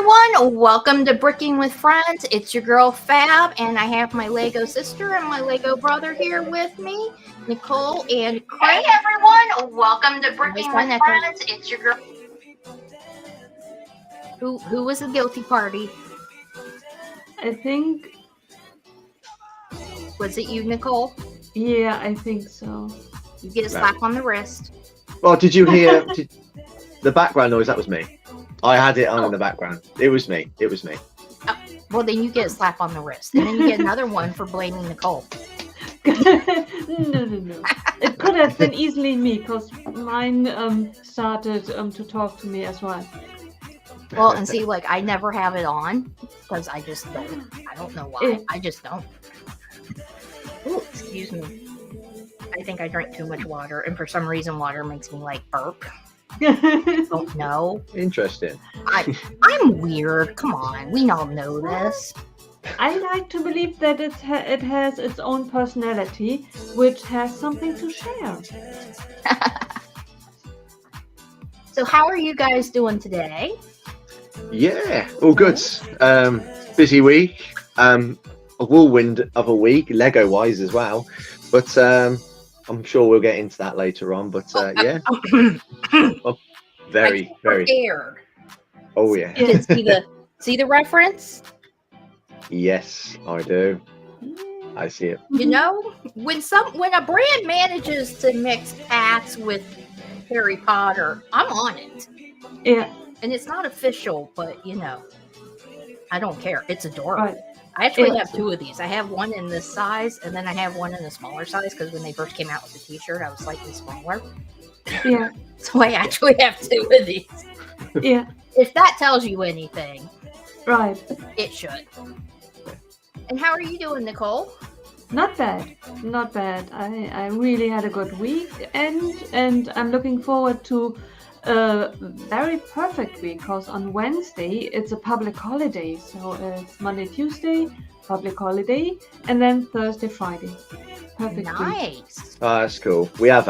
everyone. Welcome to Bricking with Friends. It's your girl Fab, and I have my Lego sister and my Lego brother here with me, Nicole and Craig. Hey everyone. Welcome to Bricking with Friends. It's your girl. Who was the guilty party? I think. Was it you, Nicole? Yeah, I think so. You get a slap on the wrist. Well, did you hear the background noise? That was me. I had it on in the background. It was me. Oh, well, then you get a slap on the wrist. And then you get another one for blaming Nicole. No. It could have been easily me because mine started to talk to me as well. Well, and see, like, I never have it on because I just don't. I don't know why. I just don't. Oh, excuse me. I think I drank too much water, and for some reason, water makes me like burp. Don't know. Interesting. I'm weird. Come on, we all know this. I like to believe that it has its own personality, which has something to share. So, how are you guys doing today? Yeah, all good. Busy week. A whirlwind of a week, Lego wise as well. But I'm sure we'll get into that later on. But yeah, very. Scared. Oh yeah. You can see the reference. Yes, I do. I see it. You know, when a brand manages to mix cats with Harry Potter, I'm on it. Yeah. And it's not official, but you know, I don't care. It's adorable. Right. I actually have two of these. I have one in this size, and then I have one in the smaller size because when they first came out with the T-shirt, I was slightly smaller. Yeah. So I actually have two of these. Yeah. If that tells you anything, Right. it should. And how are you doing, Nicole? Not bad. Not bad. I really had a good week, and I'm looking forward to a very perfect week because on Wednesday it's a public holiday. So it's Monday, Tuesday, public holiday, and then Thursday, Friday. Perfect week. Nice. Oh, that's cool. We got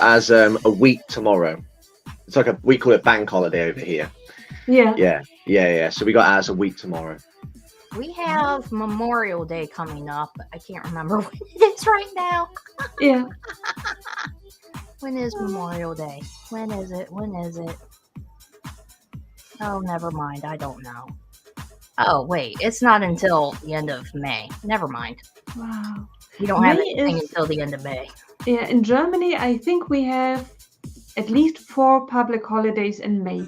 as a week tomorrow. It's like we call it bank holiday over here. Yeah. Yeah. So we got as a week tomorrow. We have Memorial Day coming up. But I can't remember when it is right now. Yeah. When is Memorial Day? When is it? Oh, never mind. I don't know. Oh, wait. It's not until the end of May. Never mind. Wow. We don't have May anything is- until the end of May. Yeah. In Germany, I think we have at least 4 public holidays in May.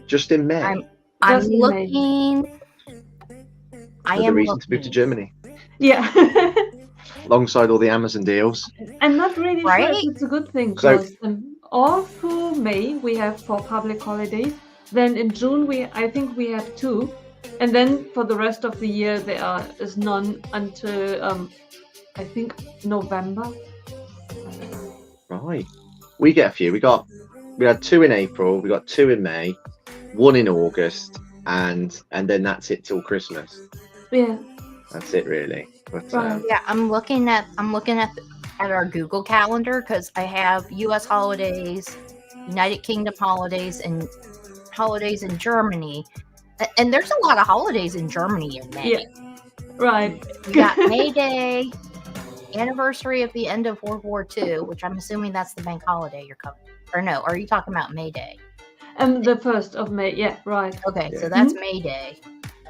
Just in May. I'm Just in May. looking. I Another am reason to move to looking. Germany, Yeah. alongside all the Amazon deals. I'm not really sure Right? if it's a good thing So- because all through May we have 4 public holidays. Then in June I think we have 2, and then for the rest of the year there is none until I think November. Right. We get a few. We had 2 in April. We got 2 in May, 1 in August, and then that's it till Christmas. Yeah. That's it really. But Right. Yeah, I'm looking at our Google Calendar because I have U.S. holidays, United Kingdom holidays, and holidays in Germany. And there's a lot of holidays in Germany in May. Yeah. Right. You got May Day, anniversary of the end of World War II, which I'm assuming that's the bank holiday you're covering. Or no, are you talking about May Day? The 1st of May. Yeah. Right. Okay, so Yeah. that's May Day.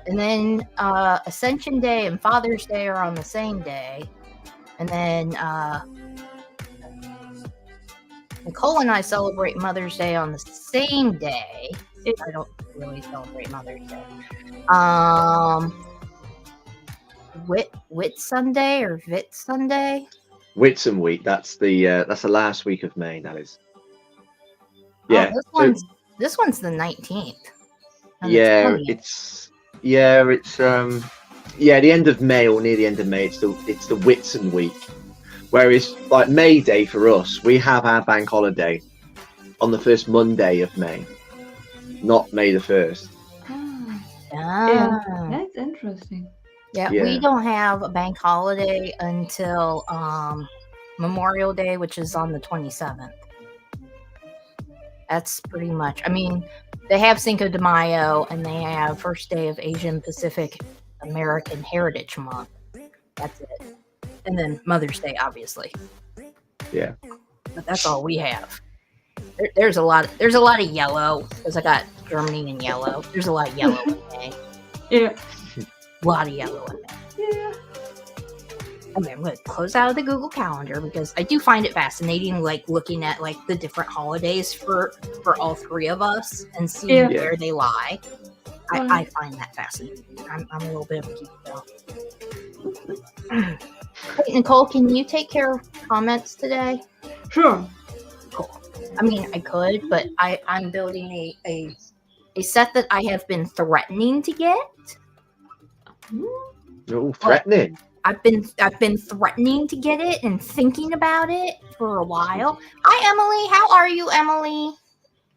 And then Ascension Day and Father's Day are on the same day. And then Nicole and I celebrate Mother's Day on the same day. I don't really celebrate Mother's Day. Whit Sunday or Vit Sunday? Whitsun week. That's the last week of May. That is. Yeah. Oh, this one's the 19th. and the Yeah. 20th. It's the end of May or near the end of May. It's the Whitsun week. Whereas like May Day for us, we have our bank holiday on the first Monday of May, not May the 1st. Yeah. Ah. That's interesting. Yeah, Yeah. we don't have a bank holiday until Memorial Day, which is on the 27th. That's pretty much. I mean, they have Cinco de Mayo and they have first day of Asian Pacific American Heritage Month. That's it. And then Mother's Day, obviously. Yeah. But that's all we have. There's a lot of yellow because I got Germany in yellow. There's a lot of yellow in May. Yeah. A lot of yellow in May. Yeah. Okay, I'm going to close out of the Google Calendar because I do find it fascinating, like looking at like the different holidays for all three of us and seeing Yeah. where they lie. I find that fascinating. I'm a little bit of a geek though. Hey, Nicole, can you take care of comments today? Sure. Cool. I mean, I could, but I'm building a set that I have been threatening to get. Oh, threatening. I've been threatening to get it and thinking about it for a while. Hi, Emily. How are you, Emily?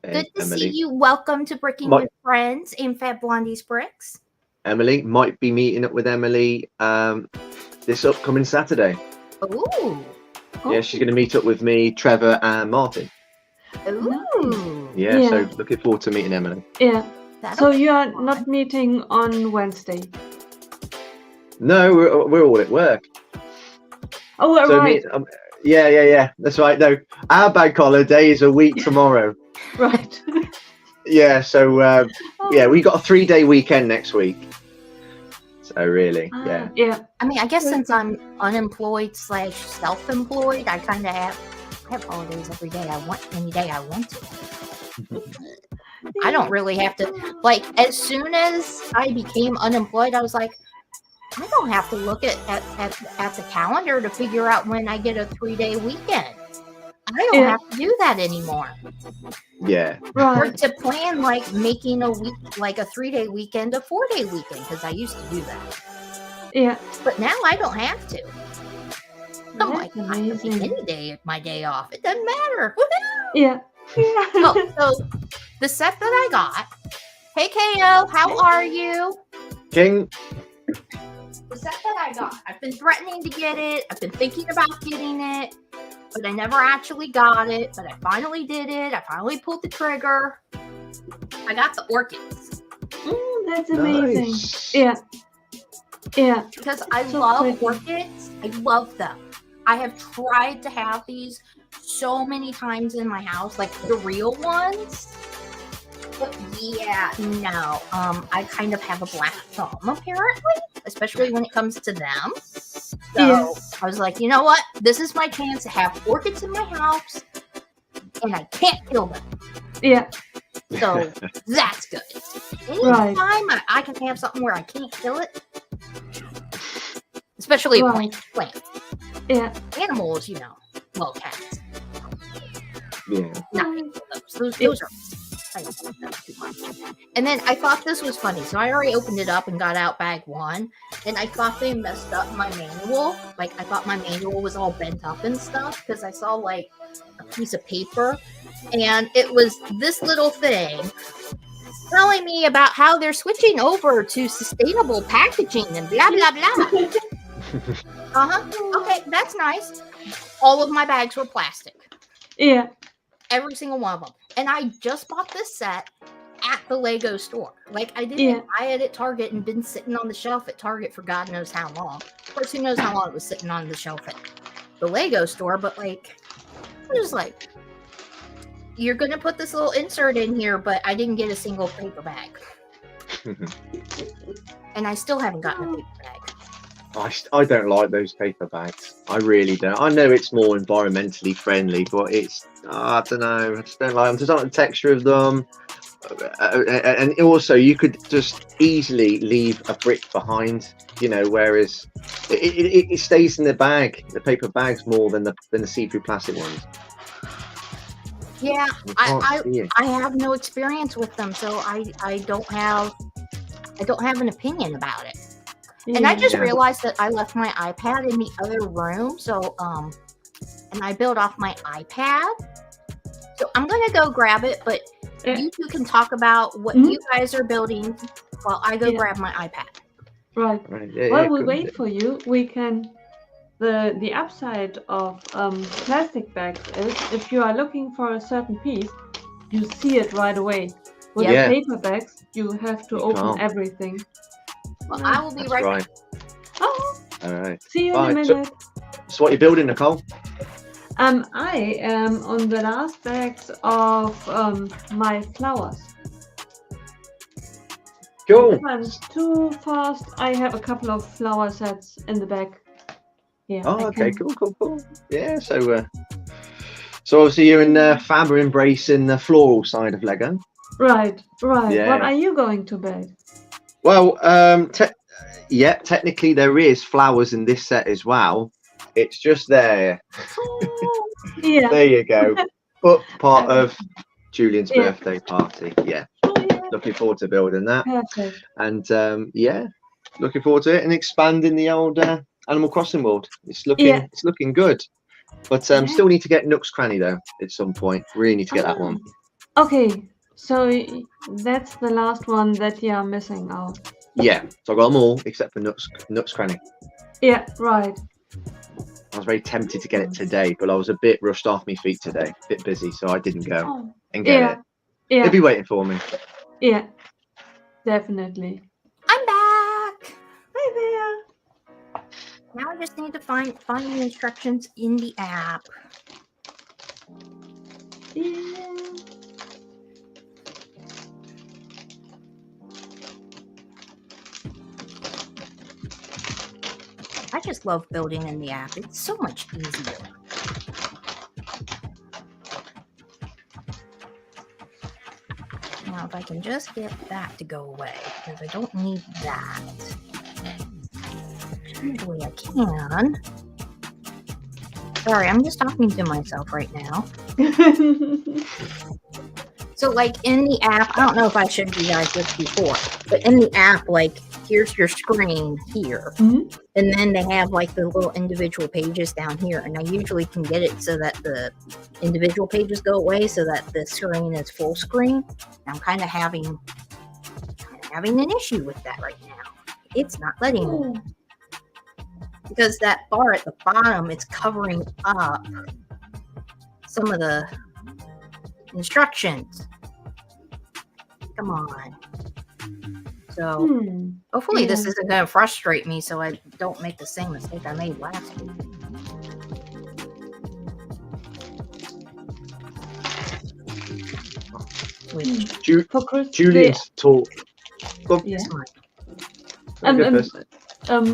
Hey, Good to Emily. see you. Welcome to Bricking with Friends in FabBlondies Bricks. Emily might be meeting up with Emily this upcoming Saturday. Ooh. Yeah, she's going to meet up with me, Trevor, and Martin. Ooh. Yeah, Yeah. so looking forward to meeting Emily. Yeah. That'll So be you are fun. not meeting on Wednesday? No, we're all at work. Oh, So right. yeah. That's right. No, our bank holiday is a week tomorrow. Right. Yeah, so yeah, we got a 3-day weekend next week. So really, yeah. Yeah. I mean, I guess since I'm unemployed / self-employed, I kind of have holidays every day I want, any day I want to. I don't really have to, like, as soon as I became unemployed, I was like, I don't have to look at the calendar to figure out when I get a 3-day weekend. I don't Yeah. have to do that anymore. Yeah. Or Right. to plan like making a week, like a 3-day weekend, a 4-day weekend, because I used to do that. Yeah. But now I don't have to. I'm like, That's I can take amazing. any day of my day off. It doesn't matter. Woohoo! Yeah. Yeah. Oh, so the set that I got. Hey, KO, how are you? King. The set that I got. I've been threatening to get it. I've been thinking about getting it, but I never actually got it. But I finally did it. I finally pulled the trigger. I got the orchids That's amazing. Nice. Yeah. Yeah. because I So love pretty. orchids. I love them. I have tried to have these so many times in my house, like the real ones. But yeah, no. I kind of have a black thumb, apparently, especially when it comes to them. So Yeah. I was like, you know what? This is my chance to have orchids in my house, and I can't kill them. Yeah. So that's good. Right. Anytime I can have something where I can't kill it, especially a Right. plant. Yeah. Animals, you know, well, cats. Yeah. Not those are. I don't like them too much. And then I thought this was funny, so I already opened it up and got out bag 1, and I thought they messed up my manual. Like I thought my manual was all bent up and stuff because I saw like a piece of paper, and it was this little thing telling me about how they're switching over to sustainable packaging and blah blah blah. Okay, that's nice. All of my bags were plastic. Yeah. Every single one of them. And I just bought this set at the Lego store. Like, I didn't Yeah. buy it at Target and been sitting on the shelf at Target for God knows how long. Of course, who knows how long it was sitting on the shelf at the Lego store, but like, I was like, you're going to put this little insert in here, but I didn't get a single paper bag. And I still haven't gotten a paper bag. I don't like those paper bags. I really don't. I know it's more environmentally friendly, but it's I don't know. I just don't like them. I just don't like the texture of them. And also, you could just easily leave a brick behind, you know. Whereas it stays in the bag, the paper bags, more than the see-through plastic ones. Yeah, You can't I see it. I have no experience with them, so I don't have an opinion about it. And I just Yeah. realized that I left my iPad in the other room, so and I built off my iPad. So I'm gonna go grab it, but Yeah. you two can talk about what Mhm. you guys are building while I go Yeah. grab my iPad. Right. Right, yeah, While yeah, we good. wait for you, we can. The upside of plastic bags is if you are looking for a certain piece, you see it right away. With Yep. the Yeah. paperbacks, you have to You open can't. everything. Well, I will be That's right right. Oh, All right. see you in a Right, so- minute. So what are you building, Nicole? I am on the last bags of my flowers. Cool. If I'm too fast, I have a couple of flower sets in the back. Yeah. Oh, I okay, can- cool. Yeah, so obviously you and Fab are embracing the floral side of Lego. Right. What Yeah. are you going to bake? Well, technically there is flowers in this set as well. It's just there. Oh, yeah. There you go. But part of Julian's Yeah. birthday party. Yeah. Oh, yeah. Looking forward to building that. Perfect. And looking forward to it and expanding the old Animal Crossing world. It's looking good. But Yeah. still need to get Nook's Cranny though at some point. Really need to get that one. Okay, so that's the last one that you are missing out. Yeah. So I got them all except for Nook's Cranny. Yeah, right. I was very tempted to get it today, but I was a bit rushed off my feet today, a bit busy, so I didn't go Oh, and get it. yeah, It'll be waiting for me. yeah, definitely. I'm back. Hi there. Now I just need to find the instructions in the app. Yeah. I just love building in the app. It's so much easier. Now, if I can just get that to go away, because I don't need that. Usually I can. Sorry, I'm just talking to myself right now. So, like, in the app, I don't know if I showed you guys this before, but in the app, like, here's your screen here. Mhm. And then they have, like, the little individual pages down here. And I usually can get it so that the individual pages go away so that the screen is full screen. I'm kind of having an issue with that right now. It's not letting me. Because that bar at the bottom, it's covering up some of the instructions. Come on. So hopefully this Yeah. isn't going to frustrate me so I don't make the same mistake I made last week. Which For Chris, Julian's taught. Yeah. is mine.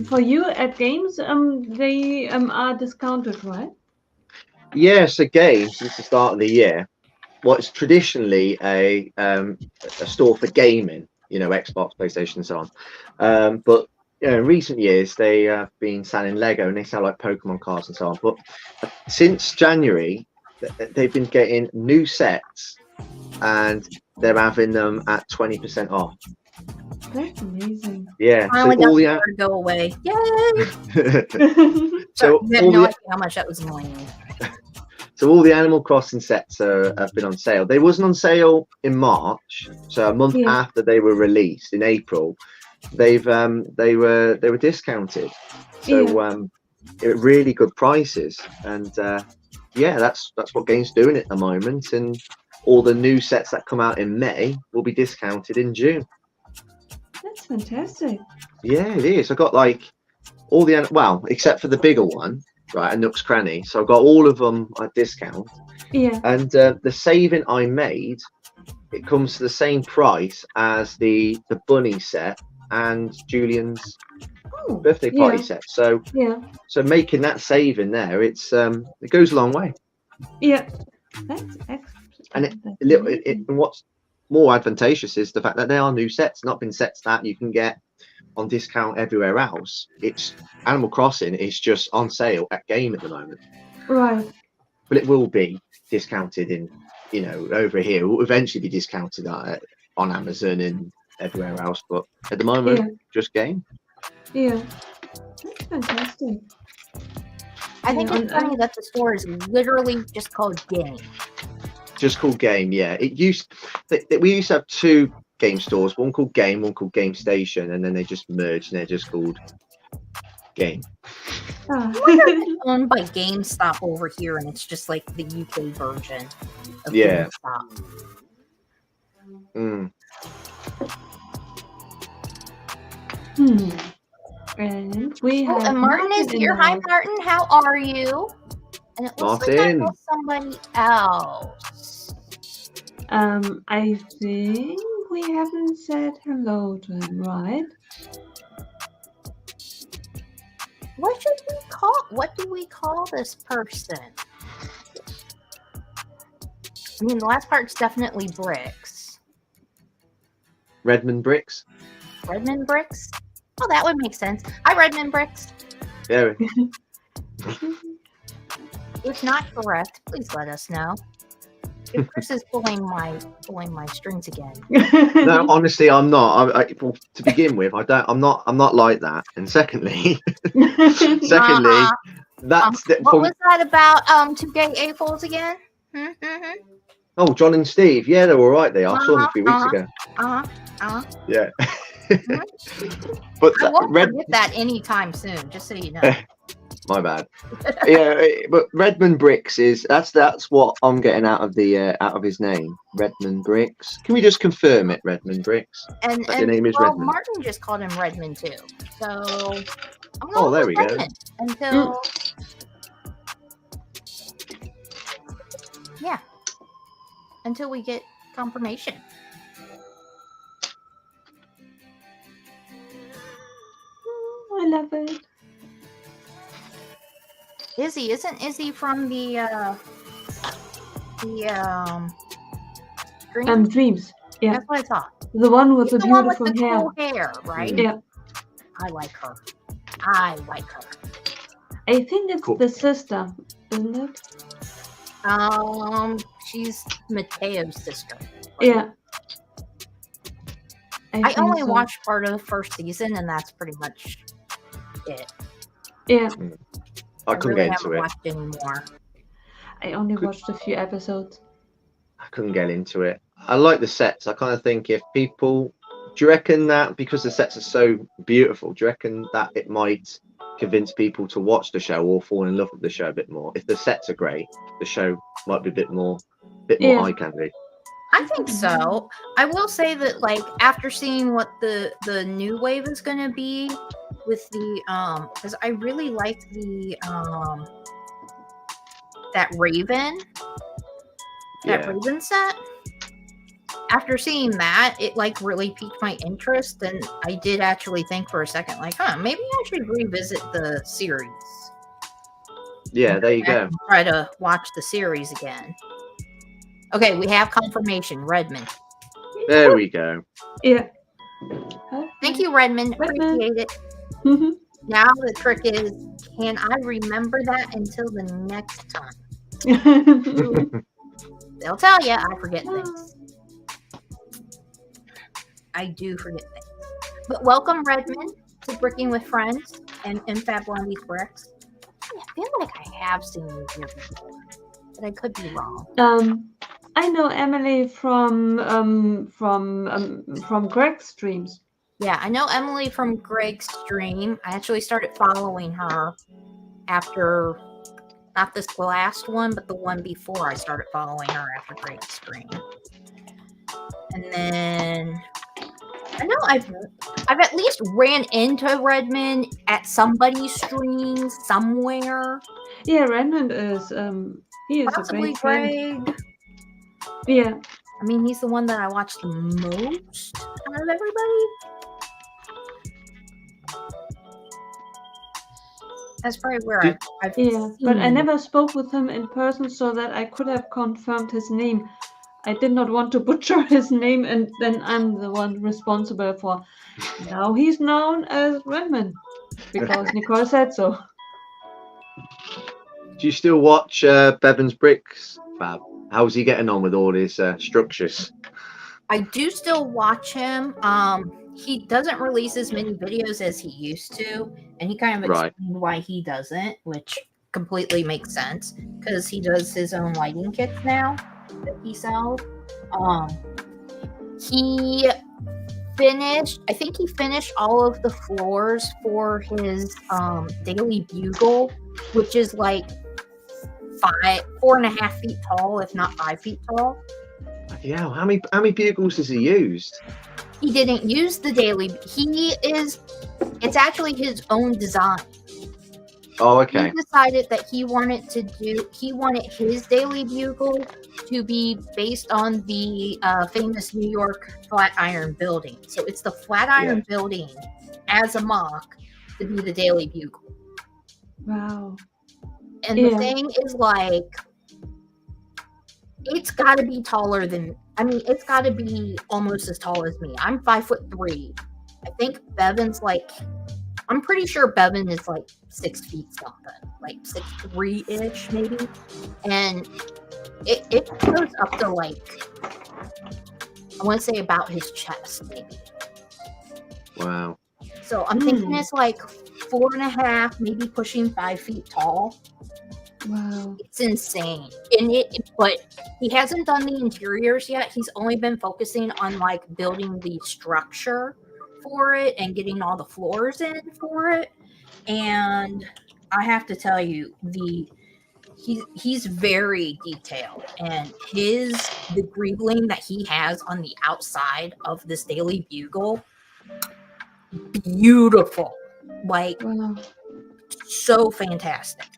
For you at games, they are discounted, right? Yes, again, since the start of the year, what's traditionally a store for gaming, Xbox, PlayStation, and so on. But in recent years, they have been selling Lego and they sell like Pokemon cards and so on. But since January, they've been getting new sets and they're having them at 20% off. That's amazing. Yeah, Finally so got all the the word to go away. Yay! so You have all no the idea how much that was annoying me. So all the Animal Crossing sets have been on sale. They wasn't on sale in March, so a month after they were released in April. They were discounted, so they were really good prices. And that's what games doing at the moment. And all the new sets that come out in May will be discounted in June. That's fantastic. Yeah, it is. I got like all the except for the bigger one. Right, a Nook's Cranny. So I got all of them at discount. Yeah. And the saving I made, it comes to the same price as the bunny set and Julian's birthday party set. So making that saving there, it goes a long way. Yeah. That's excellent. And what's more advantageous is the fact that they are new sets, not been sets that you can get on discount everywhere else. It's Animal Crossing is just on sale at game at the moment, right? But it will be discounted in over here. It will eventually be discounted on Amazon and everywhere else, but at the moment just game. Yeah, that's fantastic. I think it's funny that the store is literally just called Game. Just called Game. Yeah, we used to have two game stores, one called Game, one called Game Station, and then they just merged and they're just called Game. It's owned by GameStop over here, and it's just like the UK version of GameStop. Mm. And we Oh, have and Martin is in here. the Hi, house. Martin. How are you? And it looks like I Martin. know somebody else. I think we haven't said hello to him, right? What should we call? What do we call this person? I mean, the last part's definitely Bricks. Redmond Bricks. Redmond Bricks? Oh, that would make sense. Hi, Redmond Bricks. Yeah. If not correct, please let us know. If Chris is pulling my strings again. No, honestly, I'm not. Well, to begin with, I'm not like that. And secondly, that's what was that about? 2 gay A-foles again? Oh, John and Steve. Yeah, they're all right. They are. I saw them a few weeks ago. Yeah. But I won't forget that anytime soon. Just so you know. My bad. Yeah, but Redmond Bricks that's what I'm getting out of his name, Redmond Bricks. Can we just confirm it, Redmond Bricks? And your name is Redmond. Martin just called him Redmond too. So I'm Oh, there we go. Until until we get confirmation. I love it. Isn't Izzy from the Dreams. Yeah. That's what I thought. The one with She's the the one with beautiful the hair. cool hair, right? Yeah. I like her. I think it's Cool. the sister, isn't it? She's Mateo's sister. Yeah. I think only so. watched part of the first season, and that's pretty much it. Yeah. I couldn't really get into haven't it. watched anymore. I only watched a few episodes. I couldn't get into it. I like the sets. I kind of think do you reckon that because the sets are so beautiful, do you reckon that it might convince people to watch the show or fall in love with the show a bit more? If the sets are great, the show might be a bit more eye candy. I think so. I will say that, like, after seeing what the new wave is going to be with the because I really liked the that Raven set. After seeing that, it like really piqued my interest, and I did actually think for a second, like, maybe I should revisit the series. Yeah, there you go. Try to watch the series again. Okay, we have confirmation. Redmond. There we go. Yeah. Thank you, Redmond. Appreciate it. Mm-hmm. Now the trick is, can I remember that until the next time? They'll tell you I forget things. I do forget things. But welcome, Redmond, to Bricking with Friends and FabBlondies Bricks. I feel like I have seen you here before, but I could be wrong. I know Emily from Greg's streams. Yeah, I know Emily from Greg's stream. I actually started following her after, not this last one, but the one before. I started following her after Greg's stream. And then I know I've at least ran into Redmond at somebody's stream somewhere. Yeah, Redmond is he is Possibly a great friend. Greg. Yeah. I mean, he's the one that I watch the most out of everybody. That's probably where I've seen but I him. never spoke with him in person so that I could have confirmed his name. I did not want to butcher his name, and then I'm the one responsible for. Now he's known as Redmond because Nicole said so. Do you still watch Bevan's Bricks, Fab? How's he getting on with all his structures? I do still watch him. He doesn't release as many videos as he used to, and he kind of explained why he doesn't, which completely makes sense because he does his own lighting kits now that he sells. He finished all of the floors for his Daily Bugle, which is like 4.5 feet tall, if not 5 feet tall. Yeah, how many bugles has he used? He didn't use the daily. It's actually his own design. Oh, okay. He decided that he wanted his daily bugle to be based on the famous New York Flatiron Building. So it's the Flatiron Building as a mock to be the daily bugle. Wow. And the thing is, like, it's got to be taller than. It's got to be almost as tall as me. I'm 5'3". I think Bevan's like. I'm pretty sure Bevan is like 6 feet something, like 6'3" maybe, and it goes up to like, I want to say about his chest maybe. Wow. So I'm thinking it's like 4.5, maybe pushing 5 feet tall. Wow. It's insane. But he hasn't done the interiors yet. He's only been focusing on like building the structure for it and getting all the floors in for it. And I have to tell you, he's very detailed, and the greebling that he has on the outside of this daily bugle, beautiful. Like, Wow. so fantastic.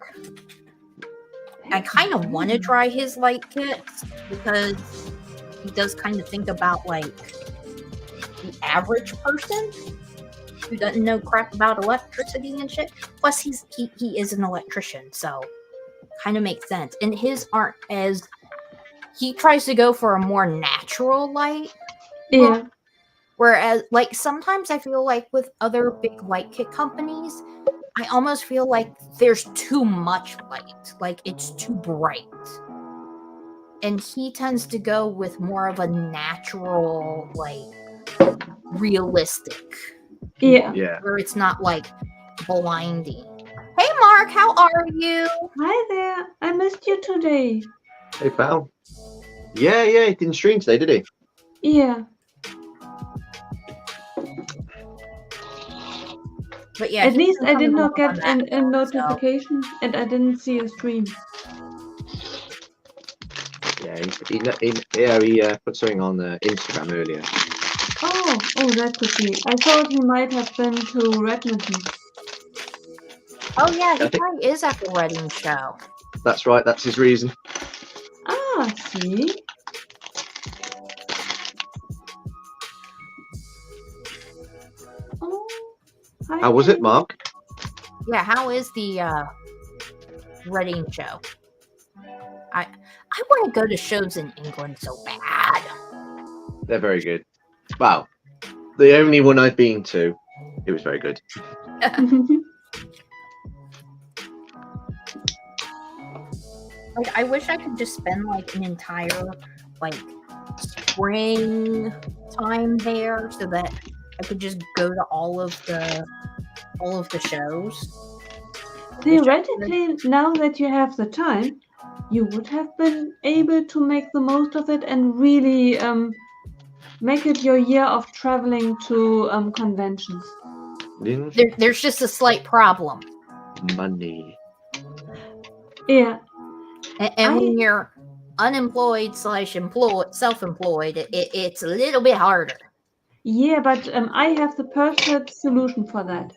I kind of want to try his light kits because he does kind of think about like the average person who doesn't know crap about electricity and shit. Plus, he is an electrician, so kind of makes sense. And his aren't as, he tries to go for a more natural light. Yeah. Whereas, like, sometimes I feel like with other big light kit companies, I almost feel like there's too much light. Like, it's too bright. And he tends to go with more of a natural, like, realistic. Yeah. Yeah. Where it's not, like, blinding. Hey, Mark, how are you? Hi there. I missed you today. Hey, pal. Yeah, he didn't stream today, did he? Yeah. But yeah, At least I did coming not along get on a that, notification, and I didn't see a stream. Yeah, he put something on Instagram earlier. Oh, that could be. I thought he might have been to Redmond. Oh yeah, he probably is at the wedding show. That's right. That's his reason. Ah, see. Oh, hi How was it, there. Mark? Yeah, how is the wedding show? I want to go to shows in England so bad. They're very good. Wow. The only one I've been to, it was very good. Like, I wish I could just spend like an entire like spring time there so that I could just go to all of the shows. Theoretically, now that you have the time, you would have been able to make the most of it and really make it your year of traveling to conventions. There's just a slight problem. Money. Yeah. And when you're unemployed / self-employed, it's a little bit harder. Yeah, but I have the perfect solution for that.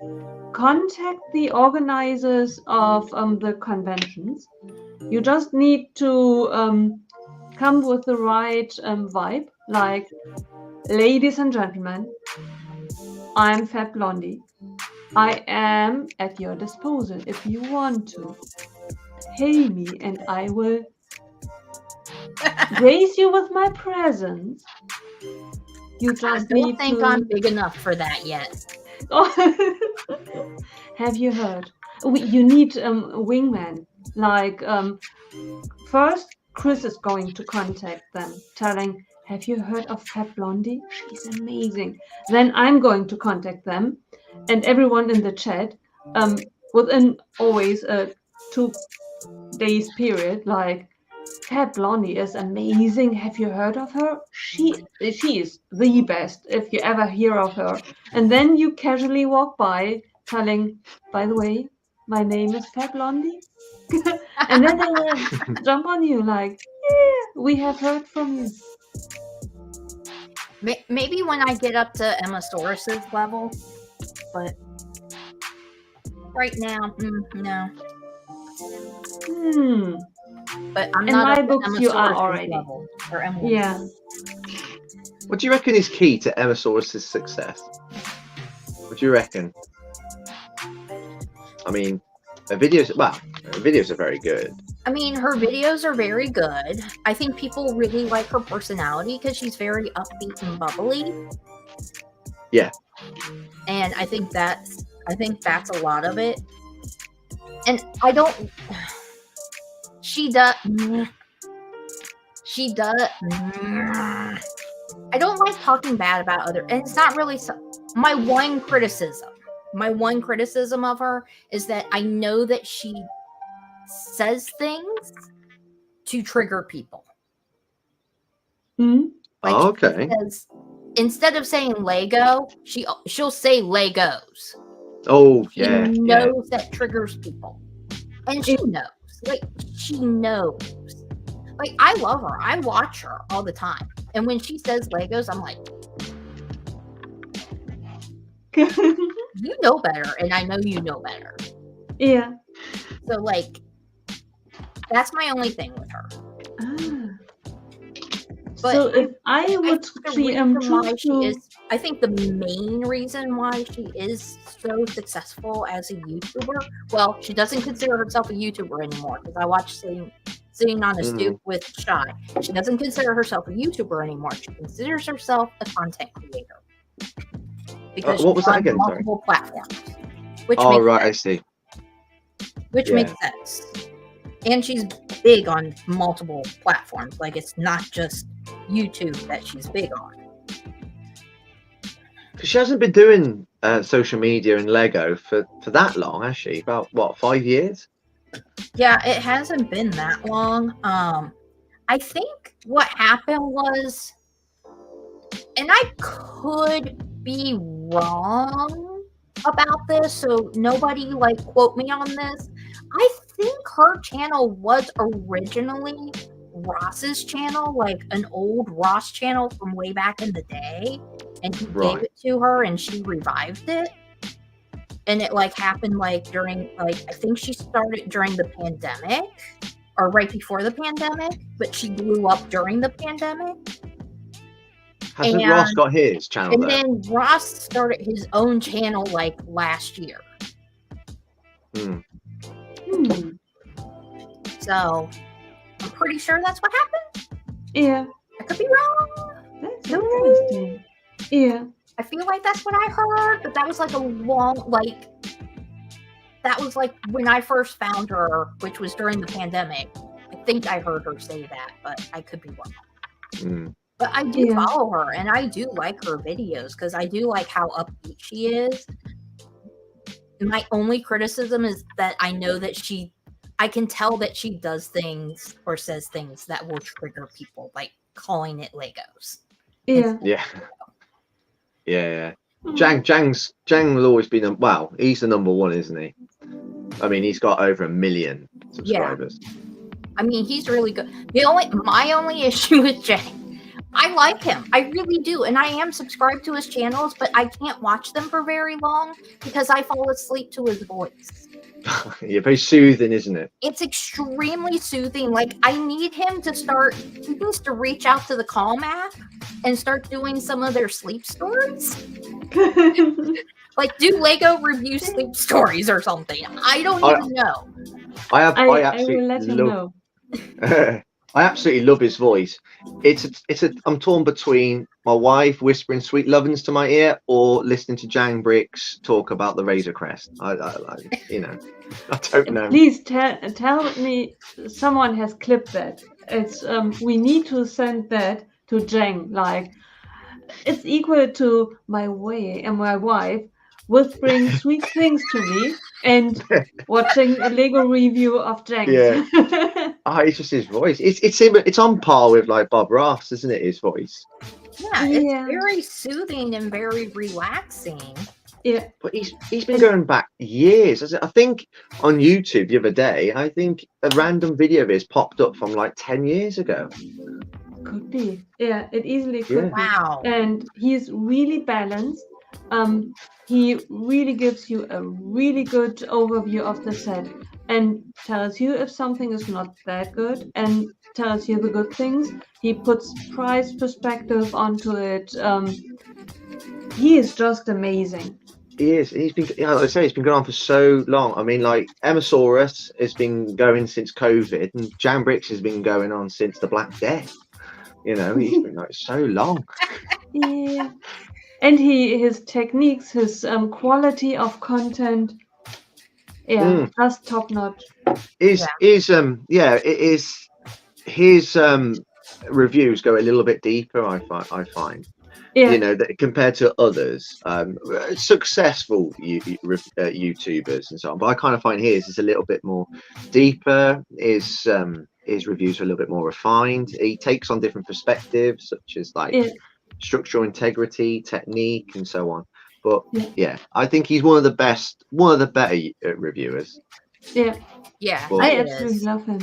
Contact the organizers of the conventions. You just need to come with the right vibe, like, ladies and gentlemen, I'm FabBlondie. I am at your disposal if you want to. Pay me and I will grace you with my presence. You just I don't think I'm big enough for that yet. Have you heard? You need wingman. Like, first, Chris is going to contact them, telling, have you heard of FabBlondie? She's amazing. Then I'm going to contact them, and everyone in the chat, within always a 2 days period, like, FabBlondie is amazing. Have you heard of her? She is the best if you ever hear of her. And then you casually walk by, telling, by the way, my name is FabBlondie. And then they will jump on you like, yeah, we have heard from you. Maybe when I get up to Emmasaurus's level, but right now, no. But I'm In not my up books, to you are Emmasaurus's already. level. Or Emma. Yeah. What do you reckon is key to Emmasaurus's success? What do you reckon? I mean, her videos are very good. I mean, her videos are very good. I think people really like her personality because she's very upbeat and bubbly. Yeah. And I think that's a lot of it. And I don't. She does. I don't like talking bad about other, and it's not really my one criticism. My one criticism of her is that I know that she says things to trigger people. Like okay. Instead of saying Lego, she'll say Legos. Oh She yeah. knows that triggers people, and she knows. Like she knows. Like I love her. I watch her all the time, and when she says Legos, I'm like, you know better, and I know you know better. Yeah. So like, that's my only thing with her. But so if I would I think the main reason why she is so successful as a YouTuber, well, she doesn't consider herself a YouTuber anymore because I watched Sitting on a Stoop with Shy. She doesn't consider herself a YouTuber anymore. She considers herself a content creator. Because what was that again? Multiple platforms. I see. Which makes sense. And she's big on multiple platforms. Like it's not just YouTube that she's big on. She hasn't been doing social media and Lego for that long, has she? About what, 5 years? Yeah, it hasn't been that long. I think what happened was, and I could be wrong about this, so nobody like quote me on this. I think her channel was originally Ross's channel, like an old Ross channel from way back in the day, and he gave it to her and she revived it. And it like happened like during I think she started during the pandemic or right before the pandemic, but she blew up during the pandemic. Hasn't Ross got his channel? And then Ross started his own channel like last year. So I'm pretty sure that's what happened. Yeah. I could be wrong. That's interesting. Yeah. I feel like that's what I heard, but that was like a long, that was like when I first found her, which was during the pandemic. I think I heard her say that, but I could be wrong. But I do follow her, and I do like her videos because I do like how upbeat she is. My only criticism is that I know that I can tell that she does things or says things that will trigger people, like calling it Legos. Yeah. Jang will always be he's the number one, isn't he? I mean, he's got over 1 million subscribers. Yeah. I mean, he's really good. My only issue with Jang, I like him. I really do. And I am subscribed to his channels, but I can't watch them for very long because I fall asleep to his voice. Yeah, very soothing, isn't it? It's extremely soothing. Like, I need him to he needs to reach out to the Calm app and start doing some of their sleep stories. Like, do Lego review sleep stories or something. I don't even know. I will let him know. I absolutely love his voice. I'm torn between my wife whispering sweet lovings to my ear or listening to Jang Bricks talk about the Razor Crest. I don't know. Please tell me someone has clipped that. It's we need to send that to Jang. Like, it's equal to my wife whispering sweet things to me and watching a Lego review of Jang. Yeah. It's just his voice. It's on par with like Bob Ross, isn't it? His voice. Yeah, it's very soothing and very relaxing. Yeah, but he's been going back years. I think on YouTube the other day, I think a random video of his popped up from like 10 years ago. Could be. Yeah, it easily could Yeah. be. Wow. And he's really balanced. He really gives you a really good overview of the set and tells you if something is not that good and tells you the good things. He puts price perspective onto it. He is just amazing. He is. He's been, like I say, he's been going on for so long. I mean, like Emasaurus has been going since COVID, and Jambrix has been going on since the Black Death. You know, he's been like so long. Yeah. And his techniques, his quality of content, that's top notch. It is. His reviews go a little bit deeper. I find. Yeah. You know, that compared to others, successful YouTubers and so on. But I kind of find his is a little bit more deeper. His reviews are a little bit more refined. He takes on different perspectives, such as like structural integrity, technique, and so on. But yeah, I think he's one of the better reviewers. Yeah. Well, I absolutely love him.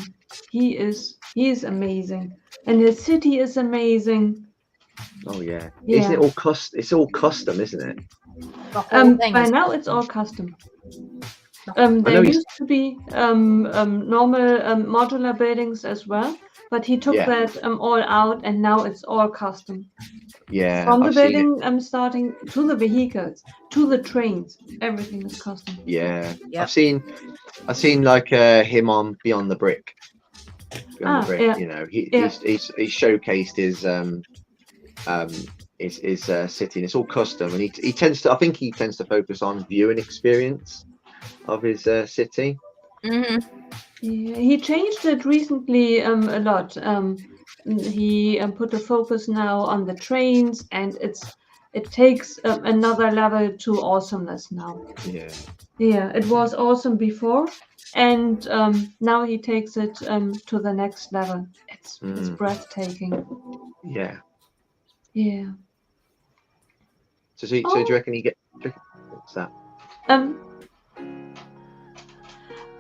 He is amazing, and his city is amazing. Oh yeah. Isn't it all it's all custom, isn't it? By now it's all custom. There used to be normal modular buildings as well, but he took that all out, and now it's all custom. Yeah. From the building starting to the vehicles, to the trains, everything is custom. Yeah. I've seen like him on Beyond the Brick. Beyond the Brick, yeah. You know, he's showcased his city, and it's all custom, and he tends to focus on viewing experience of his city. Mm-hmm. Yeah, he changed it recently a lot. He put a focus now on the trains, and it takes another level to awesomeness now. Yeah, it was awesome before, and now he takes it to the next level. It's breathtaking. Yeah. So do you reckon he get? What's that?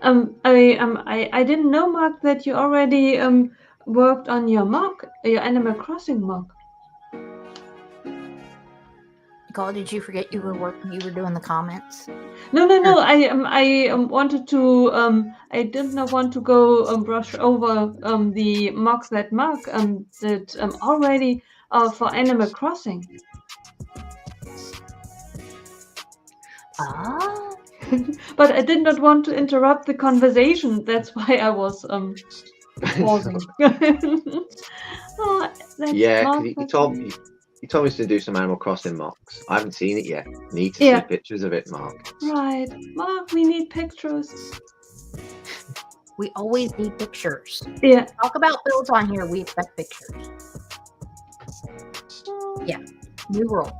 I didn't know, Mark, that you already worked on your Animal Crossing mock. Nicole, did you forget you were doing the comments? No. I wanted to. I did not want to go brush over the mocks that Mark did already for Animal Crossing. But I did not want to interrupt the conversation. That's why I was pausing. He told me to do some Animal Crossing mocks. I haven't seen it yet. Need to see pictures of it, Mark. Right, Mark. We need pictures. We always need pictures. Yeah. Talk about builds on here. We expect pictures. Yeah. New rule.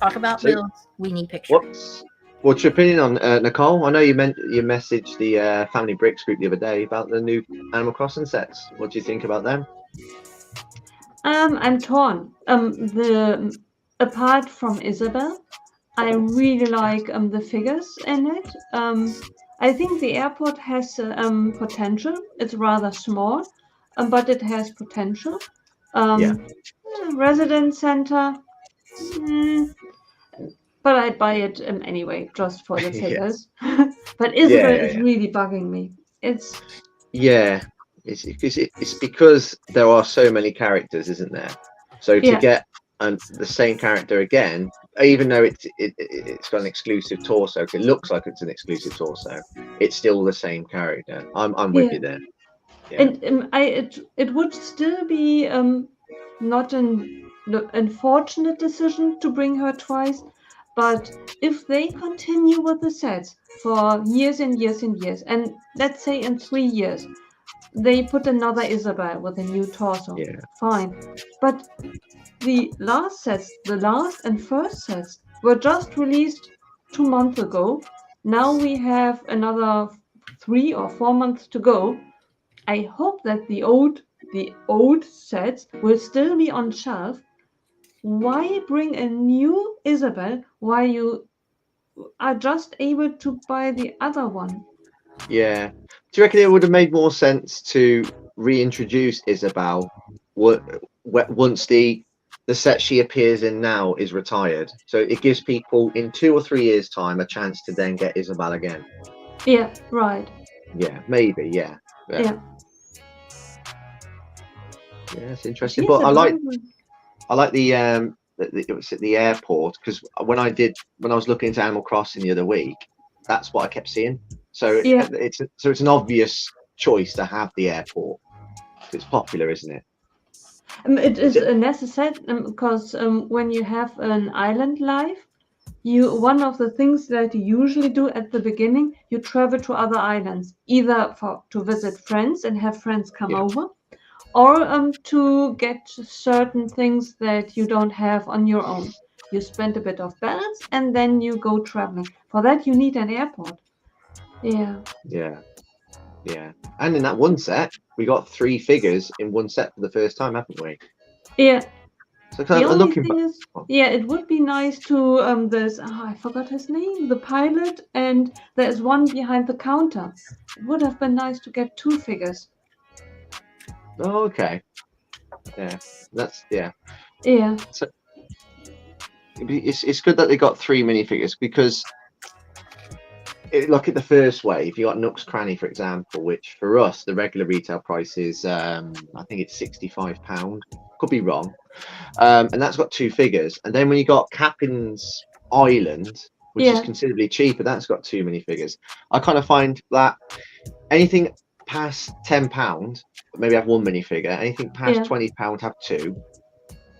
Talk about builds. We need pictures. What's your opinion on Nicole? I know you messaged the Family Bricks group the other day about the new Animal Crossing sets. What do you think about them? I'm torn. Apart from Isabel, I really like the figures in it. I think the airport has potential. It's rather small, but it has potential. Resident center. But I'd buy it anyway, just for the figures. But Isabel is really bugging me. It's because there are so many characters, isn't there? So to get the same character again, even though it's got an exclusive torso, it looks like it's an exclusive torso, it's still the same character. I'm with you there. Yeah. And it would still be not an unfortunate decision to bring her twice. But if they continue with the sets for years and years and years, and let's say in 3 years, they put another Isabel with a new torso, fine. But the last and first sets were just released 2 months ago. Now we have another 3 or 4 months to go. I hope that the old sets will still be on shelf. Why bring a new Isabel while you are just able to buy the other one? Yeah. Do you reckon it would have made more sense to reintroduce Isabel once the set she appears in now is retired. So it gives people in 2 or 3 years' time a chance to then get Isabel again. Yeah, right. Yeah, maybe. Yeah. Yeah. Yeah, it's interesting. She's But I like it was at the airport, because when I was looking into Animal Crossing the other week, that's what I kept seeing. So Yeah. it's an obvious choice to have the airport. It's popular, isn't it? It is a necessary because when you have an island life, one of the things that you usually do at the beginning, you travel to other islands, either to visit friends and have friends come Yeah. over, or to get certain things that you don't have on your own. You spend a bit of balance and then you go traveling. For that, you need an airport. Yeah. Yeah. Yeah. And in that one set, we got 3 figures in one set for the first time, haven't we? Yeah. So The I'm only looking thing is, yeah, it would be nice to I forgot his name, the pilot, and there's one behind the counter. It would have been nice to get 2 figures. Oh, okay. Yeah. Yeah. So it's good that they got 3 minifigures, because look at the first wave. You got Nook's Cranny, for example, which for us the regular retail price is I think it's £65. Could be wrong. And that's got 2 figures. And then when you got Capin's Island, which is considerably cheaper, that's got 2 minifigures. I kind of find that anything past £10, maybe have 1 minifigure. Anything past £20, have 2.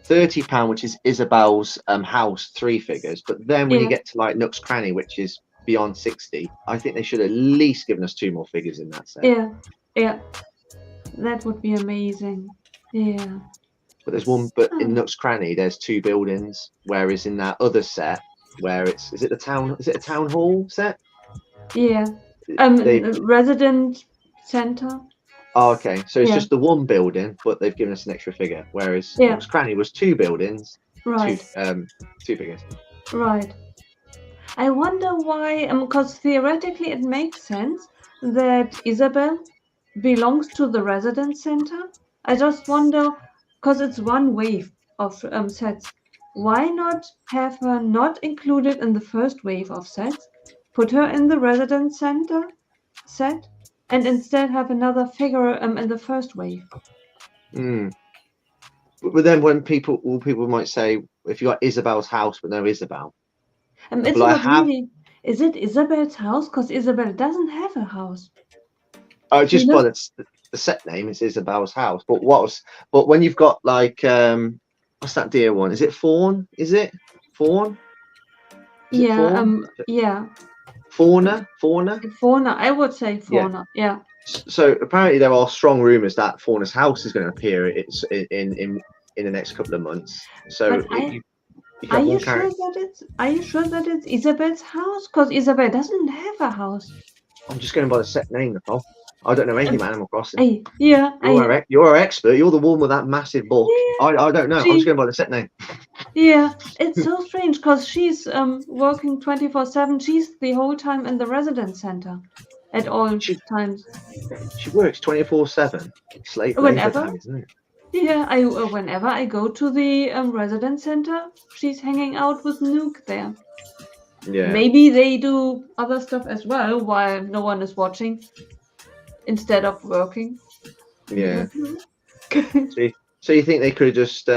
£30, which is Isabel's house, 3 figures. But then when you get to like Nook's Cranny, which is beyond 60, I think they should at least given us 2 more figures in that set. Yeah, that would be amazing. Yeah. But there's one, but in Nook's Cranny, there's 2 buildings, whereas in that other set, where is it a town hall set? Yeah. Resident center. Oh, okay. So it's just the 1 building, but they've given us an extra figure, whereas Nook's Cranny was 2 buildings, right. 2 figures. Right. I wonder why, because theoretically it makes sense that Isabel belongs to the residence center. I just wonder, because it's 1 wave of sets, why not have her not included in the first wave of sets, put her in the residence center set, and instead have another figure in the first wave? But then when people might say, if you got Isabel's house but no Isabel, it's not really. Is it Isabel's house? Because Isabel doesn't have a house. Oh, just by the set name is Isabel's house. But when you've got like what's that deer one? Is it Fawn? Is it Fawn? Is it Fawn? Fauna? I would say Fauna. Yeah. So apparently there are strong rumours that Fauna's house is going to appear in the next couple of months. So are you sure that it's Isabel's house? Because Isabel doesn't have a house. I'm just going by the set name, Nicole. I don't know anything about Animal Crossing. You're our expert. You're the one with that massive book. I don't know. I'm just going by the set name. Yeah, it's so strange because she's working 24/7. She's the whole time in the residence center at all times. She works 24/7. It's late time, isn't it? Yeah, whenever I go to the residence center, she's hanging out with Nuke there. Yeah. Maybe they do other stuff as well while no one is watching, instead of working. Yeah. So you think they could have just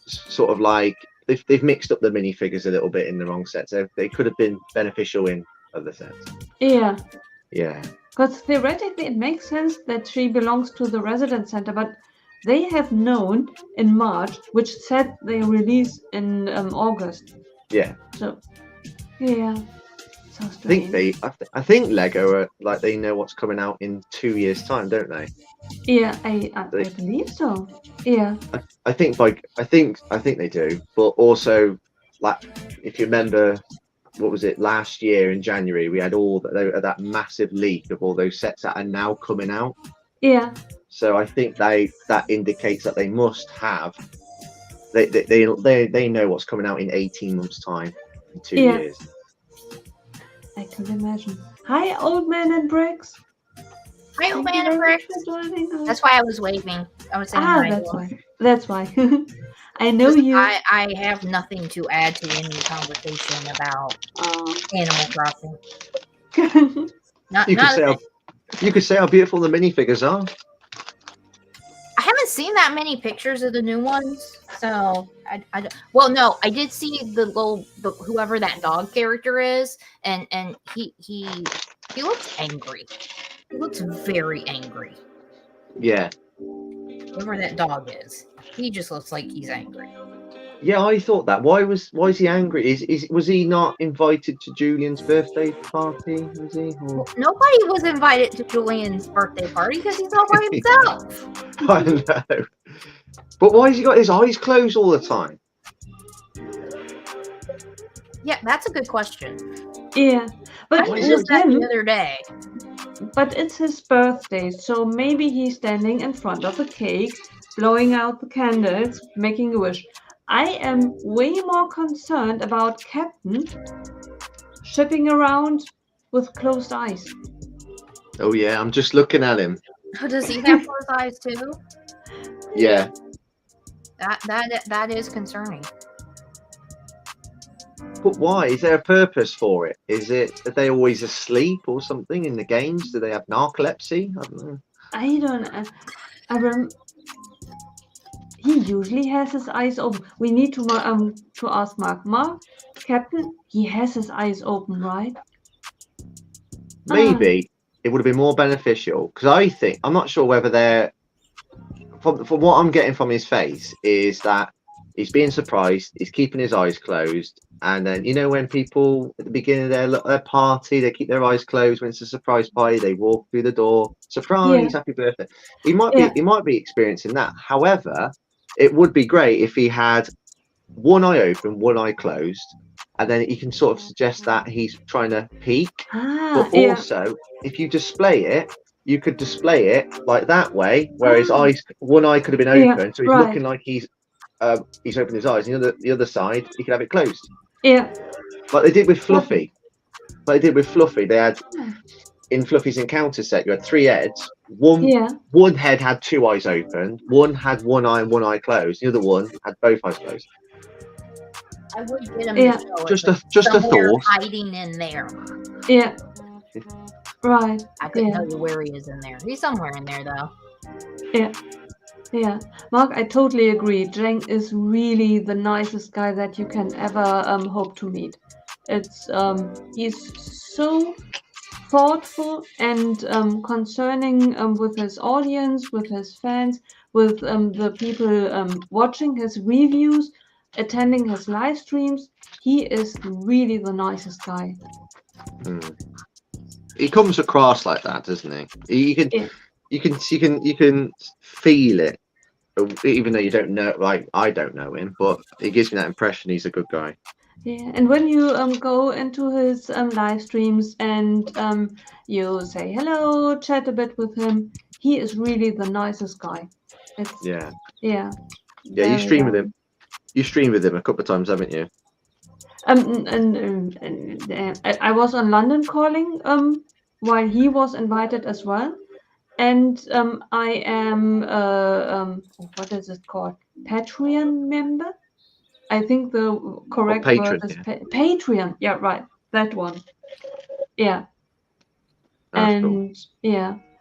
sort of like they've mixed up the minifigures a little bit in the wrong sets. They could have been beneficial in other sets. Yeah. Yeah. Because theoretically it makes sense that she belongs to the residence center, but they have known in March which set they release in August. Yeah. So, yeah. So strange. I think Lego are like they know what's coming out in 2 years' time, don't they? Yeah, I believe so. Yeah. I think they do, but also like if you remember. What was it last year in January? We had all that massive leak of all those sets that are now coming out. Yeah. So I think that indicates that they must have. They know what's coming out in 18 months' time, in 2 years. I can imagine. Hi, old man and bricks. Hi, Thank you very much MacBrick. for joining us. That's why I was waving. I was saying hi. That's why. That's why. I know Because you. I have nothing to add to any conversation about Animal Crossing. Not You could not say how beautiful the minifigures are. I haven't seen that many pictures of the new ones, so well, no, I did see the whoever that dog character is, and he looks angry. He looks very angry. Yeah. Whoever that dog is, he just looks like he's angry. Yeah, I thought that. Why is he angry? Was he not invited to Julian's birthday party? Was he? Or... Well, nobody was invited to Julian's birthday party because he's all by himself. I know. But why has he got his eyes closed all the time? Yeah, that's a good question. Yeah, but I noticed that the other day. But it's his birthday, so maybe he's standing in front of a cake, blowing out the candles, making a wish. I am way more concerned about Captain shipping around with closed eyes. Oh yeah, I'm just looking at him. Oh, does he have closed eyes too? Yeah. That is concerning. But why? Is there a purpose for it? Is it are they always asleep or something in the games? Do they have narcolepsy? I don't know. I don't. He usually has his eyes open. We need to ask Mark. Mark, Captain, he has his eyes open, right? Maybe it would have been more beneficial because I'm not sure whether they're from what I'm getting from his face is that he's being surprised, he's keeping his eyes closed, and then when people at the beginning of their party they keep their eyes closed when it's a surprise party, they walk through the door, surprise, happy birthday. He might be experiencing that. However, it would be great if he had one eye open, one eye closed, and then he can sort of suggest that he's trying to peek. But also, if you display it, you could display it like that way, where his eyes, one eye could have been open, so he's looking like he's opened his eyes. And the other side, he could have it closed. Yeah. Like they did with Fluffy. They had in Fluffy's encounter set, you had 3 heads. One head had 2 eyes open. One had one eye and one eye closed. The other one had both eyes closed. I would get him to show just it, a thought. Hiding in there. Yeah. Right. I couldn't tell you where he is in there. He's somewhere in there though. Yeah. Yeah. Mark, I totally agree. Jeng is really the nicest guy that you can ever hope to meet. It's he's so thoughtful and concerning with his audience, with his fans, with the people watching his reviews, attending his live streams. He is really the nicest guy. He comes across like that, doesn't he? You can feel it, even though you don't know. Like I don't know him, but it gives me that impression he's a good guy. Yeah, and when you go into his live streams and you say hello, chat a bit with him, he is really the nicest guy. Yeah. You stream with him. You streamed with him a couple of times, haven't you? I was on London calling while he was invited as well, and I am what is it called? Patreon member. I think the correct word is Patreon. Yeah, right. That one. Yeah. That's cool.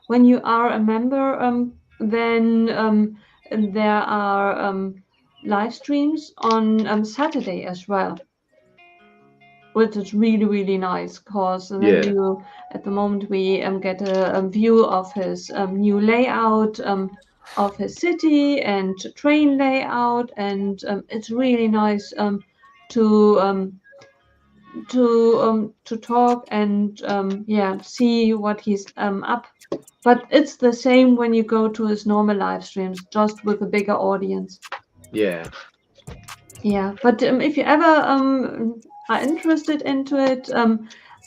When you are a member, then there are live streams on Saturday as well, which is really, really nice because then you, at the moment, we get a view of his new layout of his city and train layout, and it's really nice to talk and see what he's up. But it's the same when you go to his normal live streams, just with a bigger audience. Yeah. But if you ever are interested into it,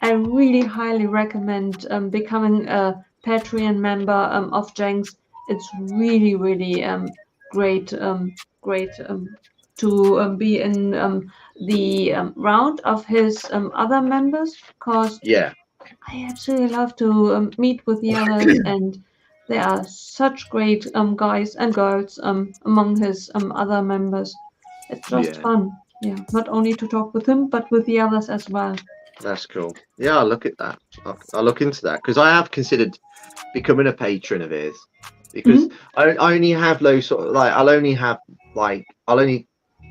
I really highly recommend becoming a Patreon member of Jeng's. It's really, really great to be in the round of his other members, because I absolutely love to meet with the others, and there are such great guys and girls among his other members. It's just Yeah. fun. Yeah, not only to talk with him, but with the others as well. That's cool. Yeah, I'll look at that. I'll look into that because I have considered becoming a patron of his because I only have low sort of like I'll only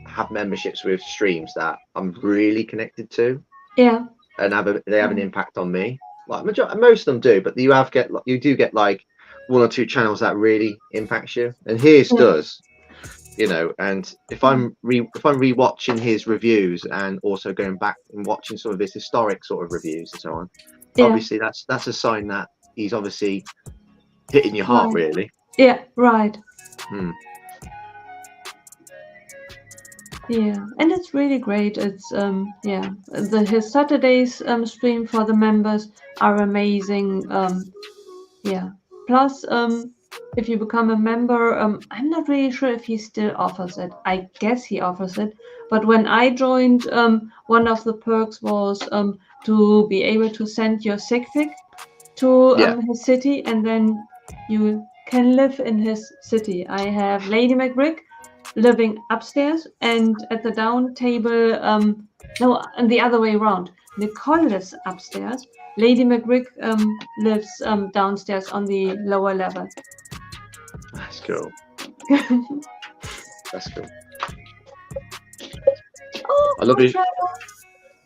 have memberships with streams that I'm really connected to Yeah. and they have an impact on me. Like most of them do, but you do get like one or two channels that really impacts you, and his does. And if I'm rewatching his reviews and also going back and watching some of his historic sort of reviews and so on, obviously that's a sign that he's obviously hitting your heart, really. Yeah, right. Yeah, and it's really great. It's his Saturdays stream for the members are amazing. Yeah. Plus, if you become a member, I'm not really sure if he still offers it. I guess he offers it. But when I joined, one of the perks was to be able to send your sigfic to his city, and then you can live in his city. I have Lady MacBrick living upstairs, and at the down table, no, and the other way around. Nicole lives upstairs. Lady MacBrick lives downstairs on the lower level. That's cool. That's cool. Oh, I love you.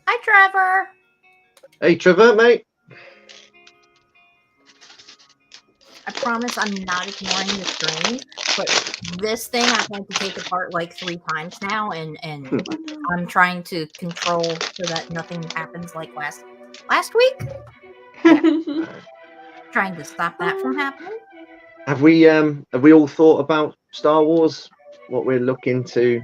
Hi, Trevor. Hey, Trevor, mate. I promise I'm not ignoring the stream, but this thing I've had to take apart like 3 times now, and I'm trying to control so that nothing happens like last week. Yeah. Trying to stop that from happening. Have we all thought about Star Wars? What we're looking to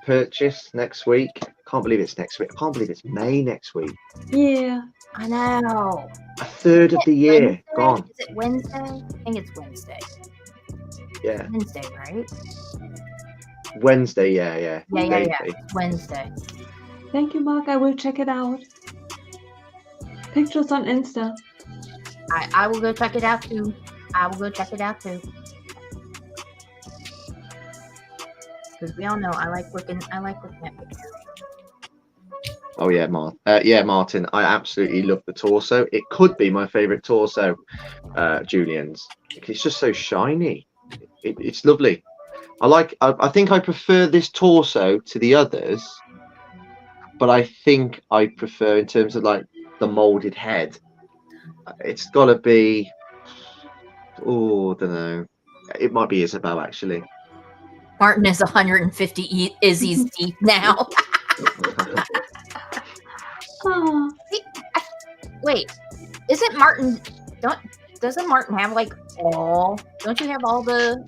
purchase next week? Can't believe it's next week. I can't believe it's May next week. Yeah, I know. A third of the year Wednesday? gone. Is it Wednesday? I think it's Wednesday. Yeah. Wednesday, right? Wednesday, yeah. Yeah. It's Wednesday. Thank you, Mark. I will check it out. Pictures on Insta. I will go check it out too. Because we all know I like looking at pictures. Oh yeah, Martin. I absolutely love the torso. It could be my favorite torso, Julian's. It's just so shiny. It's lovely. I think I prefer this torso to the others, but I think I prefer in terms of like the molded head. It's got to be. Oh, I don't know. It might be Isabel actually. Martin is 150 Izzy's deep now. Oh. Wait, isn't Martin? Doesn't Martin have like all? Don't you have all the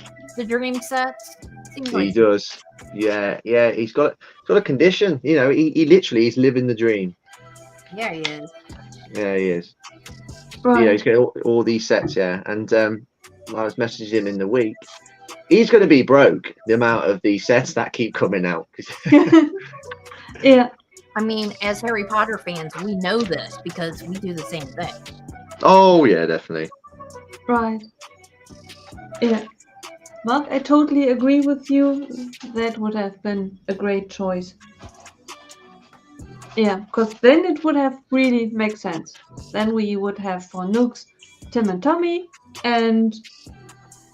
dream sets? Seems He does. Yeah. He's got a condition. He literally is living the dream. Yeah, he is. Yeah, he is. Right. He's got all these sets. Yeah, and I was messaging him in the week. He's going to be broke. The amount of these sets that keep coming out. Yeah. I mean, as Harry Potter fans, we know this because we do the same thing. Oh yeah, definitely. Right. Yeah. Mark, I totally agree with you. That would have been a great choice. Yeah, because then it would have really make sense. Then we would have for Nooks, Tim and Tommy, and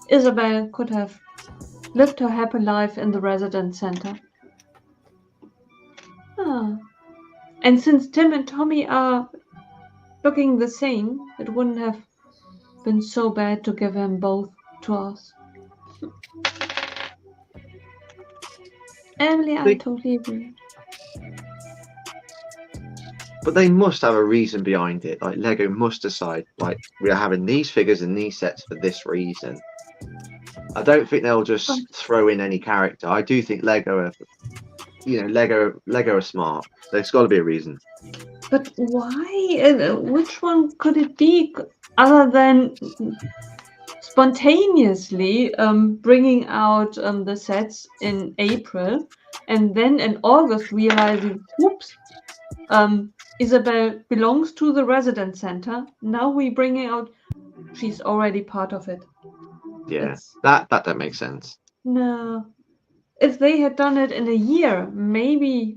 Isabel could have lived her happy life in the residence center. And since Tim and Tommy are looking the same, it wouldn't have been so bad to give them both to us. Emily, I totally agree. But they must have a reason behind it. Like Lego must decide, like we're having these figures and these sets for this reason. I don't think they'll just throw in any character. I do think Lego are smart. There's got to be a reason. But why? Which one could it be other than spontaneously bringing out the sets in April and then in August realizing, whoops, Isabel belongs to the residence center. Now we bringing out. She's already part of it. Yeah, It's that don't make sense. no. If they had done it in a year, maybe.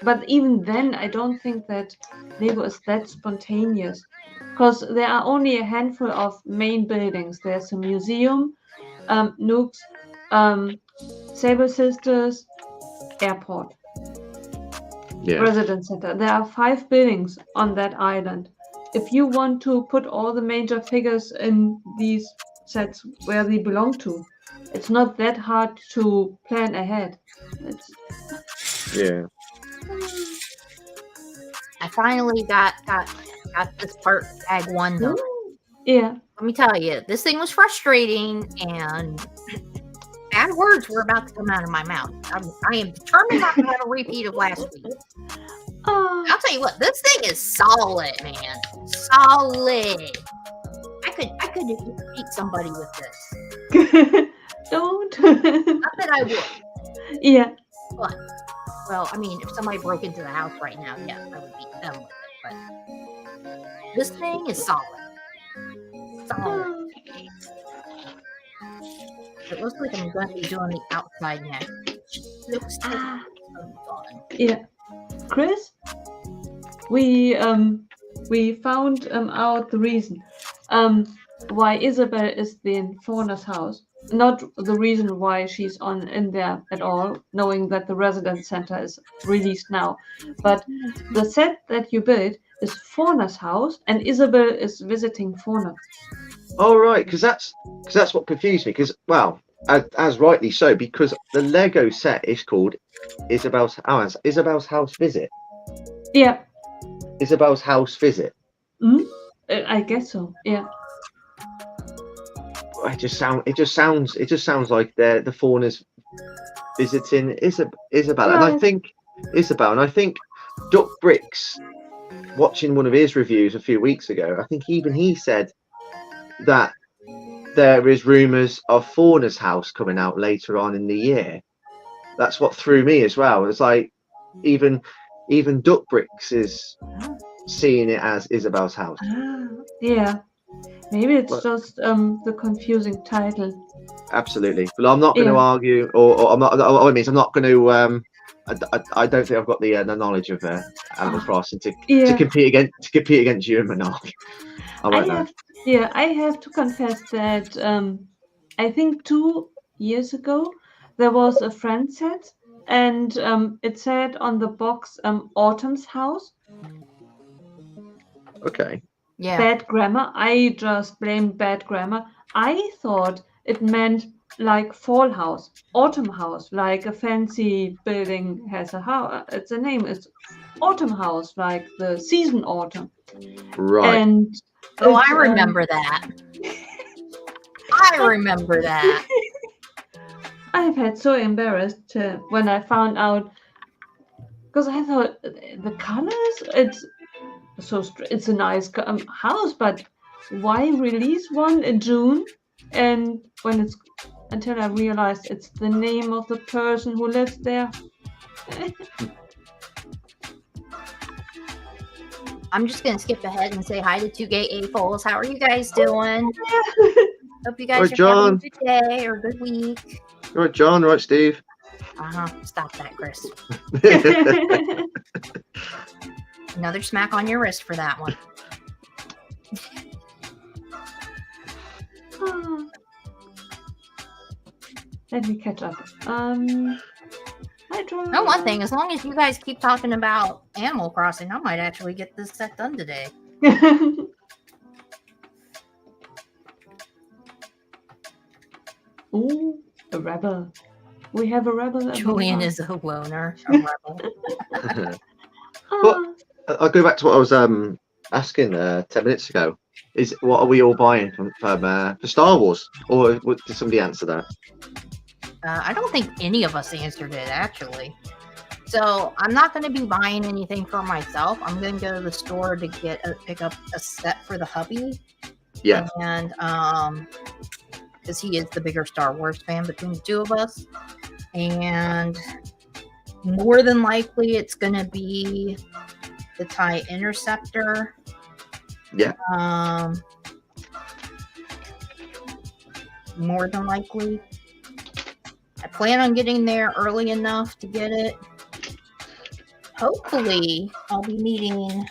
But even then, I don't think that Lego is that spontaneous, because there are only a handful of main buildings. There's a museum, Nooks, Sable Sisters, airport, Yeah. residence center. There are 5 buildings on that island. If you want to put all the major figures in these sets where they belong to, it's not that hard to plan ahead. It's Yeah. I finally got this part tag 1 done. yeah. Let me tell you, this thing was frustrating, and bad words were about to come out of my mouth. I am determined not to have a repeat of last week. I'll tell you what, this thing is solid, man. Solid. I could beat somebody with this. Don't. Not that I would. Yeah. But, well, I mean, if somebody broke into the house right now, yeah, I would beat them with it. But this thing is solid. Solid. It looks like I'm going to be doing the outside next. Looks fun. Yeah. Chris, we found out the reason why Isabel is in Fauna's house. Not the reason why she's in there at all, knowing that the residence center is released now. But the set that you built is Fauna's house, and Isabel is visiting Fauna. Oh right, because that's what confused me. Because as rightly so, because the Lego set is called Isabel's House Visit. Yeah. Isabel's House Visit. I guess so. Yeah. It just sounds like the Fauna's visiting Isabel, and I think Duck Bricks, watching one of his reviews a few weeks ago, I think even he said that there is rumours of Fauna's house coming out later on in the year. That's what threw me as well. It's like even Duck Bricks is seeing it as Isabel's house. Yeah. Maybe it's just the confusing title. Absolutely. But I'm not going to argue, or I'm not. What it means, I'm not going to. I don't think I've got the knowledge of Animal Crossing to compete against you and Manark. I have to confess that I think 2 years ago there was a friend set, and it said on the box Autumn's house. Okay. Yeah. Bad grammar. I just blamed bad grammar. I thought it meant like fall house, autumn house, like a fancy building has a house. It's a name. It's autumn house, like the season autumn. Right. And I remember that. I remember that. I've had so embarrassed when I found out, because I thought the colors. It's a nice house, but why release one in June? And until I realized it's the name of the person who lives there. I'm just gonna skip ahead and say hi to 2Gay A-Foles. How are you guys doing? Hope you guys are having a good day or a good week. Right, John. Right, Steve. Stop that, Chris. Another smack on your wrist for that one. Let me catch up. One thing, as long as you guys keep talking about Animal Crossing, I might actually get this set done today. Ooh, a rebel. We have a rebel. Julian is a loner. A rebel. But I'll go back to what I was asking 10 minutes ago. Is what are we all buying for Star Wars? Or did somebody answer that? I don't think any of us answered it, actually. So I'm not going to be buying anything for myself. I'm going to go to the store to pick up a set for the hubby. Yeah. And because he is the bigger Star Wars fan between the two of us. And more than likely it's going to be the tie interceptor. Yeah. More than likely. I plan on getting there early enough to get it. Hopefully, I'll be meeting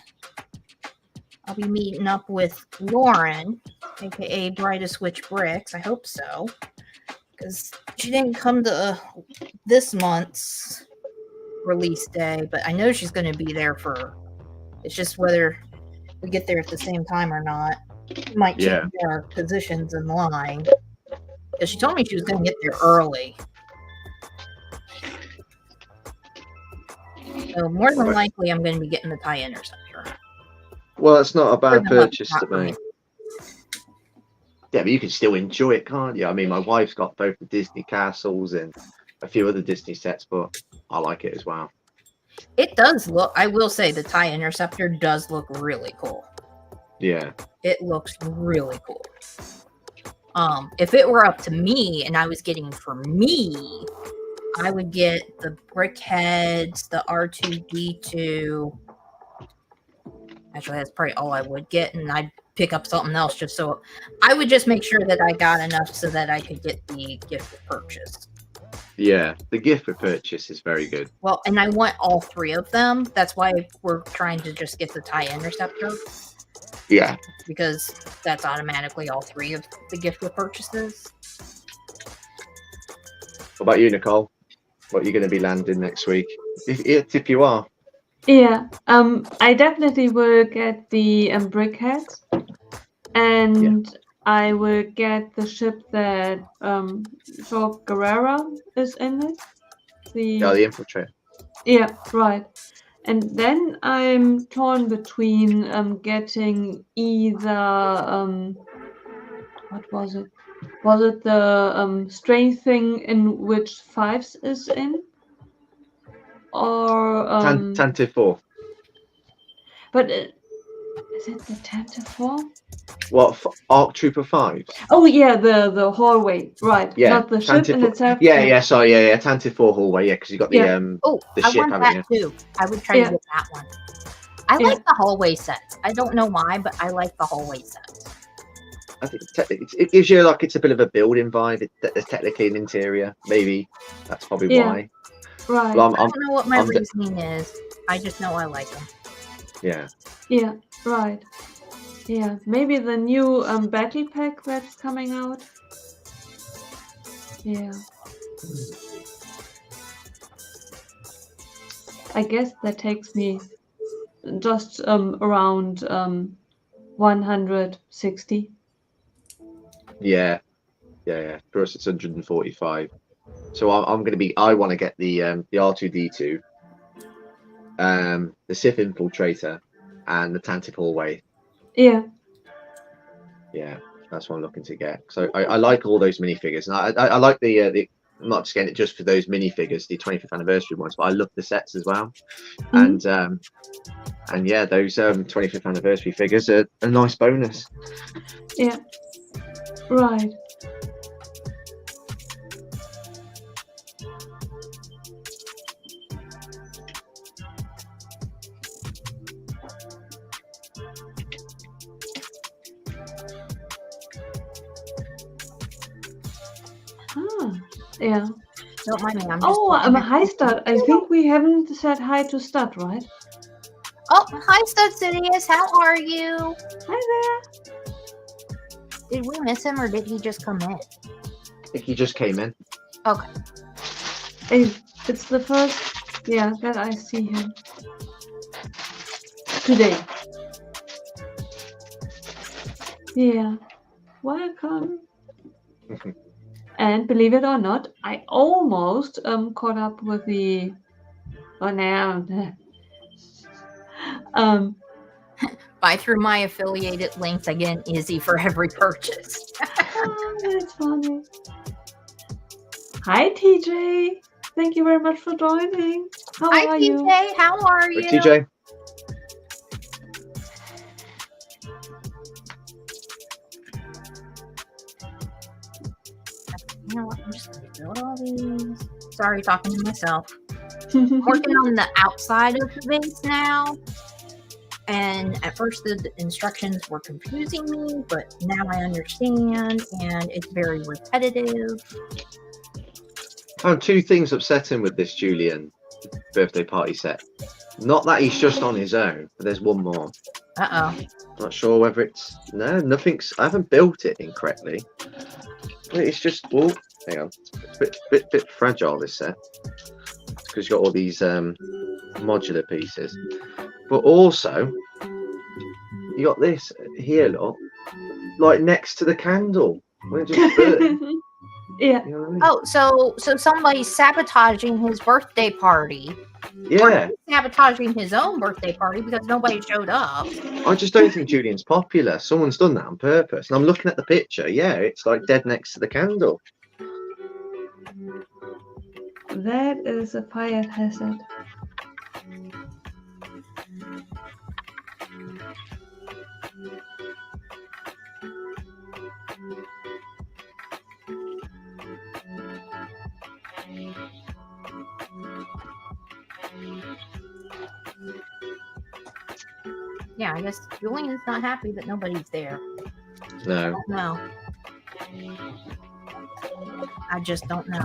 up with Lauren, aka Brightest Witch Bricks. I hope so, because she didn't come to this month's release day, but I know she's going to be there for. It's just whether we get there at the same time or not. We might change our positions in line. Because she told me she was going to get there early. So more than likely, I'm going to be getting the tie interceptor. Well, it's not a bad purchase to make. Yeah, but you can still enjoy it, can't you? I mean, my wife's got both the Disney castles and a few other Disney sets, but I like it as well. It does look, I will say, the tie interceptor does look really cool. Yeah. It looks really cool. If it were up to me and I was getting for me, I would get the brick heads, the R2D2. Actually, that's probably all I would get, and I'd pick up something else just so I would just make sure that I got enough so that I could get the gift for purchase. Yeah, the gift for purchase is very good. Well, and I want all three of them. That's why we're trying to just get the tie interceptor. Yeah. Because that's automatically all three of the gift with purchases. What about you, Nicole? What are you going to be landing next week? If you are. Yeah, I definitely will get the brick heads, and I will get the ship that Shaw Guerrera is in it. The Infiltrator. Yeah, right. And then I'm torn between getting either what was it? Was it the strange thing in which Fives is in? Or Tantive. But is it the Tantive? What, Arc Trooper 5? Oh yeah, the hallway, right? Yeah, not the ship in itself. Sorry, Tantive hallway, because you got the the I ship, want that too. I would try to get that one. I like the hallway sets. I don't know why, but I like the hallway sets. I think it gives you it's a bit of a building vibe. There's technically an interior. Maybe that's probably why. Right. Well, I don't know what my reasoning is. I just know I like them. Yeah. Yeah. Right. Yeah. Maybe the new battery pack that's coming out. Yeah. I guess that takes me just around 160. Yeah. For us, it's 145. So I'm going to be. I want to get the R2D2, the Sith Infiltrator, and the Tantive Hallway. Yeah. Yeah, that's what I'm looking to get. So I like all those minifigures, and I like the. I'm not just getting it just for those minifigures, the 25th anniversary ones, but I love the sets as well. Mm-hmm. And yeah, those 25th anniversary figures are a nice bonus. Yeah. Right. Yeah. Don't mind me. I'm a hi Stud. I think we haven't said hi to Stud, right? Oh, hi Stud Sidious. How are you? Hi there. Did we miss him or did he just come in? I think he just came in. Okay. It's the first, that I see him today. Yeah. Welcome. And believe it or not, I almost caught up with the. Oh no. Buy through my affiliated links again, Izzy, for every purchase. Oh, that's funny. Hi TJ. Thank you very much for joining. How are you? Hi TJ. How are you? Hey, TJ. You know what? I'm just going to build all these. Sorry, talking to myself. I'm working on the outside of the base now. And at first the instructions were confusing me, but now I understand, and it's very repetitive. I found two things upsetting with this Julian birthday party set. Not that he's just on his own, but there's one more. Uh-oh. Not sure whether it's... No, nothing's... I haven't built it incorrectly. It's just... Oh, hang on. It's a bit fragile, this set. Because you've got all these modular pieces. But also, you got this here, look. Like next to the candle. When it just burnt. Yeah. You know what I mean? Oh, so somebody's sabotaging his birthday party. Yeah. Sabotaging his own birthday party because nobody showed up. I just don't think Julian's popular. Someone's done that on purpose. And I'm looking at the picture. Yeah, it's like dead next to the candle. That is a fire hazard. Yeah, I guess Julian's not happy that nobody's there. No. No. I just don't know.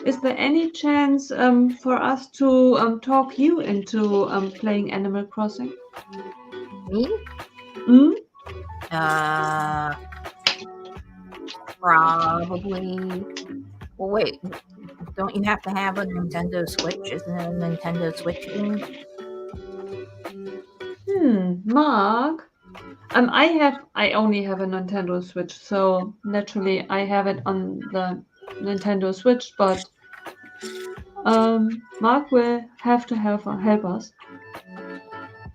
Is there any chance for us to talk you into playing Animal Crossing? Me? Hmm? Probably. Well, wait. Don't you have to have a Nintendo Switch? Isn't it a Nintendo Switch game? Mark? I only have a Nintendo Switch, so naturally I have it on the Nintendo Switch, but Mark will have to help us.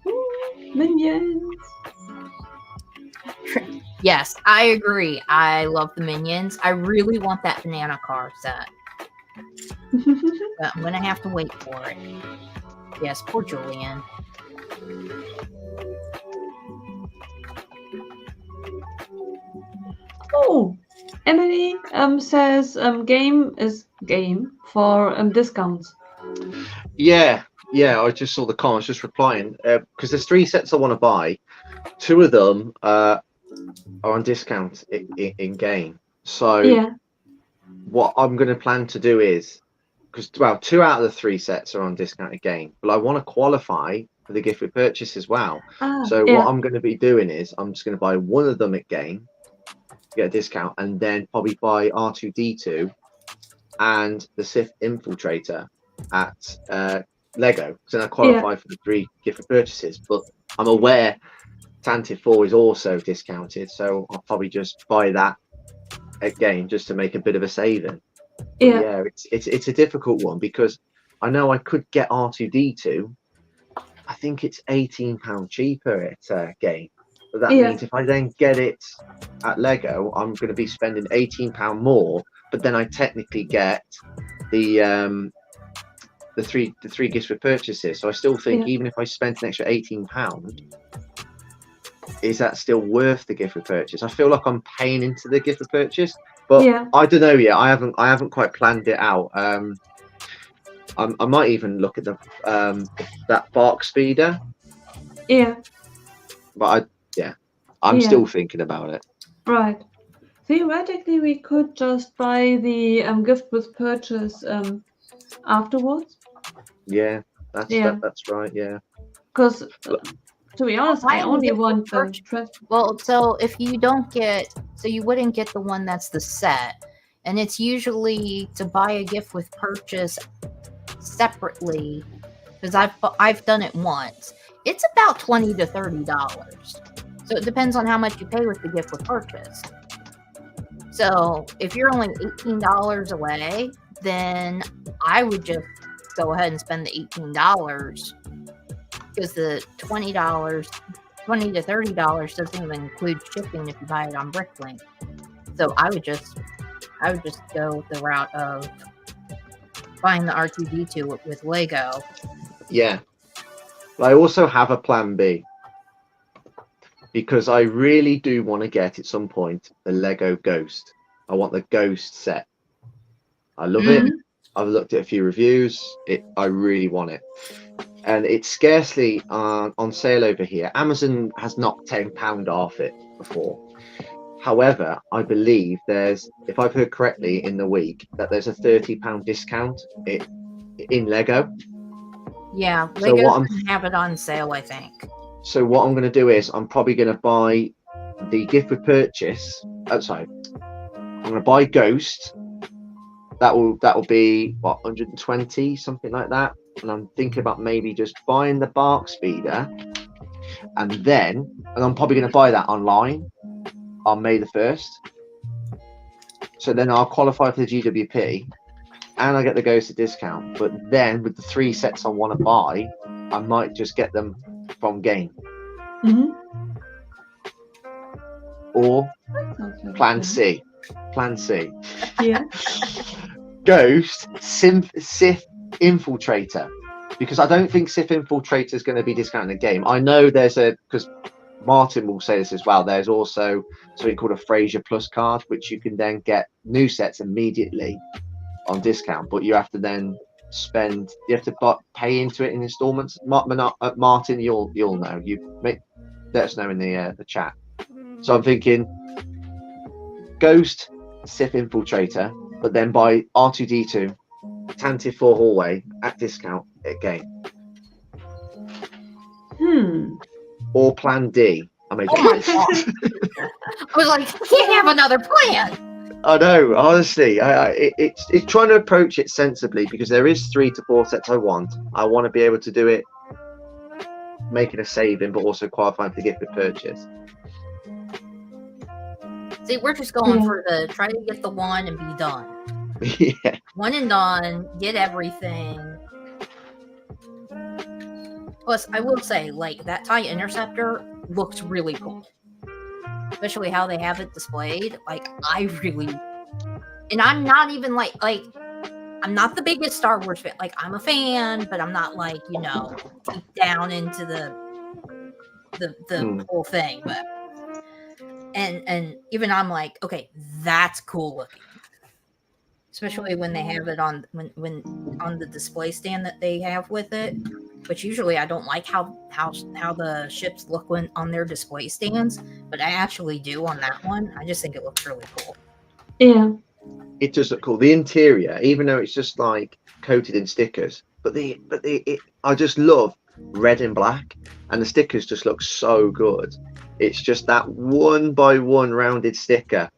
Ooh, minions! Yes, I agree. I love the Minions. I really want that banana car set. But I'm gonna have to wait for it. Yes, poor Julian. Oh, Emily says game for discounts. Yeah. I just saw the comments, just replying. Because there's 3 sets I want to buy. 2 of them are on discount in game. So Yeah. what I'm going to plan to do is, because 2 out of the 3 sets are on discount again, but I want to qualify for the gift with purchase as well. So yeah. what I'm going to be doing is I'm just going to buy one of them at game, get a discount, and then probably buy R2D2 and the Sith Infiltrator at Lego. So I qualify for the 3 gift with purchases, but I'm aware Tantive 4 is also discounted, so I'll probably just buy that again just to make a bit of a saving. Yeah, it's a difficult one because I know I could get R2D2. I think it's £18 cheaper at game. But that means if I then get it at Lego, I'm going to be spending £18 more. But then I technically get the 3 gifts for purchases. So I still think even if I spent an extra £18, is that still worth the gift for purchase? I feel like I'm paying into the gift for purchase, but I don't know yet. I haven't quite planned it out. I might even look at the that Bark Speeder. Yeah. But I'm still thinking about it. Right. Theoretically, we could just buy the gift with purchase afterwards. Yeah, that's right. Yeah. Because to be honest, I only want the. Well, so if you don't get, so you wouldn't get the one that's the set, and it's usually to buy a gift with purchase separately. Because I've done it once. It's about $20 to $30. So it depends on how much you pay with the gift with purchase. So if you're only $18 away, then I would just go ahead and spend the $18 because the $20 to $30 doesn't even include shipping if you buy it on Bricklink. So I would just go the route of buying the R2D2 with Lego. Yeah. I also have a plan B. Because I really do want to get at some point the Lego Ghost. I want the Ghost set. I love it. I've looked at a few reviews. I really want it, and it's scarcely on sale over here. Amazon has knocked £10 off it before. However, I believe there's, if I've heard correctly, in the week that there's a £30 discount in Lego. Yeah, So Lego what doesn't have it on sale, I think. So what I'm going to do is I'm probably going to buy the gift with purchase. Oh, sorry, I'm going to buy Ghost. That will be what, 120, something like that. And I'm thinking about maybe just buying the Bark Speeder, and I'm probably going to buy that online on May the 1st. So then I'll qualify for the GWP, and I get the Ghost at discount. But then with the 3 sets I want to buy, I might just get them from game. Mm-hmm. Or Plan C. Yeah. Ghost Sith Infiltrator, because I don't think Sith Infiltrator is going to be discounted in the game. I know because Martin will say this as well, there's also something called a Fraser Plus card, which you can then get new sets immediately on discount, but you have to then pay into it in installments. Martin, you'll know. Let us know in the chat. So I'm thinking Ghost Sith Infiltrator, but then buy R2D2 Tantive 4 Hallway at discount at game. Or Plan D. Oh my god! I was like, you can't have another plan. I know, honestly, it's trying to approach it sensibly, because there is 3 to 4 sets I want. I want to be able to do it, making a saving, but also qualifying for the gift of purchase. See, we're just going for the try to get the one and be done. Yeah. One and done, get everything. Plus, I will say, like, that TIE Interceptor looks really cool. Especially how they have it displayed. Like, and I'm not even like, I'm not the biggest Star Wars fan. Like, I'm a fan, but I'm not like, deep down into the whole thing. But and even I'm like, okay, that's cool looking. Especially when they have it on when on the display stand that they have with it. Which usually I don't like how the ships look on their display stands, but I actually do on that one. I just think it looks really cool. Yeah. It does look cool. The interior, even though it's just like coated in stickers, I just love red and black, and the stickers just look so good. It's just that 1x1 rounded sticker.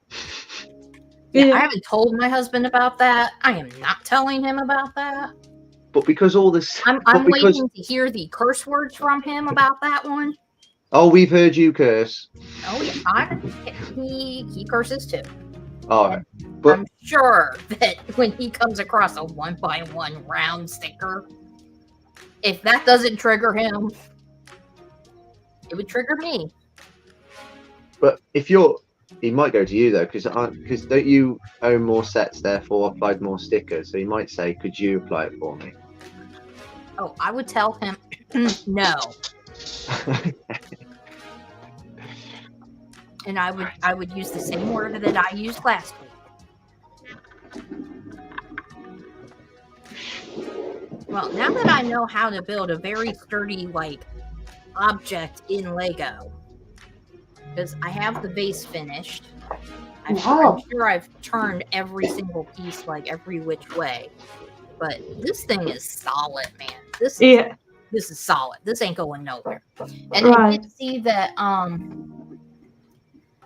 Yeah, I haven't told my husband about that. I am not telling him about that. But because all this, I'm waiting to hear the curse words from him about that one. Oh, we've heard you curse. Oh yeah, he curses too. All right, but I'm sure that when he comes across a 1x1 round sticker, if that doesn't trigger him, it would trigger me. But he might go to you though, because don't you own more sets, therefore applied more stickers? So he might say, "Could you apply it for me?" Oh, I would tell him no. And I would use the same word that I used last week. Well, now that I know how to build a very sturdy object in Lego, because I have the base finished. I'm sure I've turned every single piece every which way. But this thing is solid, man. This is solid. This ain't going nowhere. And I did see that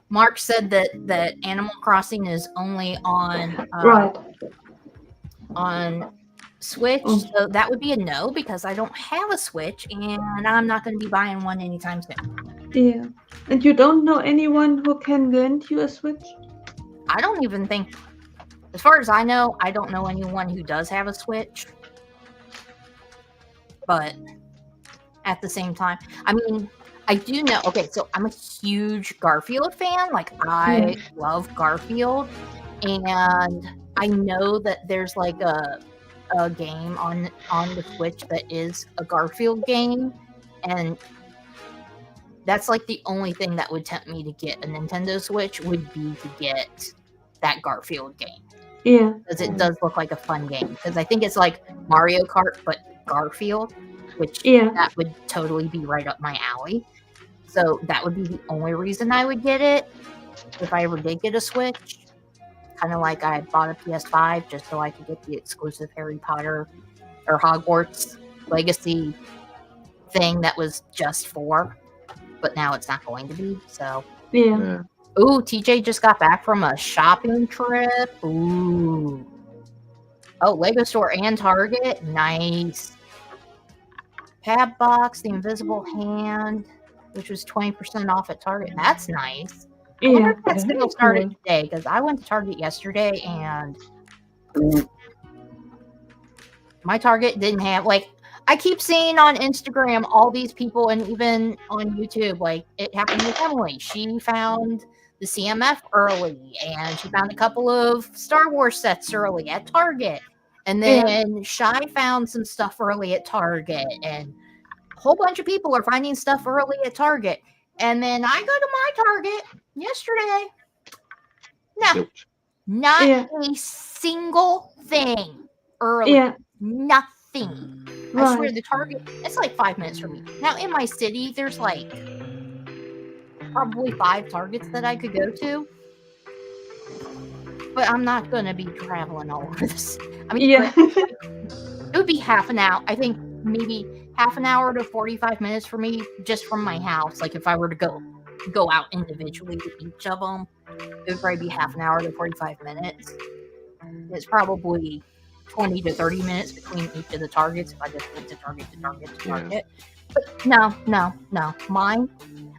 Mark said that Animal Crossing is only on on Switch. So that would be a no, because I don't have a Switch and I'm not going to be buying one anytime soon. Yeah. And you don't know anyone who can lend you a Switch? I don't even think, as far as I know, I don't know anyone who does have a Switch. But at the same time, I mean, I do know. Okay, so I'm a huge Garfield fan. I love Garfield, and I know that there's a game on the Switch that is a Garfield game, and that's the only thing that would tempt me to get a Nintendo Switch would be to get that Garfield game. Yeah. Because it does look like a fun game. Because I think it's like Mario Kart, but Garfield, which that would totally be right up my alley. So that would be the only reason I would get it if I ever did get a Switch. Kind of like I bought a PS5 just so I could get the exclusive Harry Potter or Hogwarts Legacy thing that was just for, but now it's not going to be. So Yeah. Ooh, TJ just got back from a shopping trip. Ooh. Oh, Lego store and Target. Nice. Pad box, the invisible hand, which was 20% off at Target. That's nice. I wonder if that still started today, because I went to Target yesterday and my Target didn't have, like, I keep seeing on Instagram all these people and even on YouTube, like, it happened with Emily. She found the CMF early and she found a couple of Star Wars sets early at Target. And then Shy found some stuff early at Target, and a whole bunch of people are finding stuff early at Target. And then I go to my Target yesterday. No, not a single thing early. Nothing. Right. I swear the Target, it's like 5 minutes from me. Now in my city, there's like probably 5 Targets that I could go to. But I'm not going to be traveling all over this. I mean, it would be half an hour. I think maybe half an hour to 45 minutes for me just from my house. Like if I were to go out individually to each of them, it would probably be half an hour to 45 minutes. It's probably 20 to 30 minutes between each of the Targets if I just went to Target to Target to Target. But no.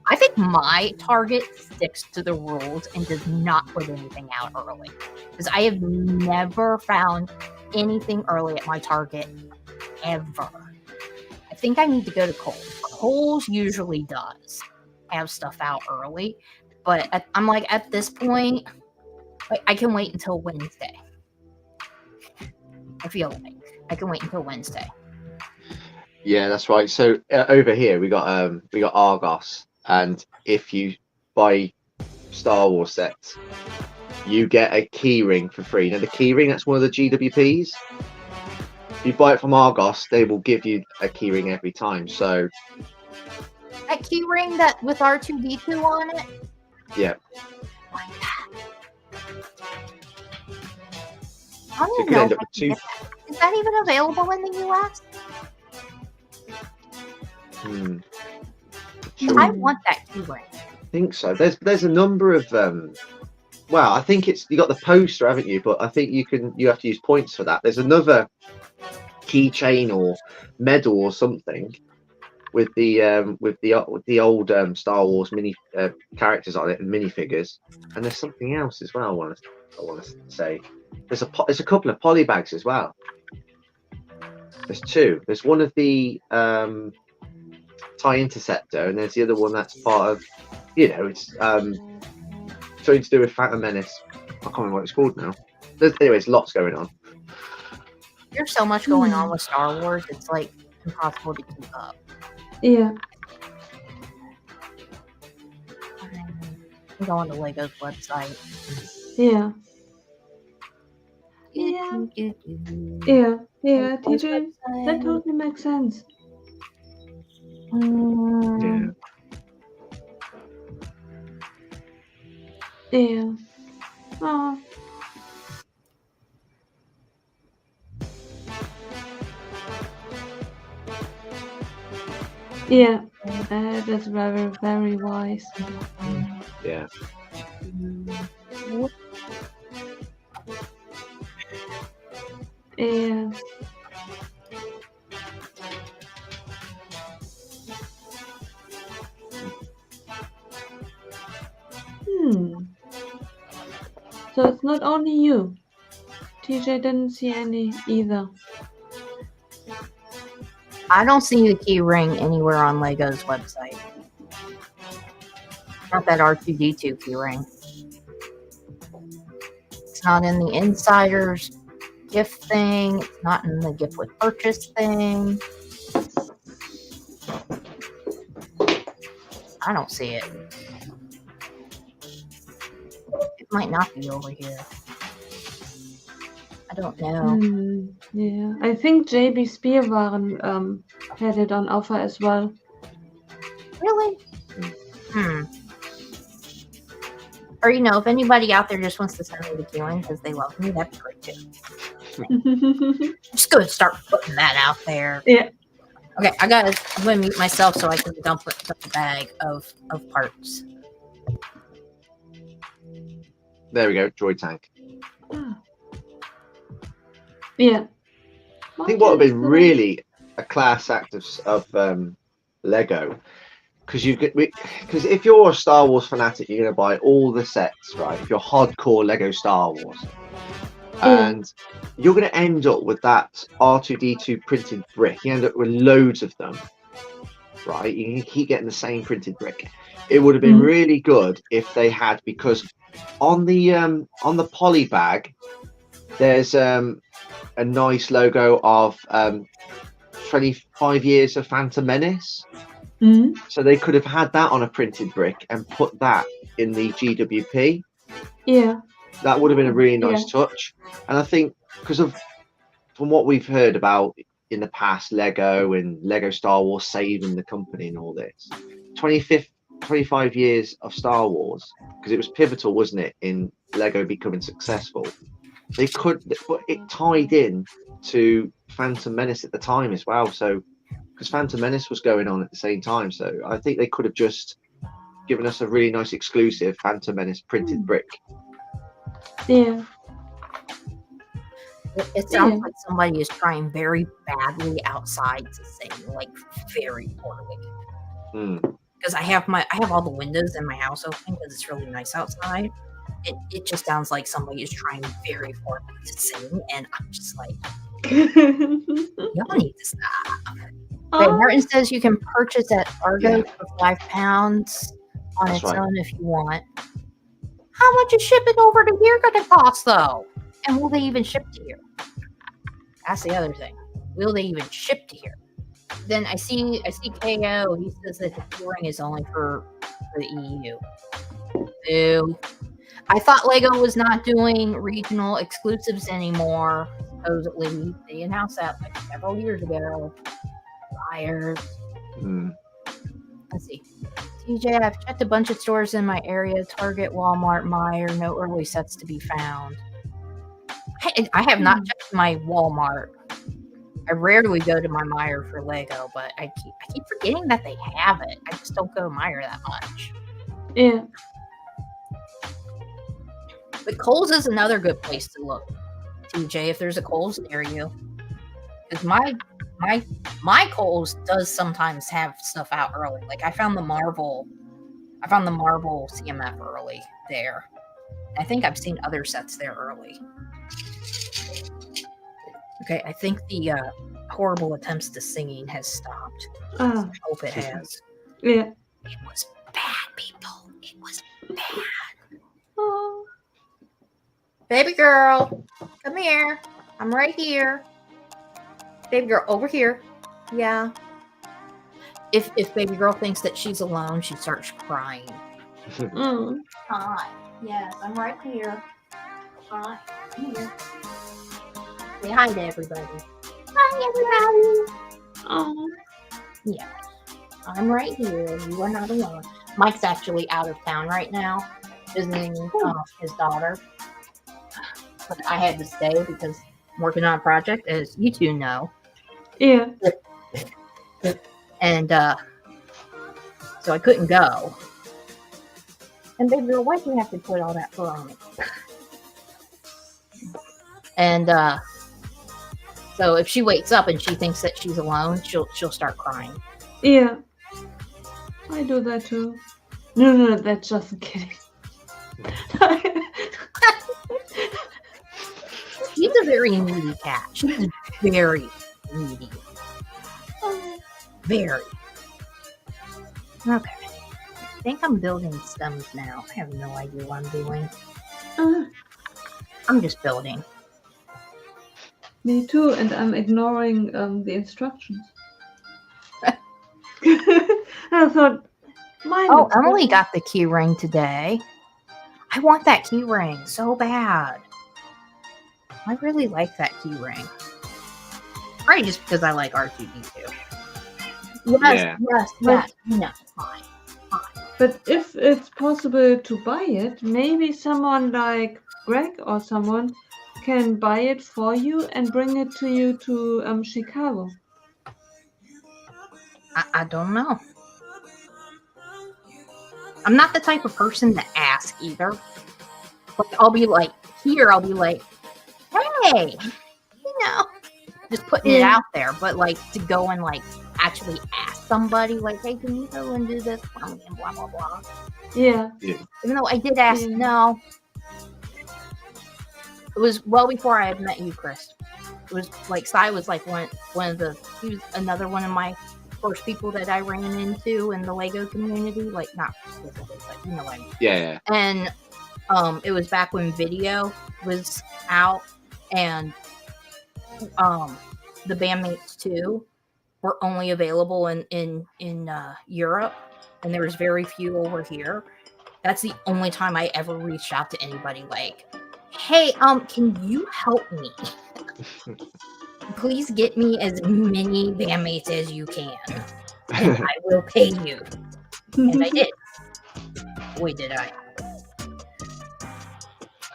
I think my Target sticks to the rules and does not put anything out early. Because I have never found anything early at my Target, ever. I think I need to go to Kohl's. Kohl's usually does have stuff out early. But I'm like, at this point, I can wait until Wednesday. I feel like I can wait until Wednesday. Yeah, that's right. So over here we got Argos, and if you buy Star Wars sets, you get a key ring for free. Now the key ring, that's one of the GWPs. If you buy it from Argos, they will give you a key ring every time. So that key ring that with R2D2 on it. Yeah. I don't even know if I can get that. Is that even available in the US? I want that key ring. I think so. There's a number of well, I think you got the poster, haven't you? But I think you have to use points for that. There's another keychain or medal or something with the old Star Wars mini characters on it and minifigures, and there's something else as well. I want to say there's a couple of polybags as well. There's 2. There's one of the TIE Interceptor, and there's the other one that's part of, it's something to do with Phantom Menace. I can't remember what it's called now. Anyways, lots going on. There's so much going on with Star Wars, it's like impossible to keep up. Yeah. I'm going to Lego's website. Yeah. Yeah, TJ, that totally makes sense. Yeah. Oh. Yeah, that's very, very wise. Yeah. Yeah. So it's not only you. TJ didn't see any either. I don't see the key ring anywhere on Lego's website. Not that R2D2 key ring. It's not in the Insiders gift thing. It's not in the gift with purchase thing. I don't see it. might not be over here. I don't know. Yeah, I think JB Spearwaren had it on offer as well. Really? Or, if anybody out there just wants to send me the queuing because they love me, that'd be great too. I'm just going to start putting that out there. Yeah. Okay, I'm going to mute myself so I can dump a bag of parts. There we go, Joy Tank. Yeah. I think what would be really a class act of Lego, because if you're a Star Wars fanatic, you're going to buy all the sets, right? If you're hardcore Lego Star Wars, and you're going to end up with that R2D2 printed brick. You end up with loads of them, right? You can keep getting the same printed brick. It would have been really good if they had, because on the poly bag, there's a nice logo of 25 years of Phantom Menace. So they could have had that on a printed brick and put that in the GWP. Yeah. That would have been a really nice touch. And I think from what we've heard about in the past, Lego and Lego Star Wars saving the company and all this, 25 years of Star Wars, because it was pivotal, wasn't it, in Lego becoming successful. They could, but it tied in to Phantom Menace at the time as well. So, because Phantom Menace was going on at the same time, so I think they could have just given us a really nice exclusive Phantom Menace printed brick. Yeah. It sounds like somebody is trying very badly outside to sing, like very poorly. Because I have all the windows in my house open because it's really nice outside. It just sounds like somebody is trying very hard to sing, and I'm just like, y'all need to stop. Okay, Martin says you can purchase at Argo for £5 on its own if you want. How much is shipping over to here going to cost, though? And will they even ship to here? That's the other thing. Will they even ship to here? Then I see KO. He says that the touring is only for the EU. Boo. I thought Lego was not doing regional exclusives anymore. Supposedly, they announced that like several years ago. Liars. Let's see. TJ, I've checked a bunch of stores in my area: Target, Walmart, Meijer. No early sets to be found. I have not checked my Walmart. I rarely go to my Meijer for Lego, but I keep forgetting that they have it. I just don't go to Meijer that much. Yeah. But Kohl's is another good place to look, TJ, if there's a Kohl's near you. Because my Kohl's does sometimes have stuff out early. Like I found the Marvel CMF early there. I think I've seen other sets there early. Okay, I think the horrible attempts to singing has stopped. I hope it has. Yeah. It was bad, people. It was bad. Oh. Baby girl, come here. I'm right here. Baby girl, over here. Yeah. If baby girl thinks that she's alone, she starts crying. Hi. Yes, I'm right here. Hi. I'm here. Say hi to everybody. Hi, everybody. Oh. Yeah. I'm right here. You are not alone. Mike's actually out of town right now, visiting his daughter. But I had to stay because I'm working on a project, as you two know. Yeah. And so I couldn't go. And baby girl, why do you have to put all that fur on me? And so if she wakes up and she thinks that she's alone, she'll start crying. Yeah. I do that too. No, that's just kidding. She's a very needy cat. She's very needy. Very. Okay. I think I'm building stems now. I have no idea what I'm doing. I'm just building. Me too, and I'm ignoring the instructions. I thought, Emily got the key ring today. I want that key ring so bad. I really like that key ring. Probably just because I like R2D2. Yes, yes. No, fine. But if it's possible to buy it, maybe someone like Greg or someone can buy it for you and bring it to you to Chicago. I don't know. I'm not the type of person to ask either. Like, I'll be like, hey, just putting it out there. But like to go and like actually ask somebody, like, hey, can you go and do this for me and blah blah blah. Yeah. Even though I did ask, no. It was well before I had met you, Chris. It was like Sai was like he was another one of my first people that I ran into in the Lego community. Like not specifically, but you know what I mean. Yeah. And it was back when video was out, and the Bandmates 2 were only available in Europe, and there was very few over here. That's the only time I ever reached out to anybody like, hey, can you help me? Please get me as many Bandmates as you can, and I will pay you. And I did. Boy, did I.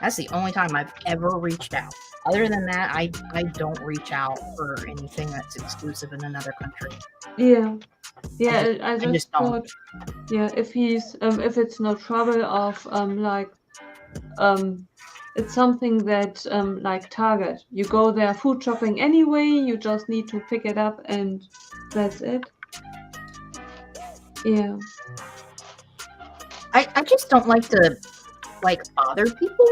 That's the only time I've ever reached out. Other than that, I don't reach out for anything that's exclusive in another country. Yeah. I just thought, if he's if it's no trouble of it's something that like Target. You go there food shopping anyway, you just need to pick it up and that's it. Yeah. I just don't like to like bother people.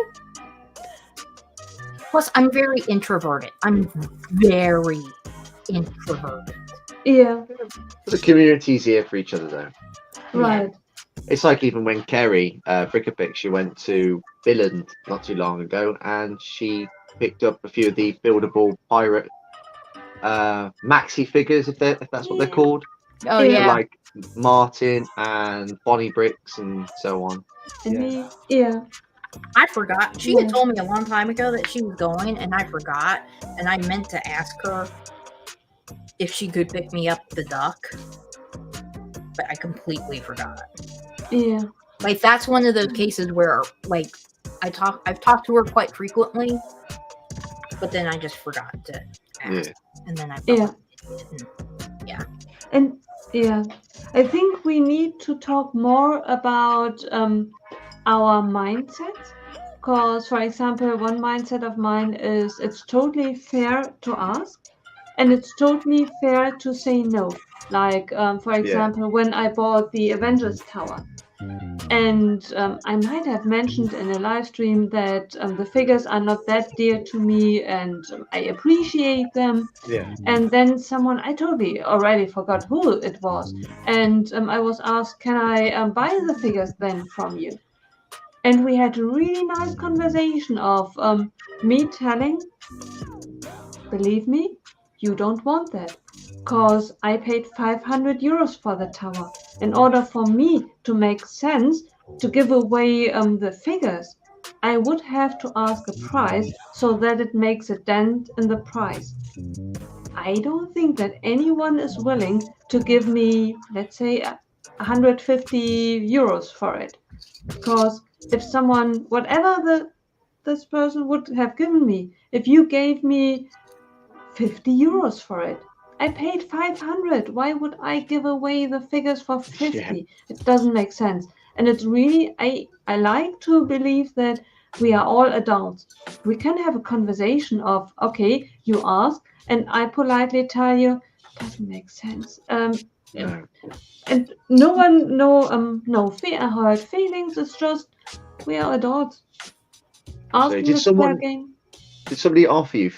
Plus, I'm very introverted. Yeah. The community's here for each other, though. Right. It's like even when Kerry Brickapick, she went to Billund not too long ago, and she picked up a few of the buildable pirate maxi figures, if that's what they're called. Oh yeah. Like Martin and Bonnie Bricks and so on. Yeah. I forgot. She had told me a long time ago that she was going, and I forgot. And I meant to ask her if she could pick me up the duck, but I completely forgot. Yeah. Like that's one of those cases where, like, I've talked to her quite frequently, but then I just forgot to ask, and then I And I think we need to talk more about our mindset, because for example, one mindset of mine is it's totally fair to ask, and it's totally fair to say no. Like for example, when I bought the Avengers Tower, and I might have mentioned in a live stream that the figures are not that dear to me, and I appreciate them. And then someone, I totally already forgot who it was, and I was asked, can I buy the figures then from you? And we had a really nice conversation of me telling, believe me, you don't want that, because I paid 500 euros for the tower. In order for me to make sense to give away the figures, I would have to ask a price so that it makes a dent in the price. I don't think that anyone is willing to give me, let's say, 150 euros for it. Because if someone, whatever this person would have given me, if you gave me 50 euros for it, I paid 500. Why would I give away the figures for 50? It doesn't make sense. And it's really, I like to believe that we are all adults. We can have a conversation of, okay, you ask, and I politely tell you, doesn't make sense. And no one, no fear, hurt feelings. It's just we are adults. Did somebody offer you?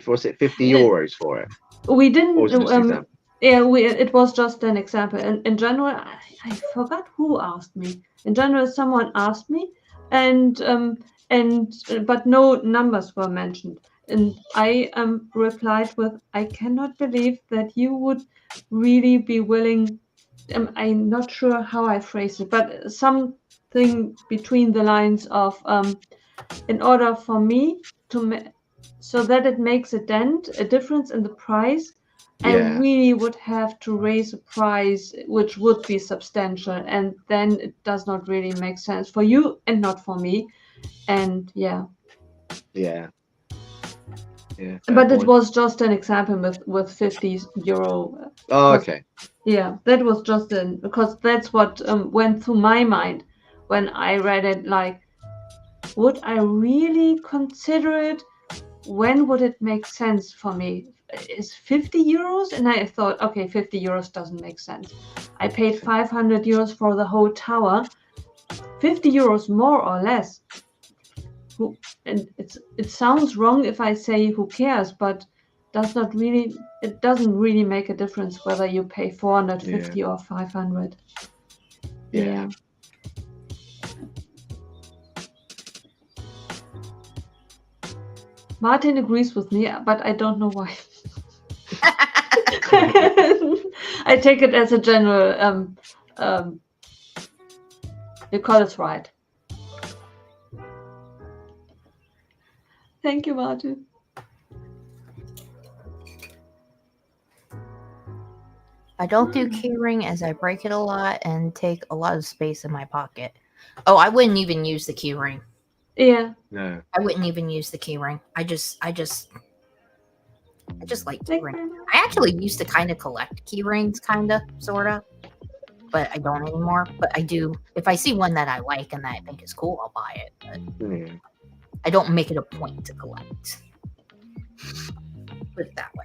Was it 50 euros for it? We didn't. Or was it just an example? It was just an example. In general, I forgot who asked me. In general, someone asked me, but no numbers were mentioned. And I replied with, I cannot believe that you would really be willing. I'm not sure how I phrased it, but thing between the lines of in order for me to so that it makes a difference in the price, I really would have to raise a price which would be substantial, and then it does not really make sense for you and not for me. And yeah. But Point. it was just an example with 50 euro. Oh, okay. Yeah, that was just because that's what went through my mind when I read it. Like, would I really consider it? When would it make sense for me? Is 50 euros? And I thought, okay, 50 euros doesn't make sense. I paid 500 euros for the whole tower. 50 euros more or less. And it sounds wrong if I say who cares, but it doesn't really make a difference whether you pay 450 or 500. Yeah. Martin agrees with me, but I don't know why. I take it as a general Nicole is right. Thank you, Martin. I don't do keyring as I break it a lot and take a lot of space in my pocket. Oh, I wouldn't even use the keyring. Yeah. No. I wouldn't even use the keyring. I just like keyring. I actually used to kind of collect keyrings, sort of, but I don't anymore. But I do. If I see one that I like and that I think is cool, I'll buy it. But I don't make it a point to collect. Put it that way.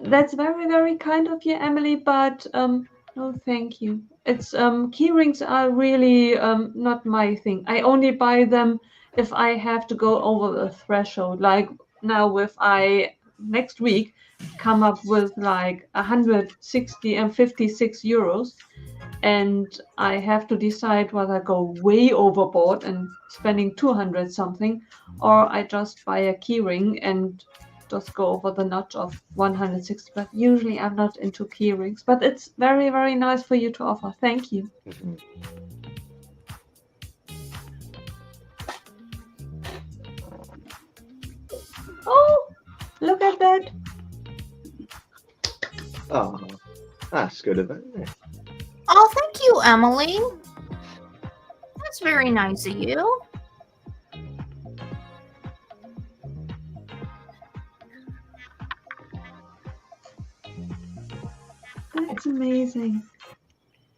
That's very, very kind of you, Emily, but no, thank you. It's keyrings are really not my thing. I only buy them if I have to go over the threshold. Like now, if I next week come up with like 160 and 56 euros, and I have to decide whether I go way overboard and spending 200 something, or I just buy a keyring and just go over the notch of 160. But usually I'm not into keyrings, but it's very, very nice for you to offer. Thank you. Oh, look at that. Oh, that's good of it. Oh, thank you, Emily. That's very nice of you. That's amazing.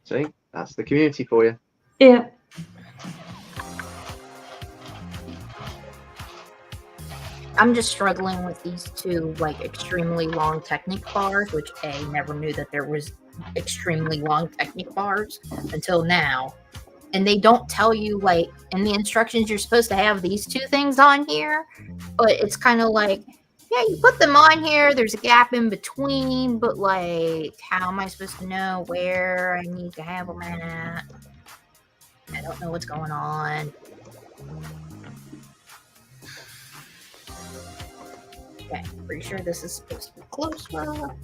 See, that's the community for you. Yeah. I'm just struggling with these two like extremely long Technic bars, which I never knew that there was extremely long Technic bars until now. And they don't tell you, like, in the instructions you're supposed to have these two things on here, but it's kind of like, yeah, you put them on here, there's a gap in between, but like, how am I supposed to know where I need to have them at? I don't know what's going on. Okay, pretty sure this is supposed to be closer.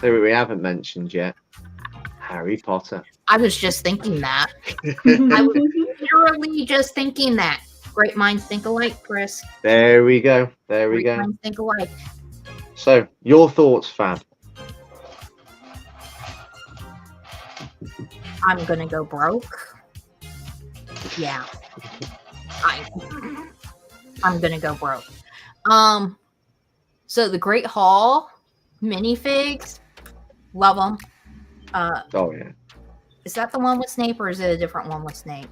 So we haven't mentioned yet Harry Potter. I was just thinking that. I was literally just thinking that. Great minds think alike, Chris. There we go. There we Great go. minds think alike. So, your thoughts, Fab? I'm gonna go broke. Yeah. I'm gonna go broke. So the Great Hall minifigs, love them. Oh yeah. Is that the one with Snape, or is it a different one with Snape?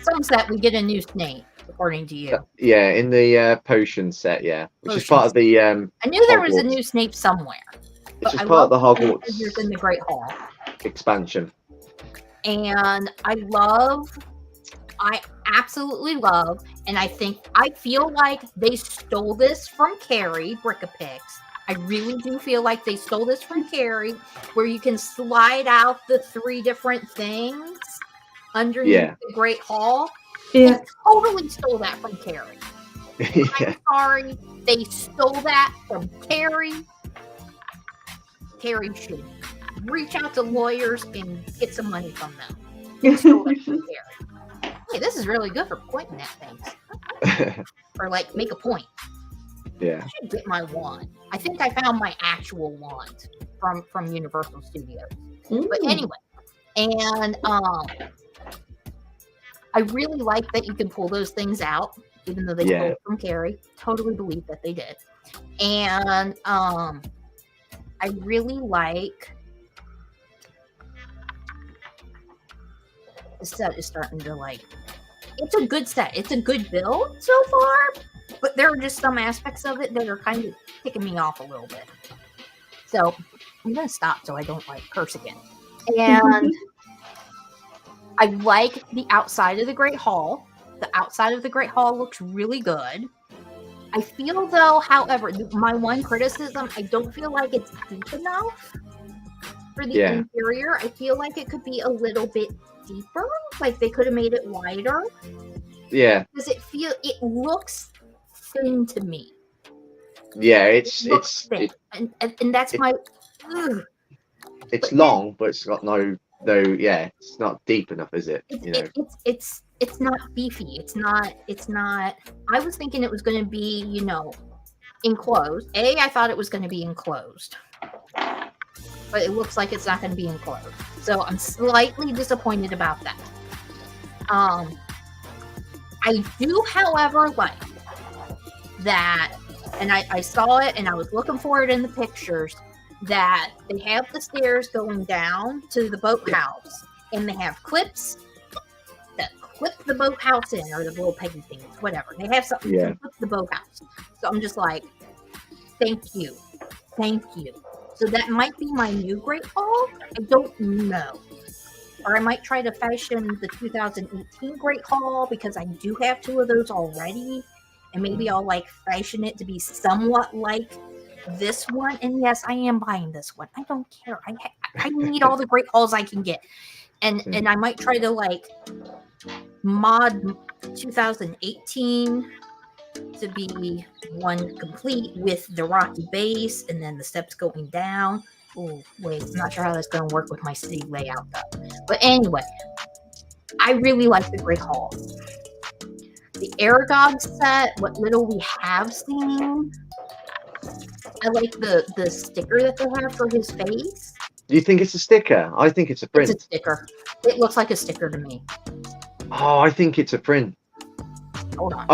Some set we get a new Snape, according to you. Yeah, in the potion set, yeah, which is Potion part of the. I knew there was a Hogwarts. new Snape somewhere. It's just I part of the love Hogwarts in the Great Hall. expansion. And I absolutely love, and I feel like they stole this from Carrie Brickapix. I really do feel like they stole this from Carrie, where you can slide out the 3 different things underneath the Great Hall. Yeah. They totally stole that from Carrie. Yeah. I'm sorry, they stole that from Carrie. Carrie should reach out to lawyers and get some money from them. Hey, this is really good for pointing at things. Or like make a point. Yeah. I should get my wand. I think I found my actual wand from Universal Studios. But anyway, and I really like that you can pull those things out, even though they stole it from Carrie. Totally believe that they did. And I really like the set is starting to like. It's a good set. It's a good build so far, but there are just some aspects of it that are kind of ticking me off a little bit. So I'm gonna stop so I don't like curse again. And I like the outside of the Great Hall. The outside of the Great Hall looks really good. I feel though, however, my one criticism, I don't feel like it's deep enough for the interior. I feel like it could be a little bit deeper. Like they could have made it wider. Yeah. Because it looks thin to me. Yeah, it's thin. And that's my. Ugh. It's long, but it's got no. It's not deep enough, is it? It's not beefy. It's not. I was thinking it was going to be, enclosed. I thought it was going to be enclosed, but it looks like it's not going to be enclosed. So I'm slightly disappointed about that. I do, however, like that, and I saw it, and I was looking for it in the pictures. That they have the stairs going down to the boathouse, and they have clips that clip the boathouse in, or the little peggy things, whatever. They have something to clip the boathouse. So I'm just like, thank you. So that might be my new Great Hall. I don't know. Or I might try to fashion the 2018 Great Hall, because I do have 2 of those already, and maybe I'll like fashion it to be somewhat like this one. And yes, I am buying this one. I don't care. I need all the Great Halls I can get, and I might try to like mod 2018 to be one complete with the rocky base and then the steps going down. Oh wait, I'm not sure how that's going to work with my city layout though. But anyway, I really like the Great Hall. The Aragog set, what little we have seen. I like the sticker that they have for his face. Do you think it's a sticker? I think it's a print. It's a sticker. It looks like a sticker to me. Oh, I think it's a print. Hold on.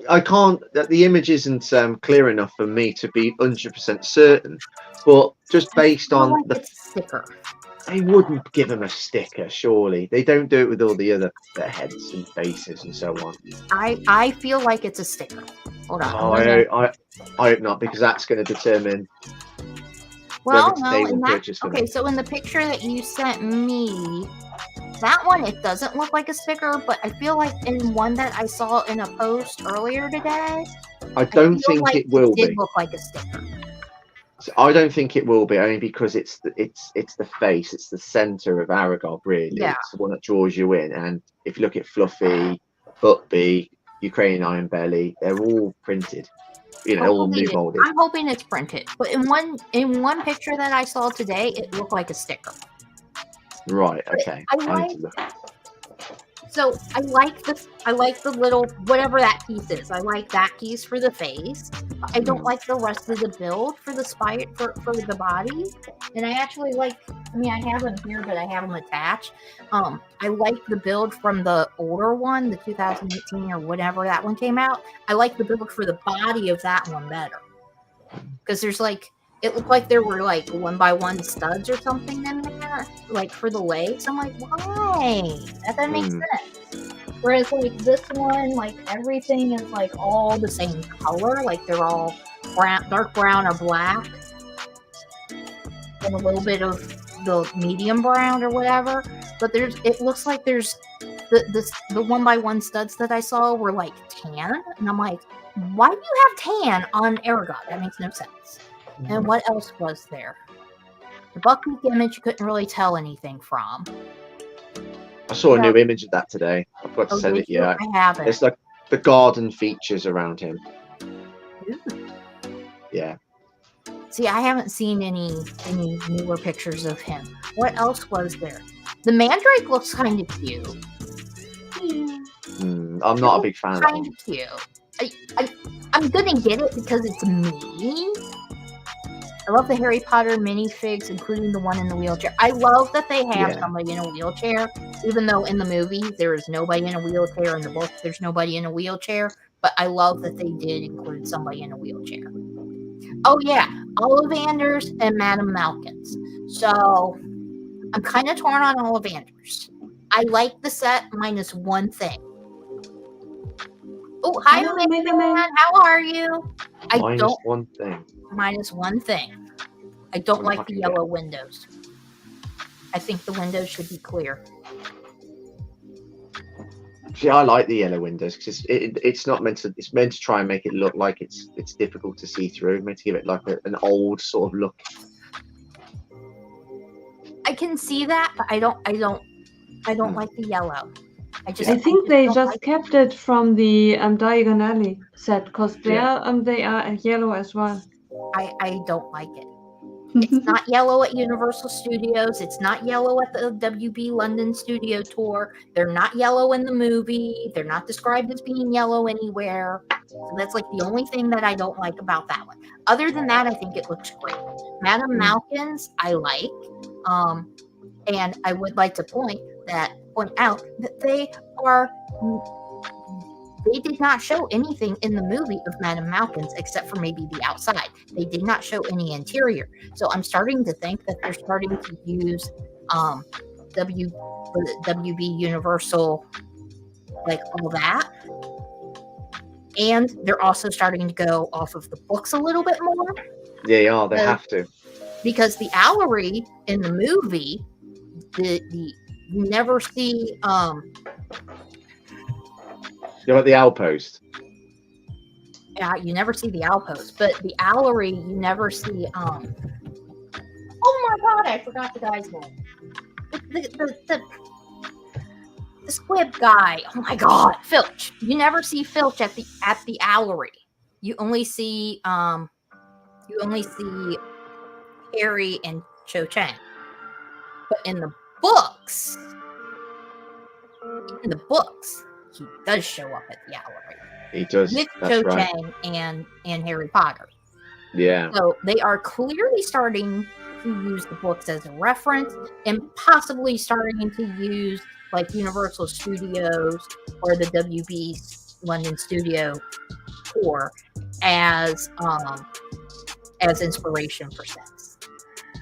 I can't. The image isn't clear enough for me to be 100% certain. But just based on like the sticker, they wouldn't give him a sticker. Surely they don't do it with all the other heads and faces and so on. I feel like it's a sticker. Hold on. Oh, I hope not, because that's going to determine. Well, no. Okay, so in the picture that you sent me, that one, it doesn't look like a sticker, but I feel like in one that I saw in a post earlier today, I don't think it will be. It did look like a sticker. So I don't think it will be, only because it's the face, it's the center of Aragog, really. Yeah. It's the one that draws you in. And if you look at Fluffy, Buckbee, Ukrainian Iron Belly, they're all printed. All new molded. I'm hoping it's printed, but in one picture that I saw today, it looked like a sticker. Right. Okay. So I like the little whatever that piece is. I like that piece for the face. I don't like the rest of the build for the for the body. And I actually like. I mean, I have them here, but I have them attached. I like the build from the older one, the 2018 or whatever that one came out. I like the build for the body of that one better, because there's like. It looked like there were like 1x1 studs or something in there, like for the legs. I'm like, why? That doesn't make sense. Whereas like this one, like everything is like all the same color, like they're all brown, dark brown or black, and a little bit of the medium brown or whatever. But it looks like there's the 1x1 studs that I saw were like tan, and I'm like, why do you have tan on Aragog? That makes no sense. And what else was there? The Buckbeak image you couldn't really tell anything from. I saw a new image of that today. I've got to send it you. I haven't. It's like the garden features around him. Ooh. Yeah. See, I haven't seen any newer pictures of him. What else was there? The Mandrake looks kind of cute. I'm not a big fan of that Kind one. of cute. I'm gonna get it because it's me. I love the Harry Potter minifigs, including the one in the wheelchair. I love that they have somebody in a wheelchair, even though in the movie there is nobody in a wheelchair. In the book, there's nobody in a wheelchair. But I love that they did include somebody in a wheelchair. Oh yeah, Ollivanders and Madame Malkins. So I'm kind of torn on Ollivanders. I like the set minus one thing. Oh, hi, Mega Man. How are you? Minus one thing. Minus one thing. I don't like the yellow windows. I think the windows should be clear. See, I like the yellow windows because it's not meant to. It's meant to try and make it look like it's difficult to see through. It's meant to give it like an old sort of look. I can see that, but I don't like the yellow. I think they just kept it from the Diagon Alley set because they are yellow as well. I don't like it. It's not yellow at Universal Studios. It's not yellow at the WB London Studio Tour. They're not yellow in the movie. They're not described as being yellow anywhere. So that's like the only thing that I don't like about that one. Other than that, I think it looks great. Madame Malkins, I like. And I would like to point out that they did not show anything in the movie of Madame Malkins except for maybe the outside. They did not show any interior. So I'm starting to think that they're starting to use WB Universal, like all that. And they're also starting to go off of the books a little bit more. They are. They have to. Because the Allery in the movie, you never see You're at the outpost. Yeah, you never see the outpost, but the Allery you never see. Oh my god, I forgot the guy's name. The squib guy. Oh my god, Filch. You never see Filch at the Allery. You only see Harry and Cho Chang. But in the books, he does show up at the Allery. He does. With That's Cho right. Chang and Harry Potter. Yeah. So they are clearly starting to use the books as a reference and possibly starting to use like Universal Studios or the WB London Studio Tour as inspiration for sets.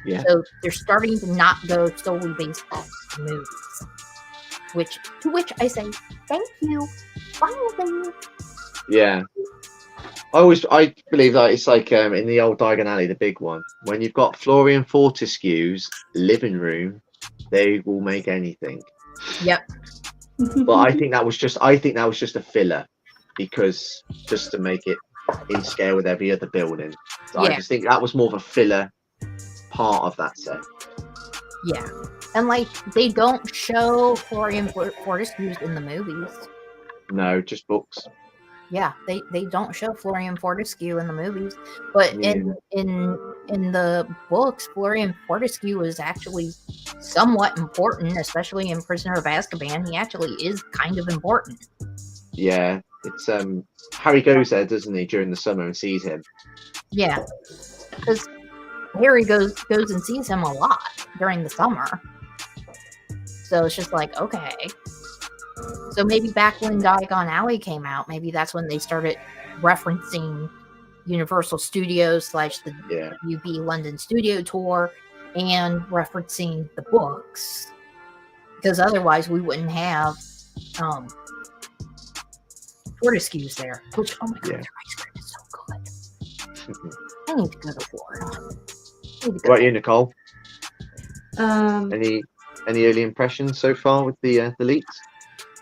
Yeah. So they're starting to not go solely based off movies. To which I say, thank you. Finally. Yeah. I believe that it's like in the old Diagon Alley, the big one. When you've got Florian Fortescue's living room, they will make anything. Yep. But I think that was just a filler, because just to make it in scale with every other building. So I just think that was more of a filler part of that set. Yeah. And like they don't show Florian Fortescue in the movies. No, just books. Yeah, they don't show Florian Fortescue in the movies, but in the books, Florian Fortescue is actually somewhat important, especially in Prisoner of Azkaban. He actually is kind of important. Yeah, it's Harry goes there, doesn't he, during the summer and sees him. Yeah, because Harry goes and sees him a lot during the summer. So it's just like, okay. So maybe back when Diagon Alley came out, maybe that's when they started referencing Universal Studios / the WB London Studio Tour and referencing the books. Because otherwise we wouldn't have Fortescue's there. Which, oh my god, their ice cream is so good. I need to go to Florida. What about you, Nicole? Um, Any early impressions so far with the leaks?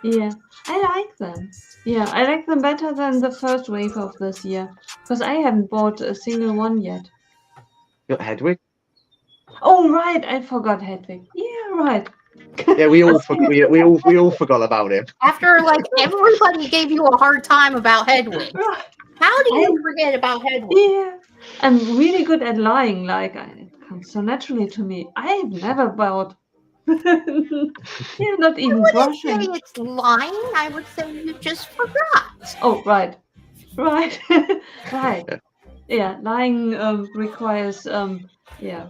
Yeah, I like them. Yeah, I like them better than the first wave of this year, because I haven't bought a single one yet. You got Hedwig? Oh right, I forgot Hedwig. Yeah, right. Yeah, we all forgot about him. After like everybody gave you a hard time about Hedwig. Right. How do you forget about Hedwig? Yeah, I'm really good at lying. Like it comes so naturally to me. I've never bought. Yeah, not even I brushing. wouldn't say it's lying. I would say you just forgot. Oh, right. Right. Right. Yeah, lying requires yeah,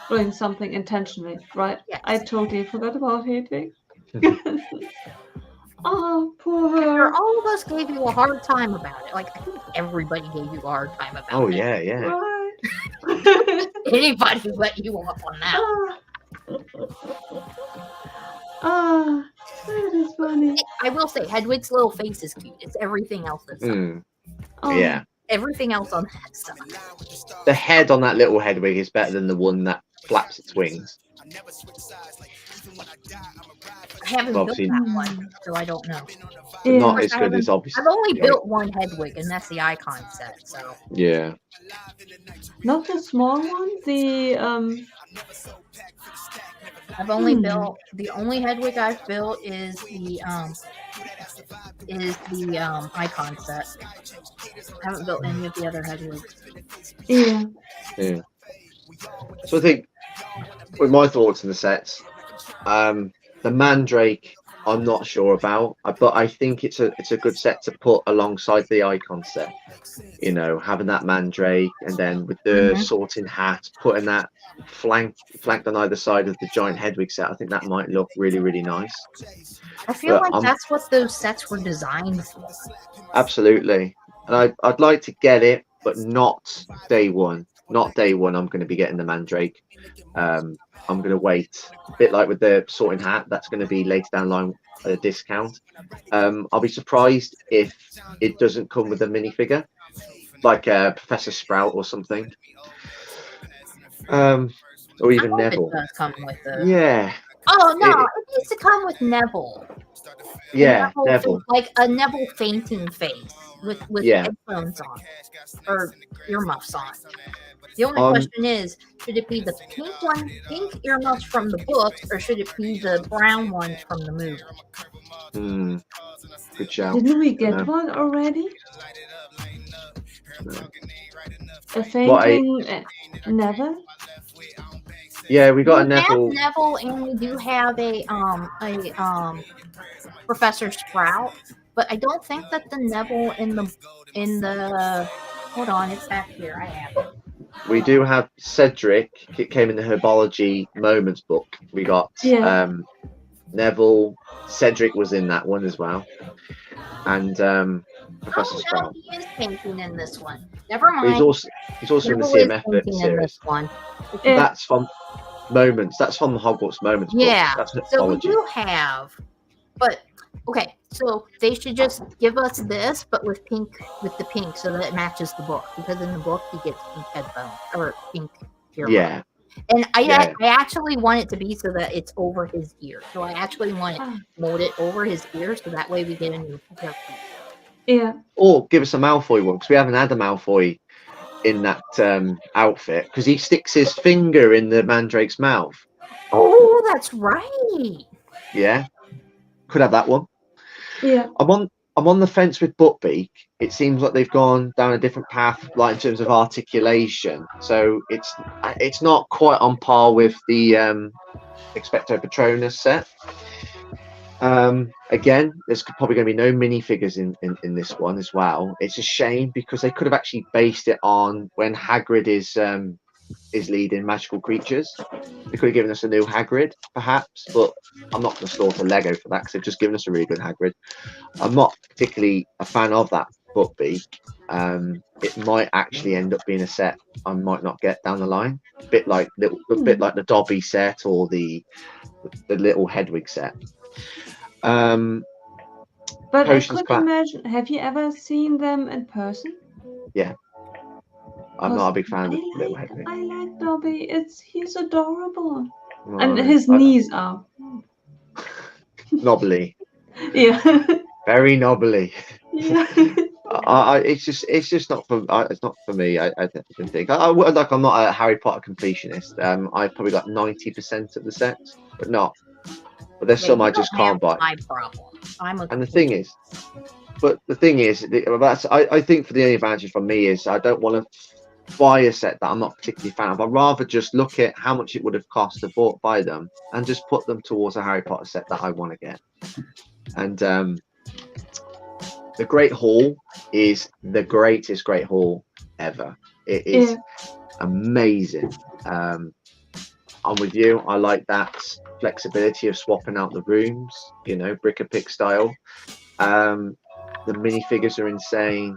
doing something intentionally, right? Yes. I totally forgot about Hedwig. Oh, poor After her. all of us gave you a hard time about it. Like, I think everybody gave you a hard time about Oh it. yeah, yeah. Right. Anybody let you off on that. Ah, that is funny. I will say, Hedwig's little face is cute. It's everything else that's Oh, Yeah. everything else on that sucks. The head on that little Hedwig is better than the one that flaps its wings. I haven't built Obviously, that one, so I don't know. yeah. not as good as obviously. I've only built one Hedwig, and that's the icon set. So Yeah. Not the small one. The I've only built the only Hedwig I've built is the icon set. I haven't built any of the other Hedwigs. Yeah. Yeah. So I think with my thoughts on the sets, the Mandrake I'm not sure about, but I think it's a good set to put alongside the icon set. You know, having that Mandrake and then with the sorting hat, putting that flanked on either side of the giant Hedwig set, I think that might look really, really nice. I feel But like that's what those sets were designed for. Absolutely. And I'd like to get it, but not day one. Not day one. I'm going to be getting the Mandrake. I'm going to wait. A bit like with the sorting hat, that's going to be later down the line at a discount. I'll be surprised if it doesn't come with a minifigure, like Professor Sprout or something. Or even Neville. It does come with the... Yeah. Oh no, it needs to come with Neville. Yeah, Neville. Like a Neville fainting face with headphones on or earmuffs on. The only question is, should it be the pink earmuffs from the books, or should it be the brown ones from the movie? Good shout. Didn't we get one already? A fainting Neville? Yeah, we got a Neville. We have Neville, and we do have a Professor Sprout, but I don't think that the Neville in the hold on, it's back here. I have it. We do have Cedric. It came in the Herbology Moments book. We got Neville. Cedric was in that one as well, and Professor Sprout. He is painting in this one. Never mind. He's also Neville in the CMF series. In this one. That's from Moments. That's from the Hogwarts Moments book. Yeah. That's so we do have, but okay. So they should just give us this, but with the pink, so that it matches the book. Because in the book, he gets pink headphones or pink earbuds. Yeah. And I actually want it to be so that it's over his ear. So I actually want to mold it over his ear, so that way we get a new hairpiece. Yeah. Or give us a Malfoy one, because we haven't had a Malfoy in that outfit, because he sticks his finger in the Mandrake's mouth. Oh, that's right. Yeah. Could have that one. Yeah. I'm on the fence with Buckbeak. It seems like they've gone down a different path, like in terms of articulation. So it's not quite on par with the Expecto Patronus set. Again, there's probably going to be no minifigures in this one as well. It's a shame, because they could have actually based it on when Hagrid is leading Magical Creatures. They could have given us a new Hagrid, perhaps, but I'm not going to slaughter Lego for that, because they've just given us a really good Hagrid. I'm not particularly a fan of that Buckbeak. It might actually end up being a set I might not get down the line, a bit like the Dobby set or the little Hedwig set. But I could imagine. Have you ever seen them in person? Yeah. I'm not a big fan of little Hedwig. I like Dobby. He's adorable. Right. And his knees are knobbly. Yeah. Very knobbly. Yeah. It's just not for. It's not for me. I don't think. I'm not a Harry Potter completionist. I probably got 90% of the sets, but there's some I just can't buy. My problem. And the thing is, I think for the only advantage from me is I don't want to buy a set that I'm not particularly a fan of. I'd rather just look at how much it would have cost to buy them and just put them towards a Harry Potter set that I want to get. And the Great Hall is the greatest Great Hall ever. It is amazing. I'm with you. I like that flexibility of swapping out the rooms, you know, brick-a-pick style. The minifigures are insane.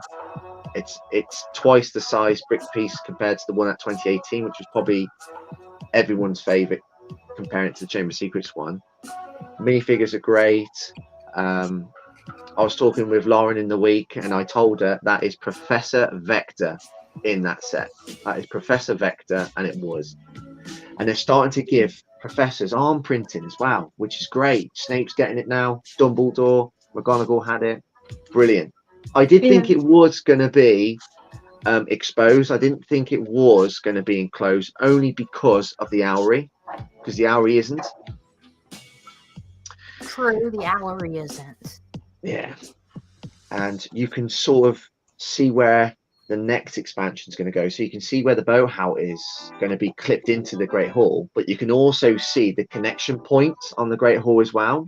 It's twice the size brick piece compared to the one at 2018, which was probably everyone's favorite, comparing it to the Chamber of Secrets one. Minifigures are great. I was talking with Lauren in the week, and I told her that is Professor Vector in that set. That is Professor Vector, and it was. And they're starting to give professors arm printing as well, which is great. Snape's getting it now. Dumbledore, McGonagall had it. Brilliant. I did think it was going to be exposed. I didn't think it was going to be enclosed, only because of the owlery, because the owlery isn't. True, the owlery isn't. Yeah. And you can sort of see where the next expansion is going to go. So you can see where the boathouse is going to be clipped into the Great Hall, but you can also see the connection points on the Great Hall as well.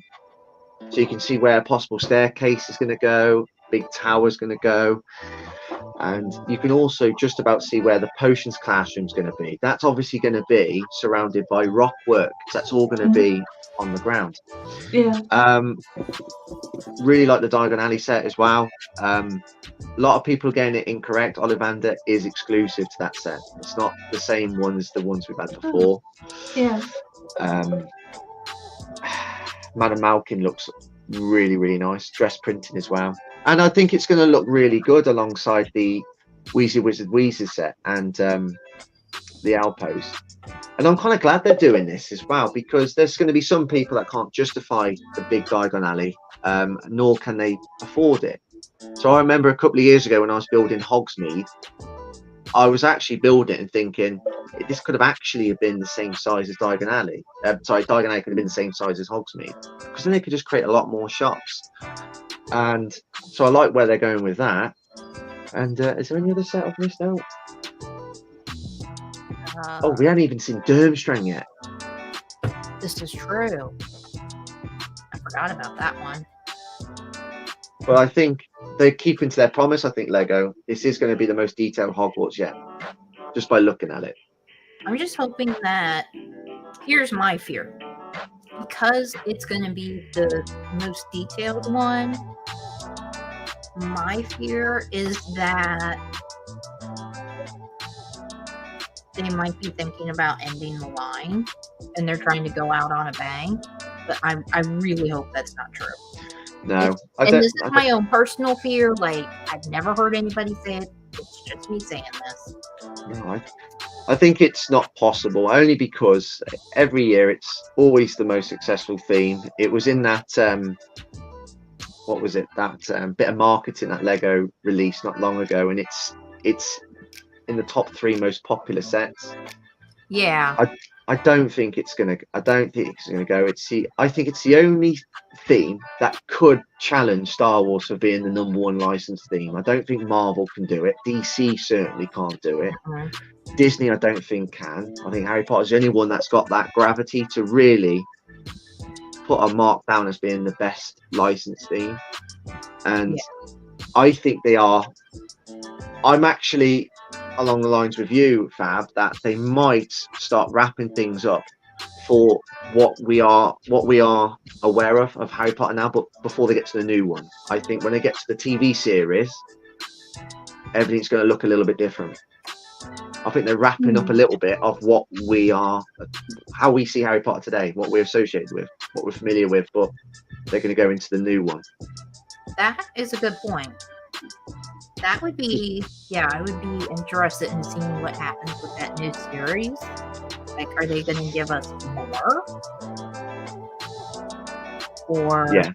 So you can see where a possible staircase is going to go, big tower is going to go, and you can also just about see where the potions classroom is going to be. That's obviously going to be surrounded by rock work. That's all going to be on the ground. Really like the Diagon Alley set as well. A lot of people are getting it incorrect. Ollivander is exclusive to that set. It's not the same one as the ones we've had before. Madame Malkin looks really, really nice. Dress printing as well. And I think it's going to look really good alongside the Weasley Wizard Weezer set and the Outpost. And I'm kind of glad they're doing this as well, because there's going to be some people that can't justify the big Diagon Alley, nor can they afford it. So I remember a couple of years ago when I was building Hogsmeade, I was actually building it and thinking this could have actually been the same size as Diagon Alley. Diagon Alley could have been the same size as Hogsmeade, because then they could just create a lot more shops. And so I like where they're going with that. And is there any other set I've missed out? Oh, we haven't even seen Durmstrang yet. This is true. I forgot about that one. But I think they're keeping to their promise. I think Lego, this is going to be the most detailed Hogwarts yet, just by looking at it. I'm just hoping that, here's my fear, because it's going to be the most detailed one, my fear is that they might be thinking about ending the line and they're trying to go out on a bang, but I really hope that's not true. No, this is my own personal fear. Like, I've never heard anybody say it. It's just me saying this. No, I think it's not possible, only because every year it's always the most successful theme. It was in that what was it? That bit of marketing that Lego released not long ago, and it's in the top 3 most popular sets. Yeah. I don't think it's gonna go. I think it's the only theme that could challenge Star Wars for being the #1 licensed theme. I don't think Marvel can do it. DC certainly can't do it. Disney, I don't think can. I think Harry Potter's the only one that's got that gravity to really put a mark down as being the best licensed theme. And I think they are. I'm actually along the lines with you, Fab, that they might start wrapping things up for what we are aware of Harry Potter now, but before they get to the new one. I think when they get to the TV series, everything's going to look a little bit different. I think they're wrapping up a little bit of what we are, how we see Harry Potter today, what we're associated with, what we're familiar with, but they're going to go into the new one. That is a good point. That would be, I would be interested in seeing what happens with that new series. Like, are they going to give us more? Or... Yeah.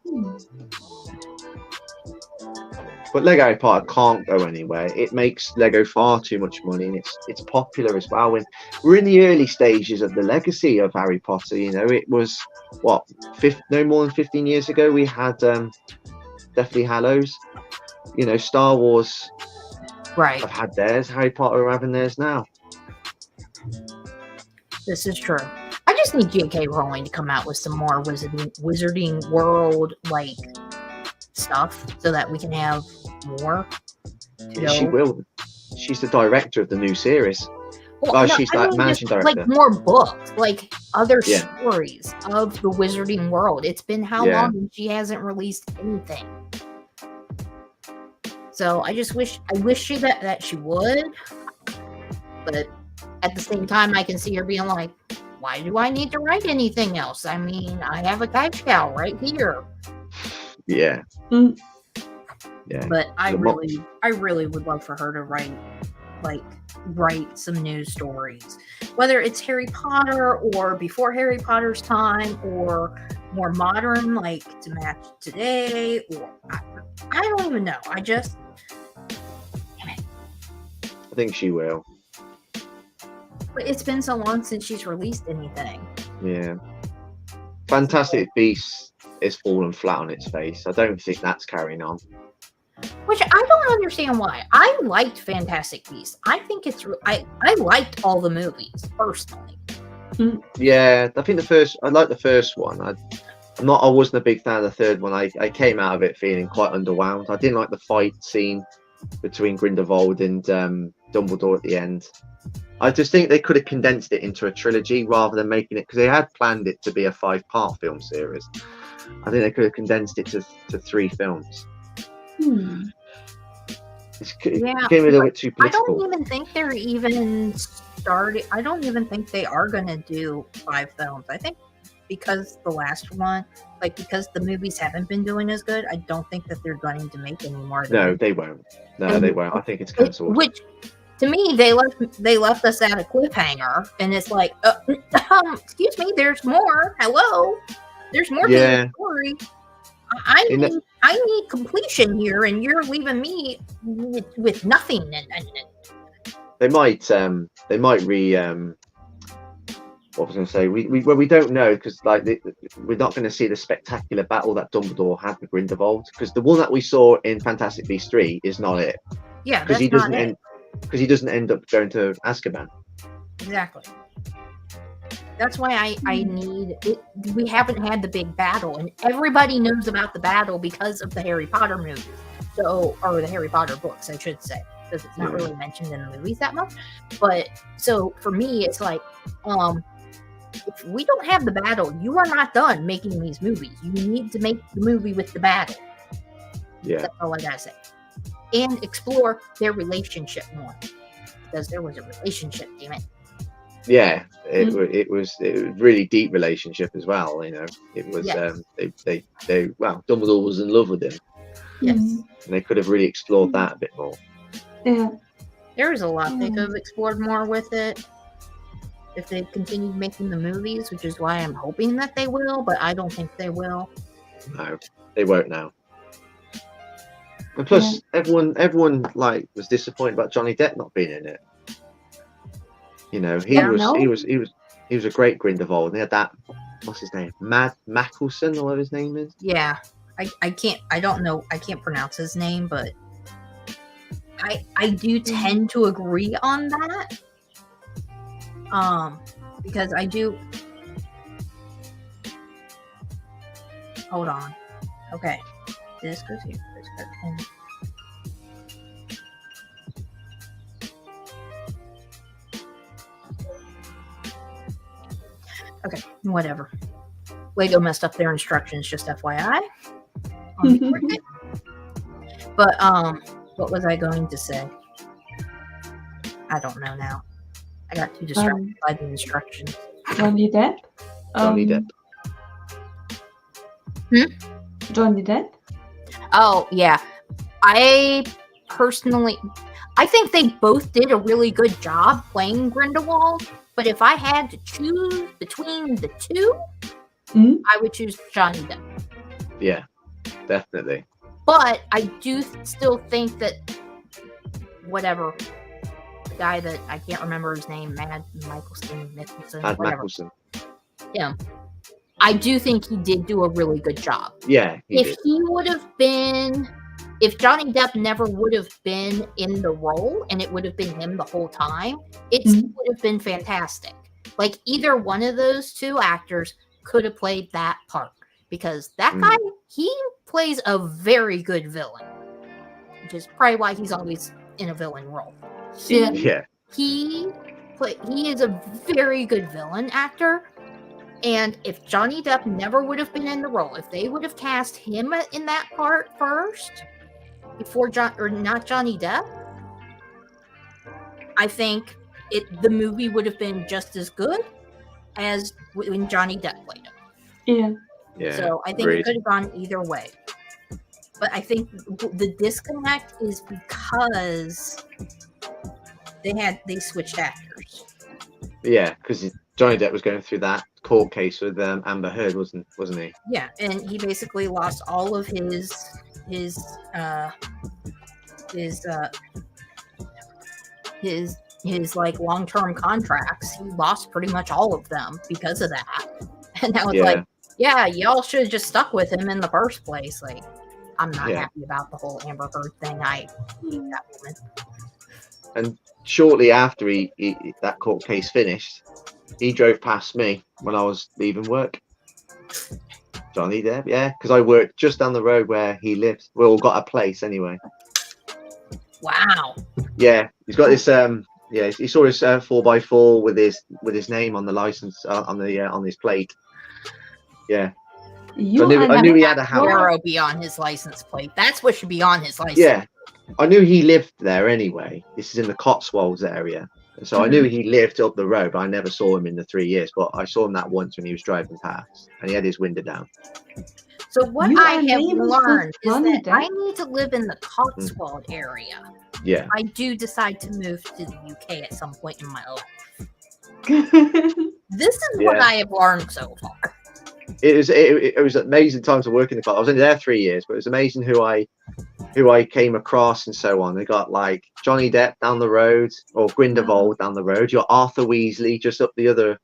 But Lego Harry Potter can't go anywhere. It makes Lego far too much money, and it's popular as well. When we're in the early stages of the legacy of Harry Potter, you know, it was no more than 15 years ago we had Deathly Hallows. You know, Star Wars Right. have had theirs. Harry Potter are having theirs now. This is true. I just need J.K. Rowling to come out with some more Wizarding World like stuff so that we can have more. She will. She's the director of the new series. Well, she's like managing director. Like more books, like other stories of the Wizarding World. It's been how long and she hasn't released anything. So I wish that she would, but at the same time, I can see her being like, "Why do I need to write anything else? I mean, I have a cash cow right here." Yeah. Yeah. But I really would love for her to write some news stories, whether it's Harry Potter or before Harry Potter's time or more modern, like to match today, or I don't even know. Damn it. I think she will. But it's been so long since she's released anything. Yeah. Fantastic Beasts is fallen flat on its face. I don't think that's carrying on. Which I don't understand why. I liked Fantastic Beasts. I think I liked all the movies personally. Yeah, I think I like the first one. I wasn't a big fan of the third one. I came out of it feeling quite underwhelmed. I didn't like the fight scene between Grindelwald and Dumbledore at the end. I just think they could have condensed it into a trilogy rather than making it, because they had planned it to be a 5-part film series. I think they could have condensed it to 3 films. It became a little bit too political. I don't even think they're even started. I don't even think they are going to do 5 films. I think because the last one, because the movies haven't been doing as good, I don't think that they're going to make any more. No, they won't. They won't. I think it's cancelled. Which, to me, they left us at a cliffhanger, and it's like, excuse me, there's more. Hello, there's more to the story. I need completion here, and you're leaving me with nothing. They might what was I going to say? We don't know, because we're not going to see the spectacular battle that Dumbledore had with Grindelwald, because the one that we saw in Fantastic Beasts 3 is not it. Yeah, because he doesn't end up going to Azkaban. Exactly. That's why I need it. We haven't had the big battle, and everybody knows about the battle because of the Harry Potter movies. Or the Harry Potter books, I should say, because it's not really mentioned in the movies that much. But so for me, it's like, if we don't have the battle, you are not done making these movies. You need to make the movie with the battle. Yeah. That's all I gotta say. And explore their relationship more, because there was a relationship, damn it. Yeah, it was really deep relationship as well. You know, it was Dumbledore was in love with him. Yes, and they could have really explored that a bit more. Yeah, there was a lot they could have explored more with it if they continued making the movies, which is why I'm hoping that they will, but I don't think they will. No, they won't now. And plus, everyone was disappointed about Johnny Depp not being in it. You know, he was a great Grindelwald. And they had that, what's his name, Mackelson, or whatever his name is. Yeah, I can't pronounce his name, but I do tend to agree on that. Because I do. Hold on. Okay, this goes here. This goes in. Okay, whatever. Lego messed up their instructions, just FYI. But what was I going to say? I don't know now. I got too distracted by the instructions. Johnny Depp? Johnny Depp. Johnny Depp? Oh, yeah. I think they both did a really good job playing Grindelwald. But if I had to choose between the two, I would choose Johnny Depp. Yeah, definitely. But I do still think that the guy that I can't remember his name, Mad Mikkelsen. Yeah. I do think he did do a really good job. Yeah. If he would have been if Johnny Depp never would have been in the role and it would have been him the whole time, it would have been fantastic. Like either one of those two actors could have played that part because that guy, he plays a very good villain, which is probably why he's always in a villain role. He is a very good villain actor. And if Johnny Depp never would have been in the role, if they would have cast him in that part first, before not Johnny Depp, I think the movie would have been just as good as when Johnny Depp played it. Yeah. So I think it could have gone either way. But I think the disconnect is because they switched actors. Yeah, because Johnny Depp was going through that court case with Amber Heard, wasn't he? Yeah, and he basically lost all of his like long-term contracts. He lost pretty much all of them because of that. And now it's like, yeah, y'all should have just stuck with him in the first place. Like, I'm not happy about the whole Amber Heard thing. I hate that woman. And shortly after that court case finished, he drove past me when I was leaving work. Johnny Depp, yeah, because I worked just down the road where he lives. We all got a place anyway. Wow. Yeah, he's got this. He saw his 4x4 with his name on the license on his plate. Yeah. So I knew he had a house. Arrow be on his license plate. That's what should be on his license. Yeah, I knew he lived there anyway. This is in the Cotswolds area. So I knew he lived up the road, but I never saw him in the 3 years. But I saw him that once when he was driving past, and he had his window down. So what I have learned is that I need to live in the Cotswold area. Yeah. I do decide to move to the UK at some point in my life. This is what I have learned so far. It was an amazing time to work in the club. I was only there 3 years, but it was amazing who I came across and so on. They got like Johnny Depp down the road, or Grindelwald down the road. You got Arthur Weasley just up the other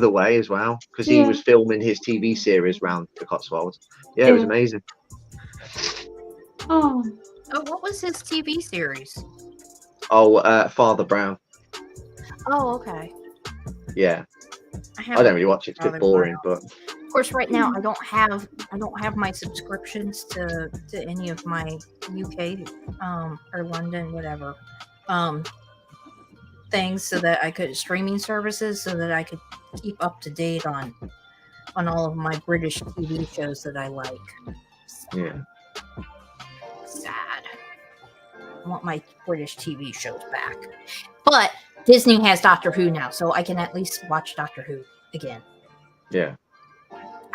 way as well, because he was filming his TV series around the Cotswolds. Yeah, it was amazing. Oh, what was his TV series? Father Brown. Oh, okay. Yeah, I don't really watch it. It's a bit boring, but. Of course, right now I don't have my subscriptions to any of my UK or London whatever things, so that I could streaming services, so that I could keep up to date on all of my British TV shows that I like. Yeah. Sad. I want my British TV shows back, but Disney has Doctor Who now, so I can at least watch Doctor Who again. Yeah.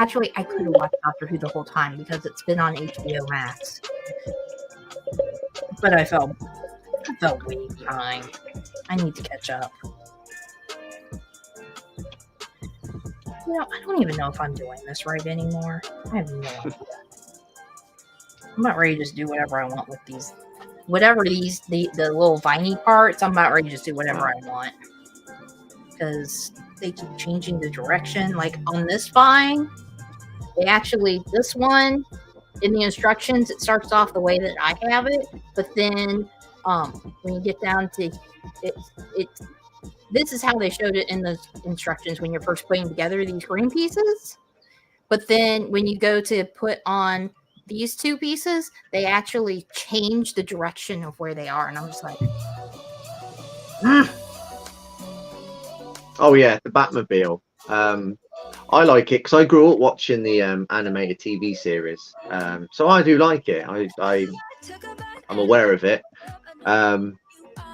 Actually, I could have watched Doctor Who the whole time because it's been on HBO Max. But I felt way behind. I need to catch up. I don't even know if I'm doing this right anymore. I have no idea. I'm about ready to just do whatever I want with these. Whatever the little viney parts, I'm about ready to just do whatever I want. Because they keep changing the direction. Like on this vine, this one, in the instructions, it starts off the way that I have it, but then when you get down to it, this is how they showed it in the instructions when you're first putting together these green pieces. But then when you go to put on these two pieces, they actually change the direction of where they are, and I'm just like, Oh yeah, the Batmobile. I like it because I grew up watching the animated TV series, so I do like it. I'm aware of it.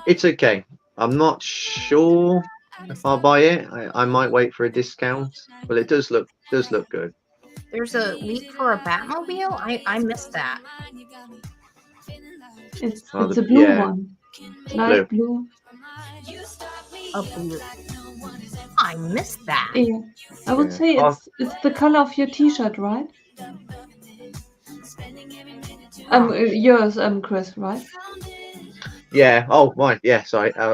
It's okay. I'm not sure if I'll buy it. I might wait for a discount, but it does look good. There's a leak for a Batmobile. I missed that. It's a blue one. Light blue. A blue. I missed that. Yeah. I would say it's the color of your T-shirt, right? Yours, Chris, right? Yeah. Oh, mine. Yeah. Sorry. I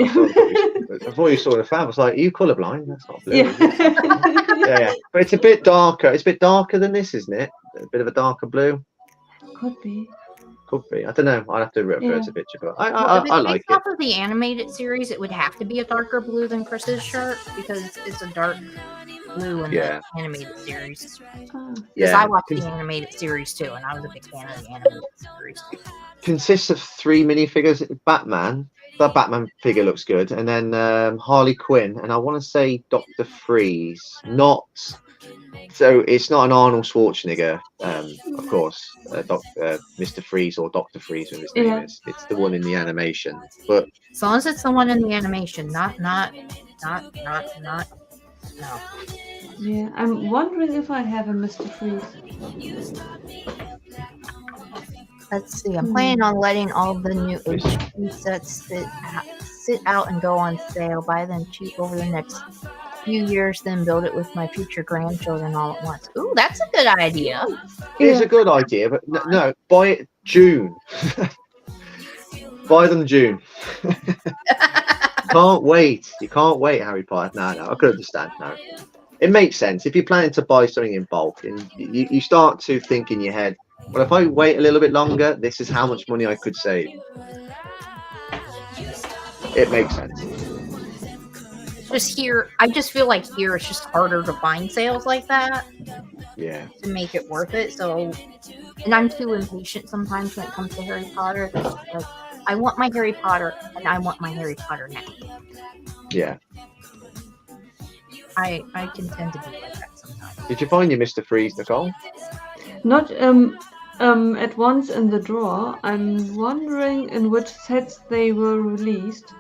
thought you saw the Fab. I was like, are you colourblind? That's not blue. Yeah. But it's a bit darker. It's a bit darker than this, isn't it? A bit of a darker blue. Could be. Could be. I don't know. I'll have to refer Yeah. to the picture, but Well, if I it's like based it. off of the animated series, it would have to be a darker blue than Chris's shirt because it's a dark blue in Yeah. the animated series. Ah. Because Yeah. I watched the animated series too, and I was a big fan of the animated series too. Consists of 3 minifigures. Batman. That Batman figure looks good, and then Harley Quinn, and I want to say Dr. Freeze. Not so it's not an Arnold Schwarzenegger, of course, Mr. Freeze or Dr. Freeze, whatever his name Yeah. is. It's the one in the animation, but As long as it's the one in the animation, no. Yeah, I'm wondering if I have a Mr. Freeze. Let's see. I'm planning on letting all the new HD sets sit out and go on sale. Buy them cheap over the next few years, then build it with my future grandchildren all at once. Ooh, that's a good idea. it's a good idea. But no, buy it June. Buy them June. Can't wait. You can't wait, Harry Potter. No, I could understand. No, it makes sense if you're planning to buy something in bulk, and you start to think in your head, well, if I wait a little bit longer, this is how much money I could save. It makes sense. Just here, I just feel like here it's just harder to find sales like that. Yeah. To make it worth it. So, and I'm too impatient sometimes when it comes to Harry Potter. Like, I want my Harry Potter, and I want my Harry Potter now. Yeah. I can tend to be like that sometimes. Did you find your Mr. Freeze, Nicole? Not at once in the drawer. I'm wondering in which sets they were released.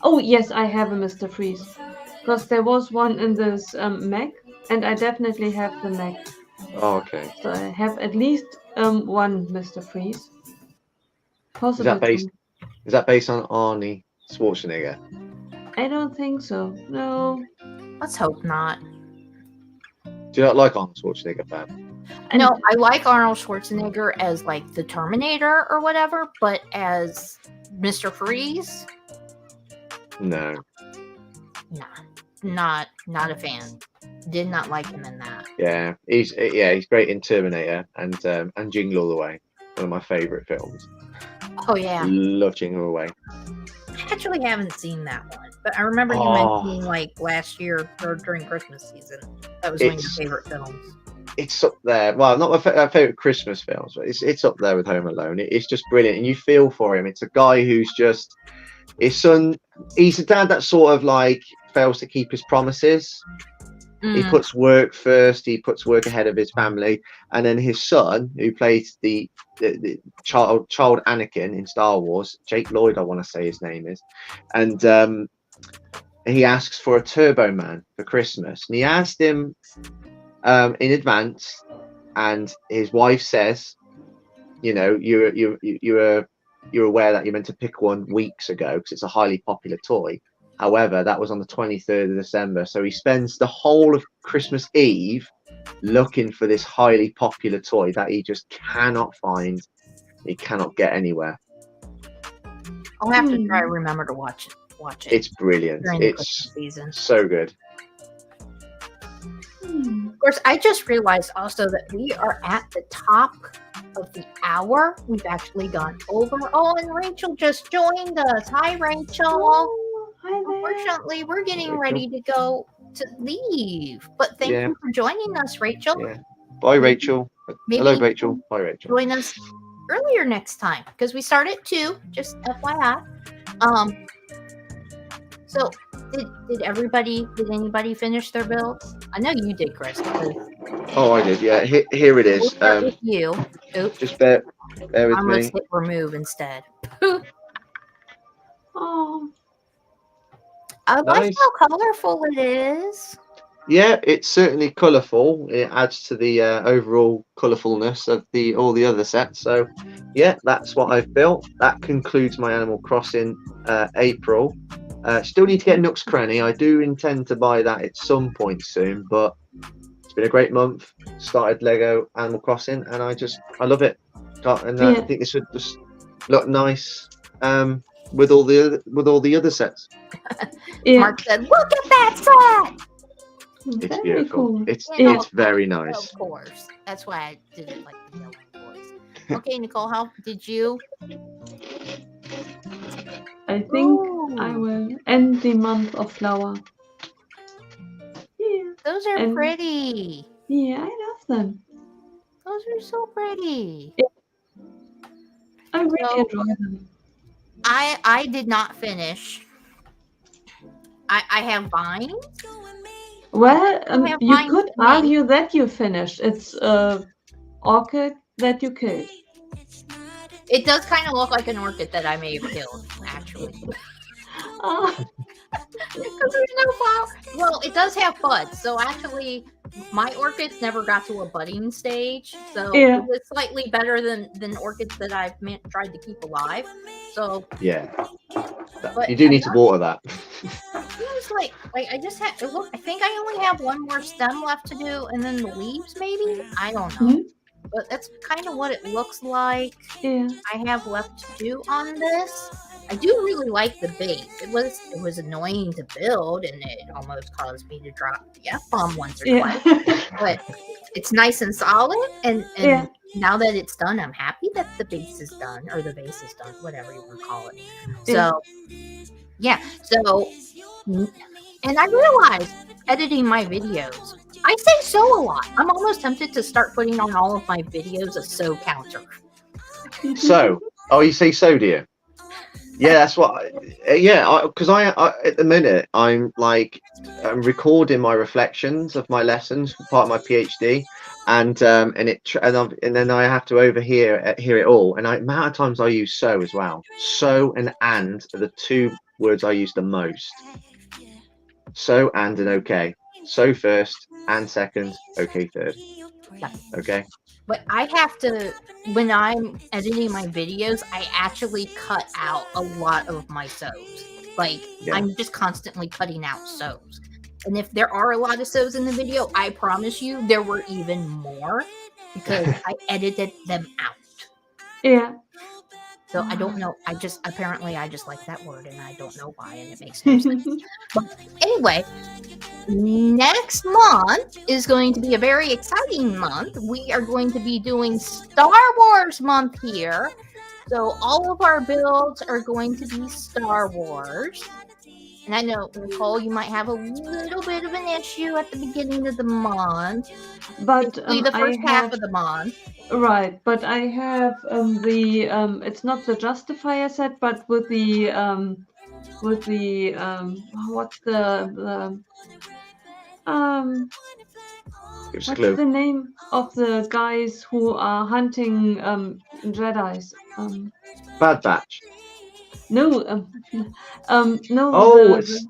Oh yes, I have a Mr. Freeze, because there was one in this Mac, and I definitely have the Mac. Oh, okay. So I have at least one Mr. Freeze. Possibly Is that based on Arnie Schwarzenegger? I don't think so. No. Let's hope not. Do you not like Arnold Schwarzenegger, fan? No, I like Arnold Schwarzenegger as like the Terminator or whatever, but as Mr. Freeze, No. nah, not a fan. Did not like him in that. Yeah, he's great in Terminator and Jingle All the Way, one of my favourite films. Oh yeah, Love Jingle All the Way. I actually haven't seen that one, but I remember you mentioning like last year or during Christmas season that was one of your favorite films. It's up there. Well, not my favorite Christmas films, but it's up there with Home Alone. It's just brilliant, and you feel for him. It's a guy who's just his son. He's a dad that sort of like fails to keep his promises. He puts work first. He puts work ahead of his family, and then his son, who plays the child Anakin in Star Wars, Jake Lloyd, I want to say his name is, and he asks for a Turbo Man for Christmas, and he asked him in advance, and his wife says, you know, you're aware that you're meant to pick one weeks ago because it's a highly popular toy. However, that was on the 23rd of December, so he spends the whole of Christmas Eve looking for this highly popular toy that he just cannot find. He cannot get anywhere. I'll have to try to remember to watch it. It's brilliant. It's season. So good. Of course, I just realized also that we are at the top of the hour. We've actually gone over. Oh, and Rachel just joined us. Hi, Rachel. Hi there. Unfortunately, we're getting ready to go to leave. But thank you for joining us, Rachel. Yeah. Bye, Rachel. Hello, Rachel. Bye, Rachel. Join us earlier next time because we start at 2. Just FYI. So did anybody finish their builds? I know you did, Chris. Oh, I did. Yeah. Here it is. We'll start with you. Oops. Just bear with I'm me. gonna hit remove instead. Oh. I like how colorful it is. Yeah, it's certainly colourful. It adds to the overall colourfulness of all the other sets. So, yeah, that's what I've built. That concludes my Animal Crossing April. Still need to get Nook's Cranny. I do intend to buy that at some point soon, but it's been a great month. Started Lego Animal Crossing, and I love it. And I think this would just look nice with all the other sets. Mark said, "Look at that set." It's Very beautiful. cool. It's very nice. Of course, that's why I didn't like the yellow voice. Okay, Nicole, how did you? I think I Ooh, will end the month of flower. Yeah, those are and pretty. yeah, I love them. Those are so pretty. Yeah, I really So enjoy them. I did not finish. I have vines. Well, I have you vines could to make. argue that you finished. It's orchid that you killed. It does kind of look like an orchid that I may have killed, actually. Ah, Because there's no flower. Well, it does have buds. So actually, my orchids never got to a budding stage. So yeah. it was slightly better than orchids that I've tried to keep alive. So, Yeah. but You do I need to water that. seems like I just had. Look, I think I only have one more stem left to do, and then the leaves maybe. I don't know. Mhm. But that's kind of what it looks like. Yeah. I have left to do on this. I do really like the base. It was annoying to build, and it almost caused me to drop the F-bomb once or Yeah. twice. But it's nice and solid, and Yeah. now that it's done, I'm happy that the base is done, or the base is done, whatever you want to call it. Yeah. So, yeah. So, and I realized editing my videos, I say so a lot. I'm almost tempted to start putting on all of my videos a so counter. So, oh, you say so, do you? Yeah, that's what. Because I at the minute I'm recording my reflections of my lessons for part of my PhD, and then I have to hear it all. And amount of times I use so as well. So and are the two words I use the most. So and okay. So first and second, okay third. Yeah. Okay. But I have to, when I'm editing my videos, I actually cut out a lot of my so's. Like, Yeah. I'm just constantly cutting out so's. And if there are a lot of so's in the video, I promise you there were even more because I edited them out. Yeah. So I don't know. I just like that word and I don't know why, and it makes no sense. But anyway, next month is going to be a very exciting month. We are going to be doing Star Wars month here. So all of our builds are going to be Star Wars. And I know, Nicole, you might have a little bit of an issue at the beginning of the month. But The first half of the month. Right, but I have it's not the justifier set, but with the what's the name of the guys who are hunting Jedis? Bad Batch. No, no. Oh, it's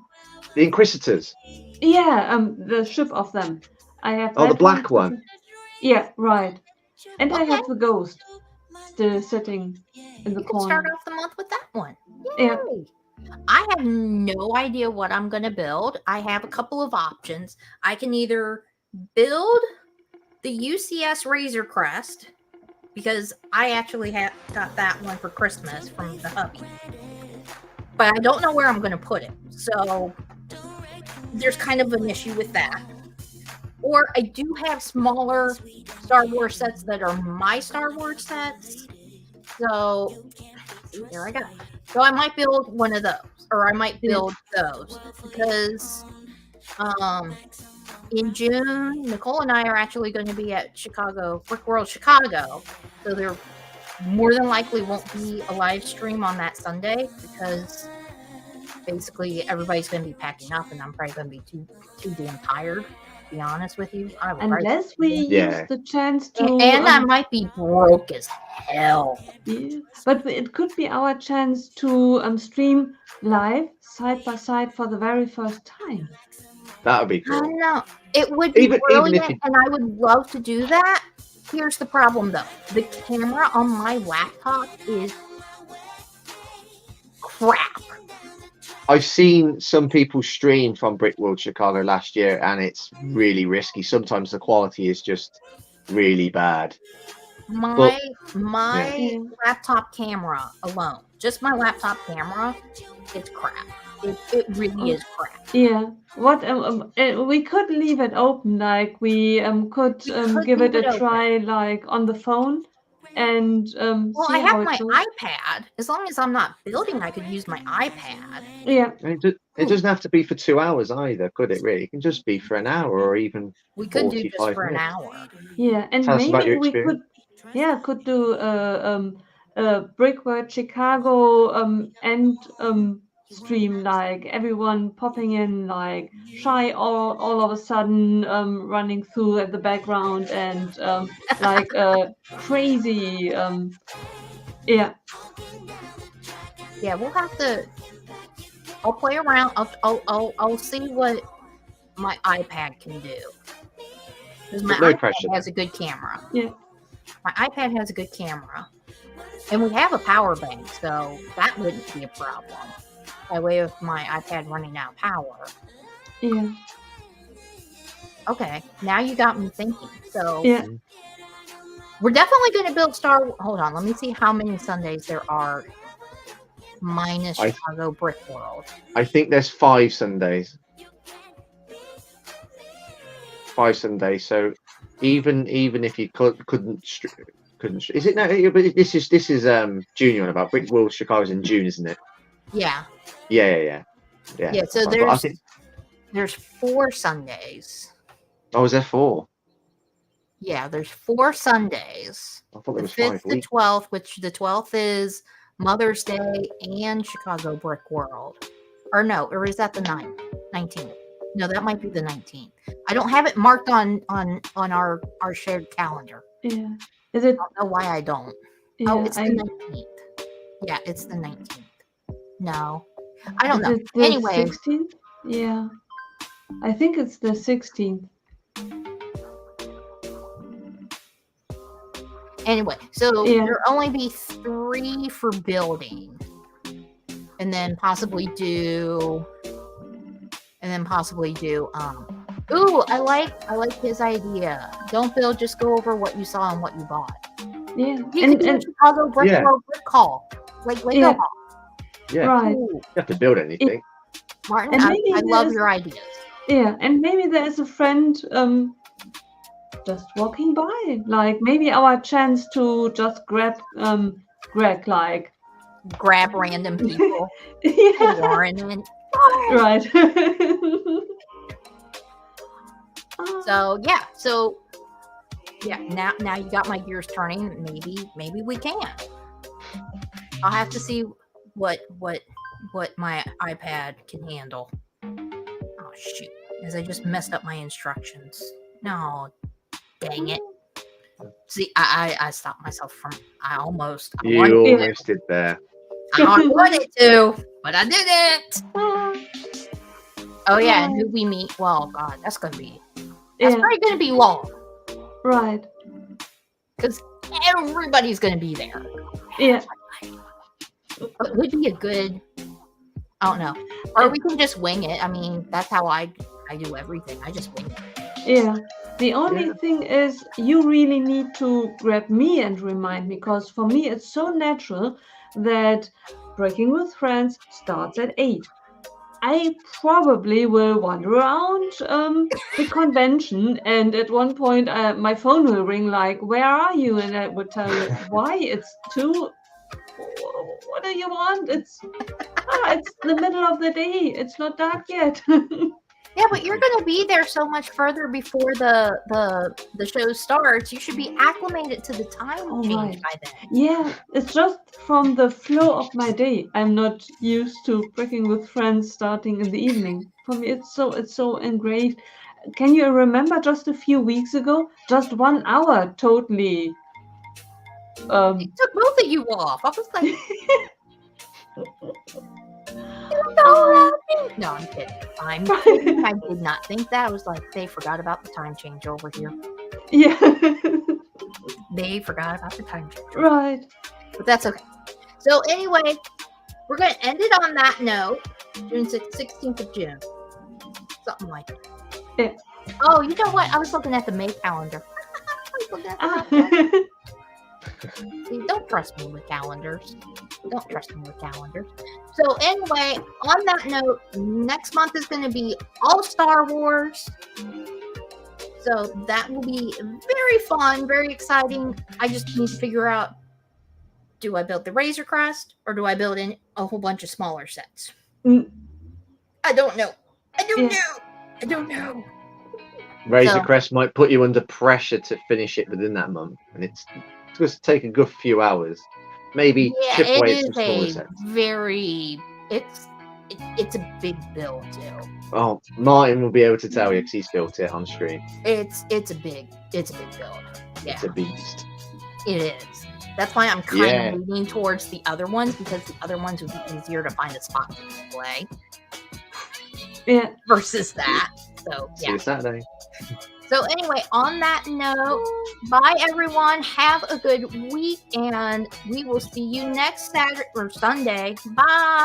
the Inquisitors. Yeah, the ship of them. I have. Oh, the black one. Yeah, right. And I Okay. have the ghost still sitting in the You can corner. start off the month with that one. Yay! Yeah. I have no idea what I'm going to build. I have a couple of options. I can either build the UCS Razor Crest, because I actually got that one for Christmas from the hubby. But I don't know where I'm going to put it. So there's kind of an issue with that. Or I do have smaller Star Wars sets that are my Star Wars sets. So there I go. So I might build one of those, or I might build those, because in June, Nicole and I are actually going to be at Brick World Chicago. So there more than likely won't be a live stream on that Sunday, because basically everybody's going to be packing up, and I'm probably going to be too damn tired, to be honest with you. Unless we use the chance to... And I might be broke as hell. Yeah. But it could be our chance to stream live, side by side, for the very first time. That would be cool. I don't know. It would be brilliant, and I would love to do that. Here's the problem, though. The camera on my laptop is crap. I've seen some people stream from Brick World Chicago last year, and it's really risky. Sometimes the quality is just really bad. My laptop camera alone, just my laptop camera, it's crap. It really is crap. Yeah. What we could leave it open, like we could give it a try, like on the phone, and Well, see I how have it my goes. iPad. As long as I'm not building, I could use my iPad. Yeah, And it doesn't have to be for 2 hours either, could it? Really, it can just be for an hour or even We could do just 45 for an minutes. hour. yeah, and Tell us about maybe your we could, experience. could do Brickwork Chicago end stream, like everyone popping in like shy all of a sudden running through at the background and like crazy yeah. Yeah, we'll have to. I'll play around. I'll see what my iPad can do. Because my No iPad pressure. has a good camera. Yeah. My iPad has a good camera. And we have a power bank, so that wouldn't be a problem. By way of my iPad running out of power. Yeah. Okay, now you got me thinking. So Yeah. we're definitely going to build Star. Hold on, let me see how many Sundays there are. Minus Chicago Brick World. I think there's 5 Sundays. 5 Sundays. So even if you couldn't, is it no? But this is June on about Brick World Chicago's in June, isn't it? Yeah. Yeah. So there's 4 Sundays. Oh, is there 4? Yeah, there's 4 Sundays. I thought there was the 5 5th, the 12th, which the 12th is Mother's Day and Chicago Brick World. Or is that the 9th? 19th. No, that might be the 19th. I don't have it marked on our shared calendar. Yeah. Is it? I don't know why I don't. Yeah, oh, it's the 19th. Yeah, it's the 19th. No. I don't know. Is it the Anyway. 16th? Yeah. I think it's the 16th. Anyway, so there'll only be 3 for building. And then possibly do ooh, I like his idea. Don't build, just go over what you saw and what you bought. Yeah. You could do a Chicago Brick World Brick Hall. Like Lego Hall. Yeah. Right. You don't have to build anything. Martin, I love your ideas. Yeah, and maybe there is a friend just walking by. Like maybe our chance to just grab Greg, like grab random people. Yeah. Warren in. Right. So now you got my gears turning. Maybe we can. I'll have to see what my iPad can handle. Oh shoot! As I just messed up my instructions. No, dang it. See, I stopped myself from. You almost did there. I wanted to, but I didn't. Oh yeah, and who we meet? Well, God, that's probably gonna be long. Right. Because everybody's gonna be there. Yeah. But it would be a good. I don't know. Or we can just wing it. I mean, that's how I do everything. I just wing it. Yeah. The only thing is you really need to grab me and remind me, because for me it's so natural that Breaking with Friends starts at 8. I probably will wander around the convention, and at one point my phone will ring like, where are you? And I would tell you, why? It's 2. What do you want? It's the middle of the day. It's not dark yet. Yeah, but you're going to be there so much further before the show starts. You should be acclimated to the time change by then. Yeah, it's just from the flow of my day. I'm not used to Breaking with Friends starting in the evening. For me, it's so engraved. Can you remember just a few weeks ago? Just 1 hour, totally. It took both of you off. I was like. No, I'm kidding. I did not think that. I was like, they forgot about the time change over here. Yeah. They forgot about the time change. Right. But that's okay. So anyway, we're going to end it on that note. June 16th of June. Something like that. Yeah. Oh, you know what? I was looking at the May calendar. See, don't trust me with calendars. Don't trust me with calendars. So anyway, on that note, next month is going to be all Star Wars. So that will be very fun, very exciting. I just need to figure out, do I build the Razor Crest or do I build in a whole bunch of smaller sets? I don't know. I don't know. Razor Crest might put you under pressure to finish it within that month, and it's going to take a good few hours. Maybe chip away at some smaller sets. It's a big build too. Oh, Martin will be able to tell you because he's built it on stream. It's a big build. Yeah. It's a beast. It is. That's why I'm kind of leaning towards the other ones, because the other ones would be easier to find a spot to display. Yeah. Versus that. So See you Saturday. So anyway, on that note, bye everyone. Have a good week, and we will see you next Saturday or Sunday. Bye.